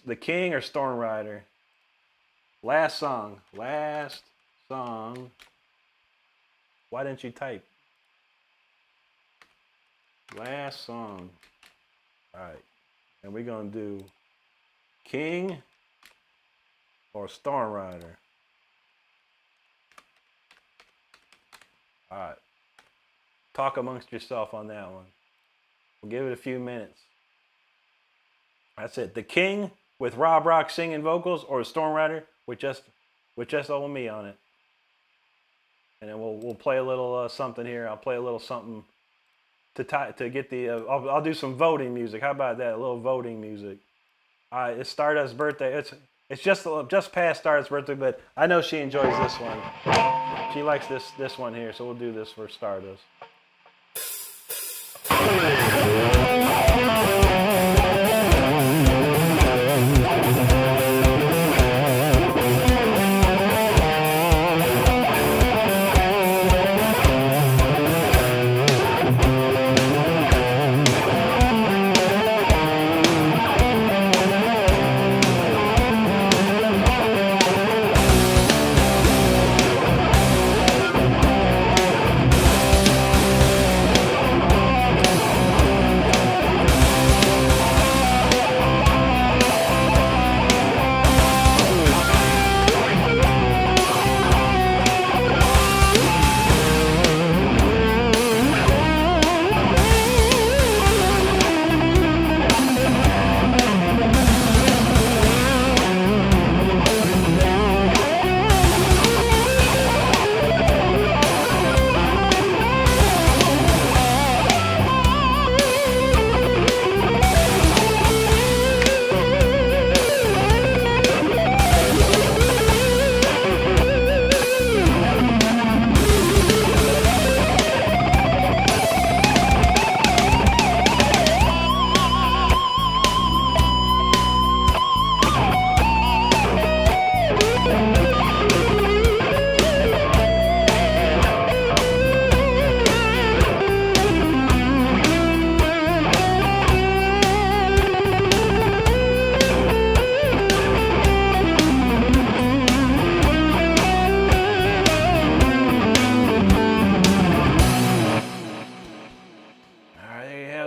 The King or Storm Rider? Last song. Why didn't you type? Last song. All right. And we're going to do King or Storm Rider. All right. Talk amongst yourself on that one. We'll give it a few minutes. That's it. The King with Rob Rock singing vocals, or Storm Rider with just old me on it. And then we'll play a little something here. I'll play a little something to get the. I'll do some voting music. How about that? A little voting music. All right. It's Stardust's birthday. It's just past Stardust's birthday, but I know she enjoys this one. She likes this one here, so we'll do this for Stardust.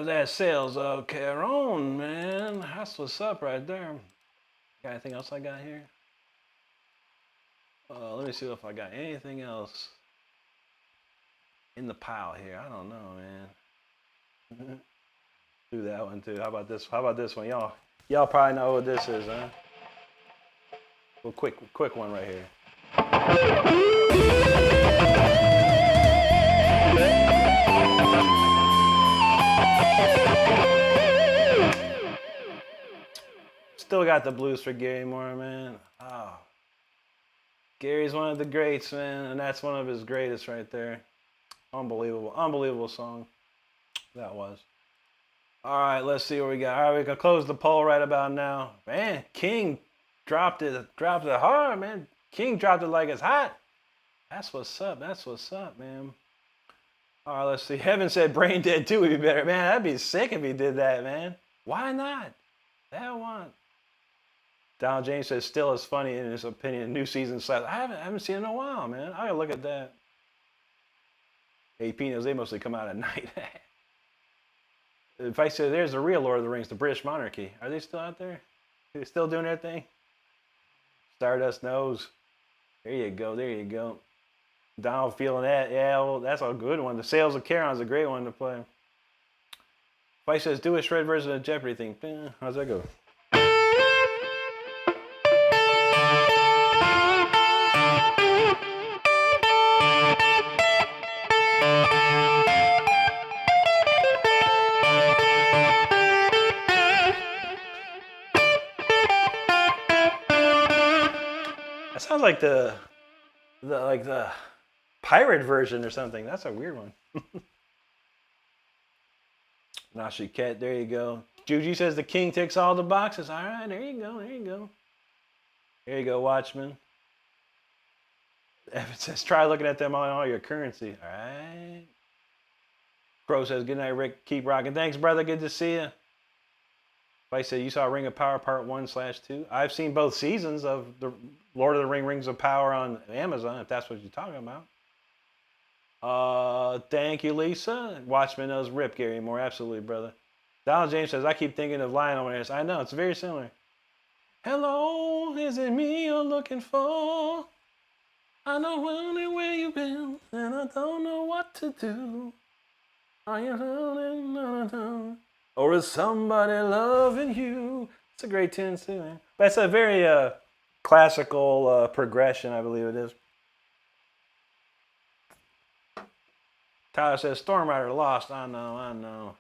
that sales Caron, man. That's what's up right there. Got anything else I got here? Let me see if I got anything else in the pile here. I don't know, man. Do that one too. How about this? How about this one? Y'all probably know what this is, huh? Well, quick one right here. Still got the blues for Gary Moore, man. Oh. Gary's one of the greats, man, and that's one of his greatest right there. Unbelievable, unbelievable song. That was. All right, let's see what we got. All right, we can close the poll right about now. Man, King dropped it hard, man. King dropped it like it's hot. That's what's up. That's what's up, man. All right, let's see. Heaven said Brain Dead 2 would be better. Man, that'd be sick if he did that, man. Why not? That one. Donald James says still is funny in his opinion. New season slash. I haven't seen it in a while, man. I gotta look at that. AP knows they mostly come out at night. If I say there's the real Lord of the Rings, the British monarchy, are they still out there? Are they still doing their thing? Stardust knows. There you go. There you go. Donald feeling that. Yeah, well, that's a good one. The Sales of Charon's a great one to play. If I says do a shred version of Jeopardy thing, how's that go? That sounds like the pirate version or something. That's a weird one. Nashiket, there you go. Juji says the King ticks all the boxes. All right, there you go. There you go. There you go, Watchman. Evan says try looking at them on all your currency. All right. Crow says good night, Rick. Keep rocking. Thanks, brother. Good to see you. I said you saw Ring of Power Part 1/2. I've seen both seasons of the Lord of the Rings of Power on Amazon, if that's what you're talking about. Thank you, Lisa. Watchmen knows Rip Gary Moore. Absolutely, brother. Donald James says, I keep thinking of Lionel when I know, it's very similar. Hello, is it me you're looking for? I know only where you've been, and I don't know what to do. Are you running? Or is somebody loving you? It's a great tune too, man. But it's a very classical progression, I believe it is. Tyler says, Storm Rider lost. I know.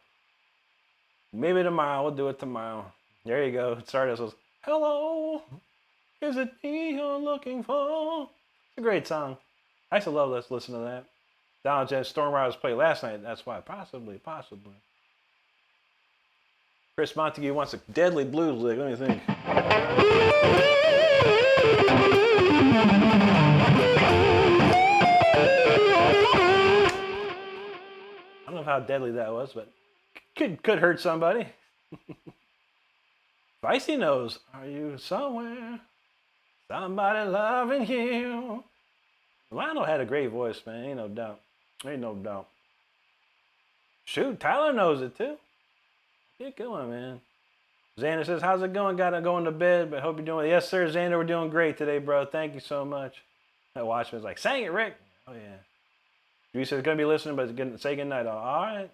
Maybe tomorrow. We'll do it tomorrow. There you go. Stardust was, hello, is it me you're looking for? It's a great song. I used to love listen to that. Donald J. Storm Rider was played last night. That's why. Possibly. Chris Montague wants a deadly blues lick. Let me think. I don't know how deadly that was, but could hurt somebody. Vicey knows. Are you somewhere? Somebody loving you. Lionel had a great voice, man. Ain't no doubt. Shoot, Tyler knows it too. Get going, man. Xander says, how's it going? Gotta go to bed, but hope you're doing it. Yes, sir, Xander, we're doing great today, bro. Thank you so much. That Watchman's like, sang it, Rick. Oh, yeah. Juji says, gonna be listening, but say goodnight. All right.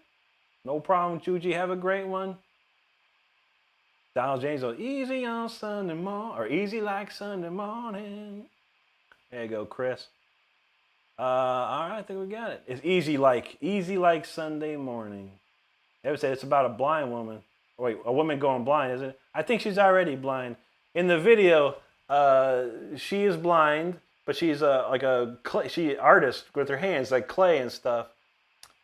No problem, Juji. Have a great one. Donald James goes, easy on Sunday morning, or easy like Sunday morning. There you go, Chris. All right, I think we got it. It's easy like Sunday morning. They would say it's about a blind woman. Wait, a woman going blind, isn't it? I think she's already blind. In the video, she is blind, but she's like a clay, artist with her hands, like clay and stuff.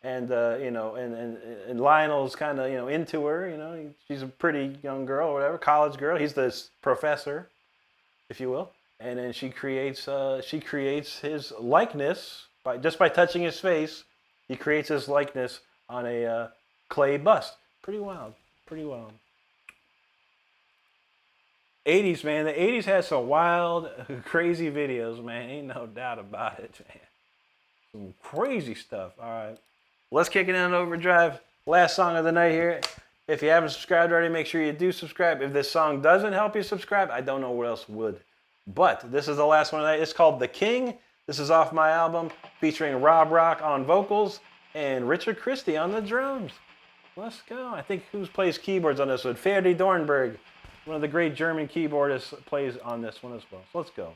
And and Lionel's kind of into her. She's a pretty young girl or whatever, college girl. He's the professor, if you will. And then she creates his likeness by touching his face. He creates his likeness on a clay bust. Pretty wild. 80s, man. The 80s had some wild, crazy videos, man. Ain't no doubt about it, man. Some crazy stuff. All right. Let's kick it in overdrive. Last song of the night here. If you haven't subscribed already, make sure you do subscribe. If this song doesn't help you subscribe, I don't know what else would. But this is the last one of the night. It's called The King. This is off my album, featuring Rob Rock on vocals and Richard Christie on the drums. Let's go. I think who plays keyboards on this one? Ferdi Dornberg, one of the great German keyboardists, plays on this one as well. So let's go.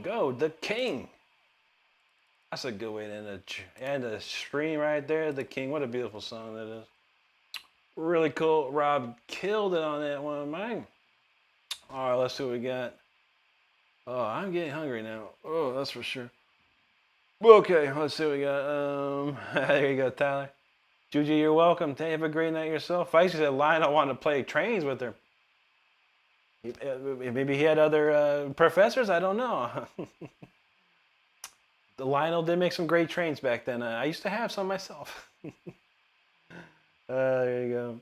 go, the king. That's a good way to end the stream right there. The king. What a beautiful song that is. Really cool. Rob killed it on that one, man. All right, let's see what we got. Oh, I'm getting hungry now. Oh, that's for sure. Okay, let's see what we got. There you go, Tyler. Juju, you're welcome. Have a great night yourself. Feisty said Lionel wanted to play trains with her. Maybe he had other professors. I don't know. The Lionel did make some great trains back then. I used to have some myself. There you go.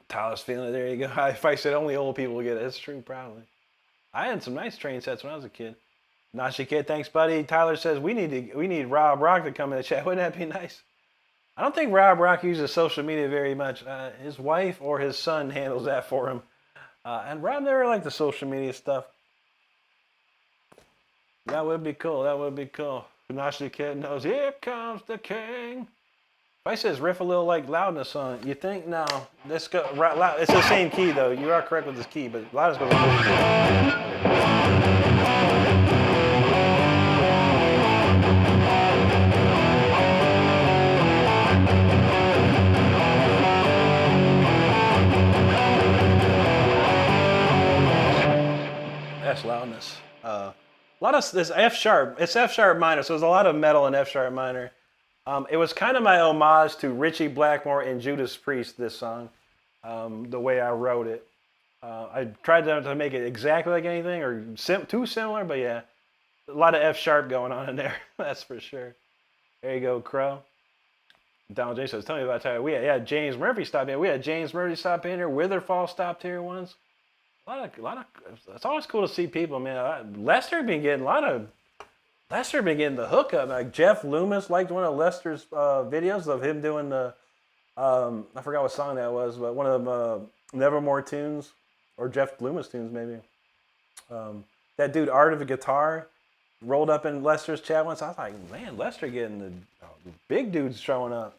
Tyler's feeling it. There you go. If I said only old people get it, that's true, probably. I had some nice train sets when I was a kid. Nashi Kid, thanks, buddy. Tyler says we need Rob Rock to come in the chat. Wouldn't that be nice? I don't think Rob Rock uses social media very much. His wife or his son handles that for him. And Rob never liked the social media stuff. That would be cool. That would be cool. Nashi Kid knows. Here comes the king. If I says riff a little like loudness on it, you think? No. Let's go. It's the same key though. You are correct with this key, but loudness goes. That's loudness. A lot of this F sharp. It's F sharp minor, so there's a lot of metal in F sharp minor. It was kind of my homage to Richie Blackmore and Judas Priest. This song, the way I wrote it. I tried to make it exactly like anything or too similar, but yeah, a lot of F sharp going on in there. That's for sure. There you go, Crow. Donald James says, "Tell me about Tyler." We had James Murphy stop in. We had James Murphy stop in here. Witherfall stopped here once. A lot of. It's always cool to see people, man. Lester been getting the hookup. Like Jeff Loomis liked one of Lester's videos of him doing the. I forgot what song that was, but one of them Nevermore tunes or Jeff Loomis tunes maybe. That dude Art of a Guitar rolled up in Lester's chat once. I was like, man, Lester getting the big dudes showing up.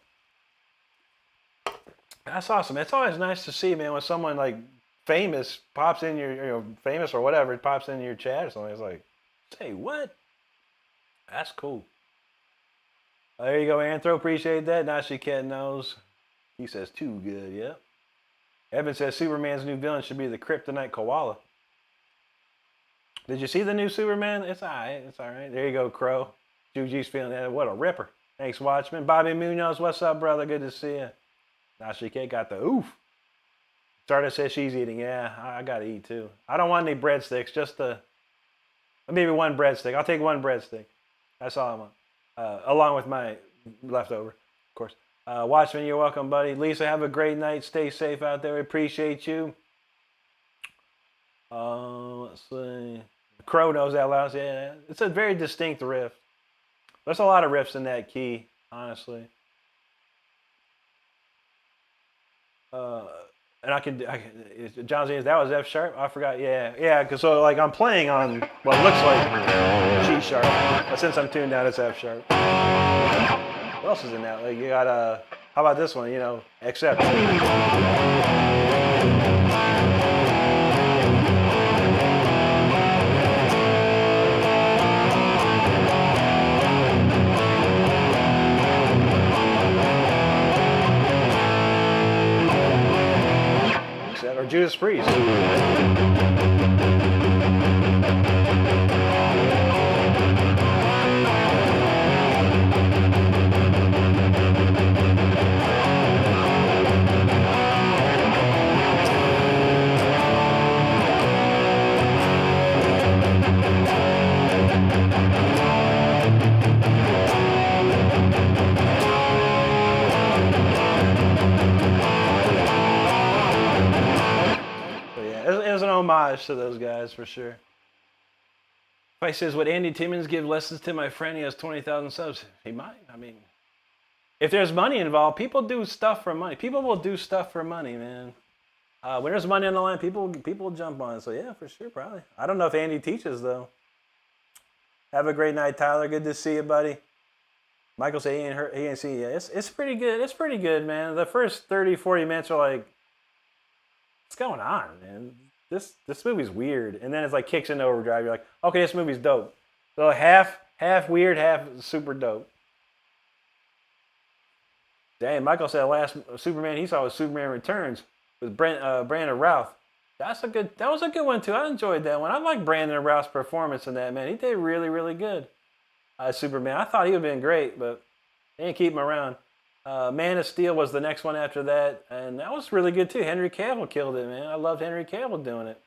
That's awesome. It's always nice to see, man, when someone like famous pops in your, famous or whatever, pops in your chat or something. It's like, say what? That's cool. There you go, Anthro. Appreciate that. Nashi Cat knows. He says, too good, yep. Evan says Superman's new villain should be the kryptonite koala. Did you see the new Superman? It's all right. It's all right. There you go, Crow. Juju's feeling that. What a ripper. Thanks, Watchman. Bobby Munoz, what's up, brother? Good to see you. Nashi Cat got the oof. Stardust says she's eating. Yeah, I got to eat too. I don't want any breadsticks. Just maybe one breadstick. I'll take one breadstick. That's all I want. Along with my leftover, of course. Watchman, you're welcome, buddy. Lisa, have a great night. Stay safe out there. We appreciate you. Let's see. Crow knows that loud. Yeah, it's a very distinct riff. There's a lot of riffs in that key, honestly. And I can John James, that was F sharp. I forgot. Yeah. Because so like I'm playing on what looks like G sharp, but since I'm tuned down, it's F sharp. What else is in that? Like you got how about this one? Except. Or Judas Priest. Homage to those guys for sure. If I says, would Andy Timmons give lessons to my friend? He has 20,000 subs. He might. I mean, if there's money involved, people do stuff for money. People will do stuff for money, man. When there's money on the line, people jump on it. So yeah, for sure, probably. I don't know if Andy teaches though. Have a great night, Tyler. Good to see you, buddy. Michael said he ain't see you. It's pretty good. It's pretty good, man. The first 30, 40 minutes are like, what's going on, man? this movie's weird, and then it's like kicks into overdrive. You're like, okay, this movie's dope. So half weird, half super dope. Dang, Michael said the last Superman he saw was Superman Returns with Brandon Routh. That was a good one too. I enjoyed that one. I like Brandon Routh's performance in that, man. He did really, really good. Superman. I thought he would have been great, but they didn't keep him around. Man of Steel was the next one after that, and that was really good too. Henry Cavill killed it, man. I loved Henry Cavill doing it.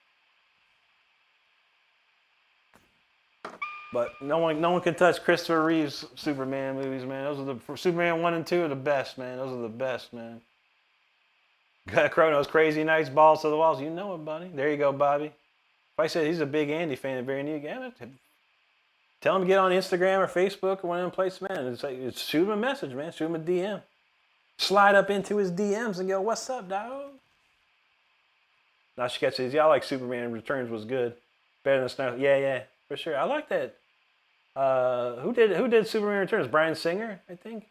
But no one can touch Christopher Reeve's Superman movies, man. Those are the Superman 1 and 2 are the best, man. Those are the best, man. Chronos, Crazy Nights, Balls to the Walls. You know it, buddy. There you go, Bobby. If I said he's a big Andy fan and very new again, tell him to get on Instagram or Facebook or one of them places, man. It's like, shoot him a message, man. Shoot him a DM. Slide up into his DMs and go, what's up, dog? Now she says, yeah, I like Superman Returns was good. Better than Star. Yeah, for sure. I like that. Who did Superman Returns? Bryan Singer, I think.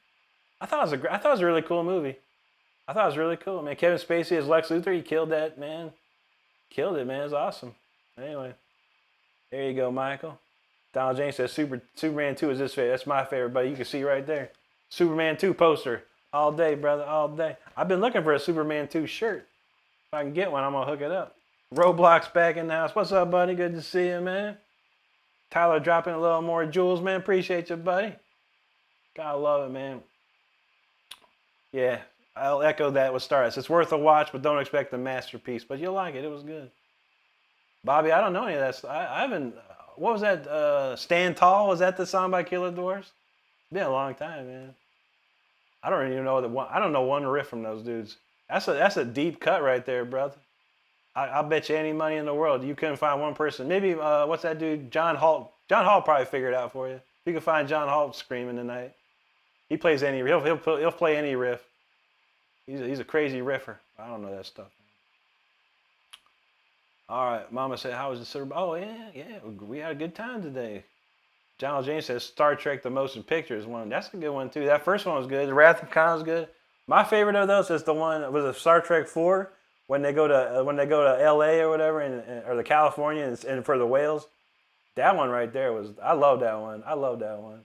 I thought it was a really cool movie. I thought it was really cool, man. Kevin Spacey as Lex Luthor, he killed that, man. Killed it, man. It was awesome. Anyway, there you go, Michael. Donald James says Superman 2 is his favorite. That's my favorite, buddy. You can see right there. Superman 2 poster. All day, brother, all day. I've been looking for a Superman 2 shirt. If I can get one, I'm going to hook it up. Roblox back in the house. What's up, buddy? Good to see you, man. Tyler dropping a little more jewels, man. Appreciate you, buddy. Gotta love it, man. Yeah, I'll echo that with Stardust. It's worth a watch, but don't expect a masterpiece. But you'll like it. It was good. Bobby, I don't know any of that. I haven't. What was that? Stand Tall? Was that the song by Killer Dwarfs? It's been a long time, man. I don't even know I don't know one riff from those dudes. That's a deep cut right there, brother. I'll bet you any money in the world you couldn't find one person. Maybe what's that dude? John Holt. John Holt probably figured it out for you. If you can find John Holt screaming tonight, he plays any. He'll play any riff. He's a crazy riffer. I don't know that stuff. All right, Mama said, how was the Super Bowl? Oh yeah, we had a good time today. Donald James says Star Trek: The Motion Pictures one. That's a good one too. That first one was good. The Wrath of Khan was good. My favorite of those is the one was a Star Trek 4 when they go to L.A. or whatever or the California and for the whales. That one right there was. I love that one.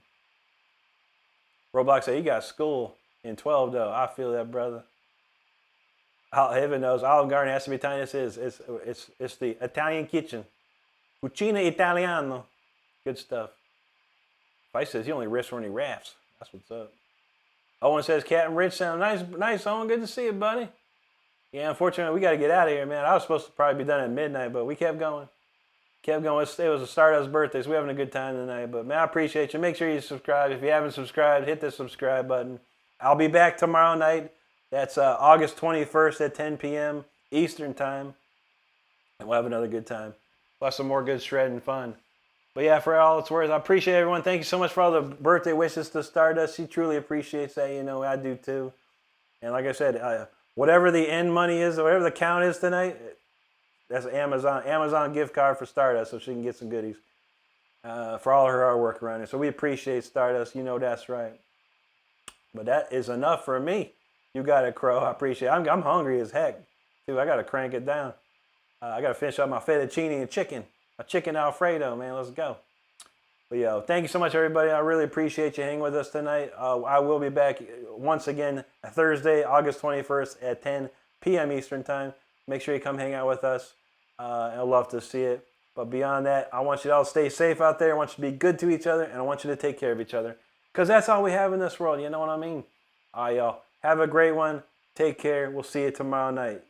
Roblox said he got school in 12 though. I feel that, brother. Heaven knows Olive Garden has to be Italian. It's the Italian kitchen. Cucina Italiano. Good stuff. Vice says he only riffs when he raps. That's what's up. Owen says Captain Rich sound nice. Owen, good to see you, buddy. Yeah, unfortunately we got to get out of here, man. I was supposed to probably be done at midnight, but we kept going. It was a Stardust birthday, so we're having a good time tonight. But man, I appreciate you. Make sure you subscribe. If you haven't subscribed, hit the subscribe button. I'll be back tomorrow night. That's August 21st at 10 p.m. Eastern time. And we'll have another good time. Plus some more good shredding fun. But yeah, for all it's worth, I appreciate everyone. Thank you so much for all the birthday wishes to Stardust. She truly appreciates that. You know, I do too. And like I said, whatever the end money is, or whatever the count is tonight, that's an Amazon gift card for Stardust so she can get some goodies for all her hard work around here. So we appreciate Stardust. You know that's right. But that is enough for me. You got it, Crow. I appreciate it. I'm hungry as heck, too. I got to crank it down. I got to finish up my fettuccine and chicken. My chicken Alfredo, man. Let's go. But, yo, thank you so much, everybody. I really appreciate you hanging with us tonight. I will be back once again Thursday, August 21st at 10 p.m. Eastern time. Make sure you come hang out with us. I'd love to see it. But beyond that, I want you to all stay safe out there. I want you to be good to each other, and I want you to take care of each other. Because that's all we have in this world. You know what I mean? All right, y'all. Have a great one. Take care. We'll see you tomorrow night.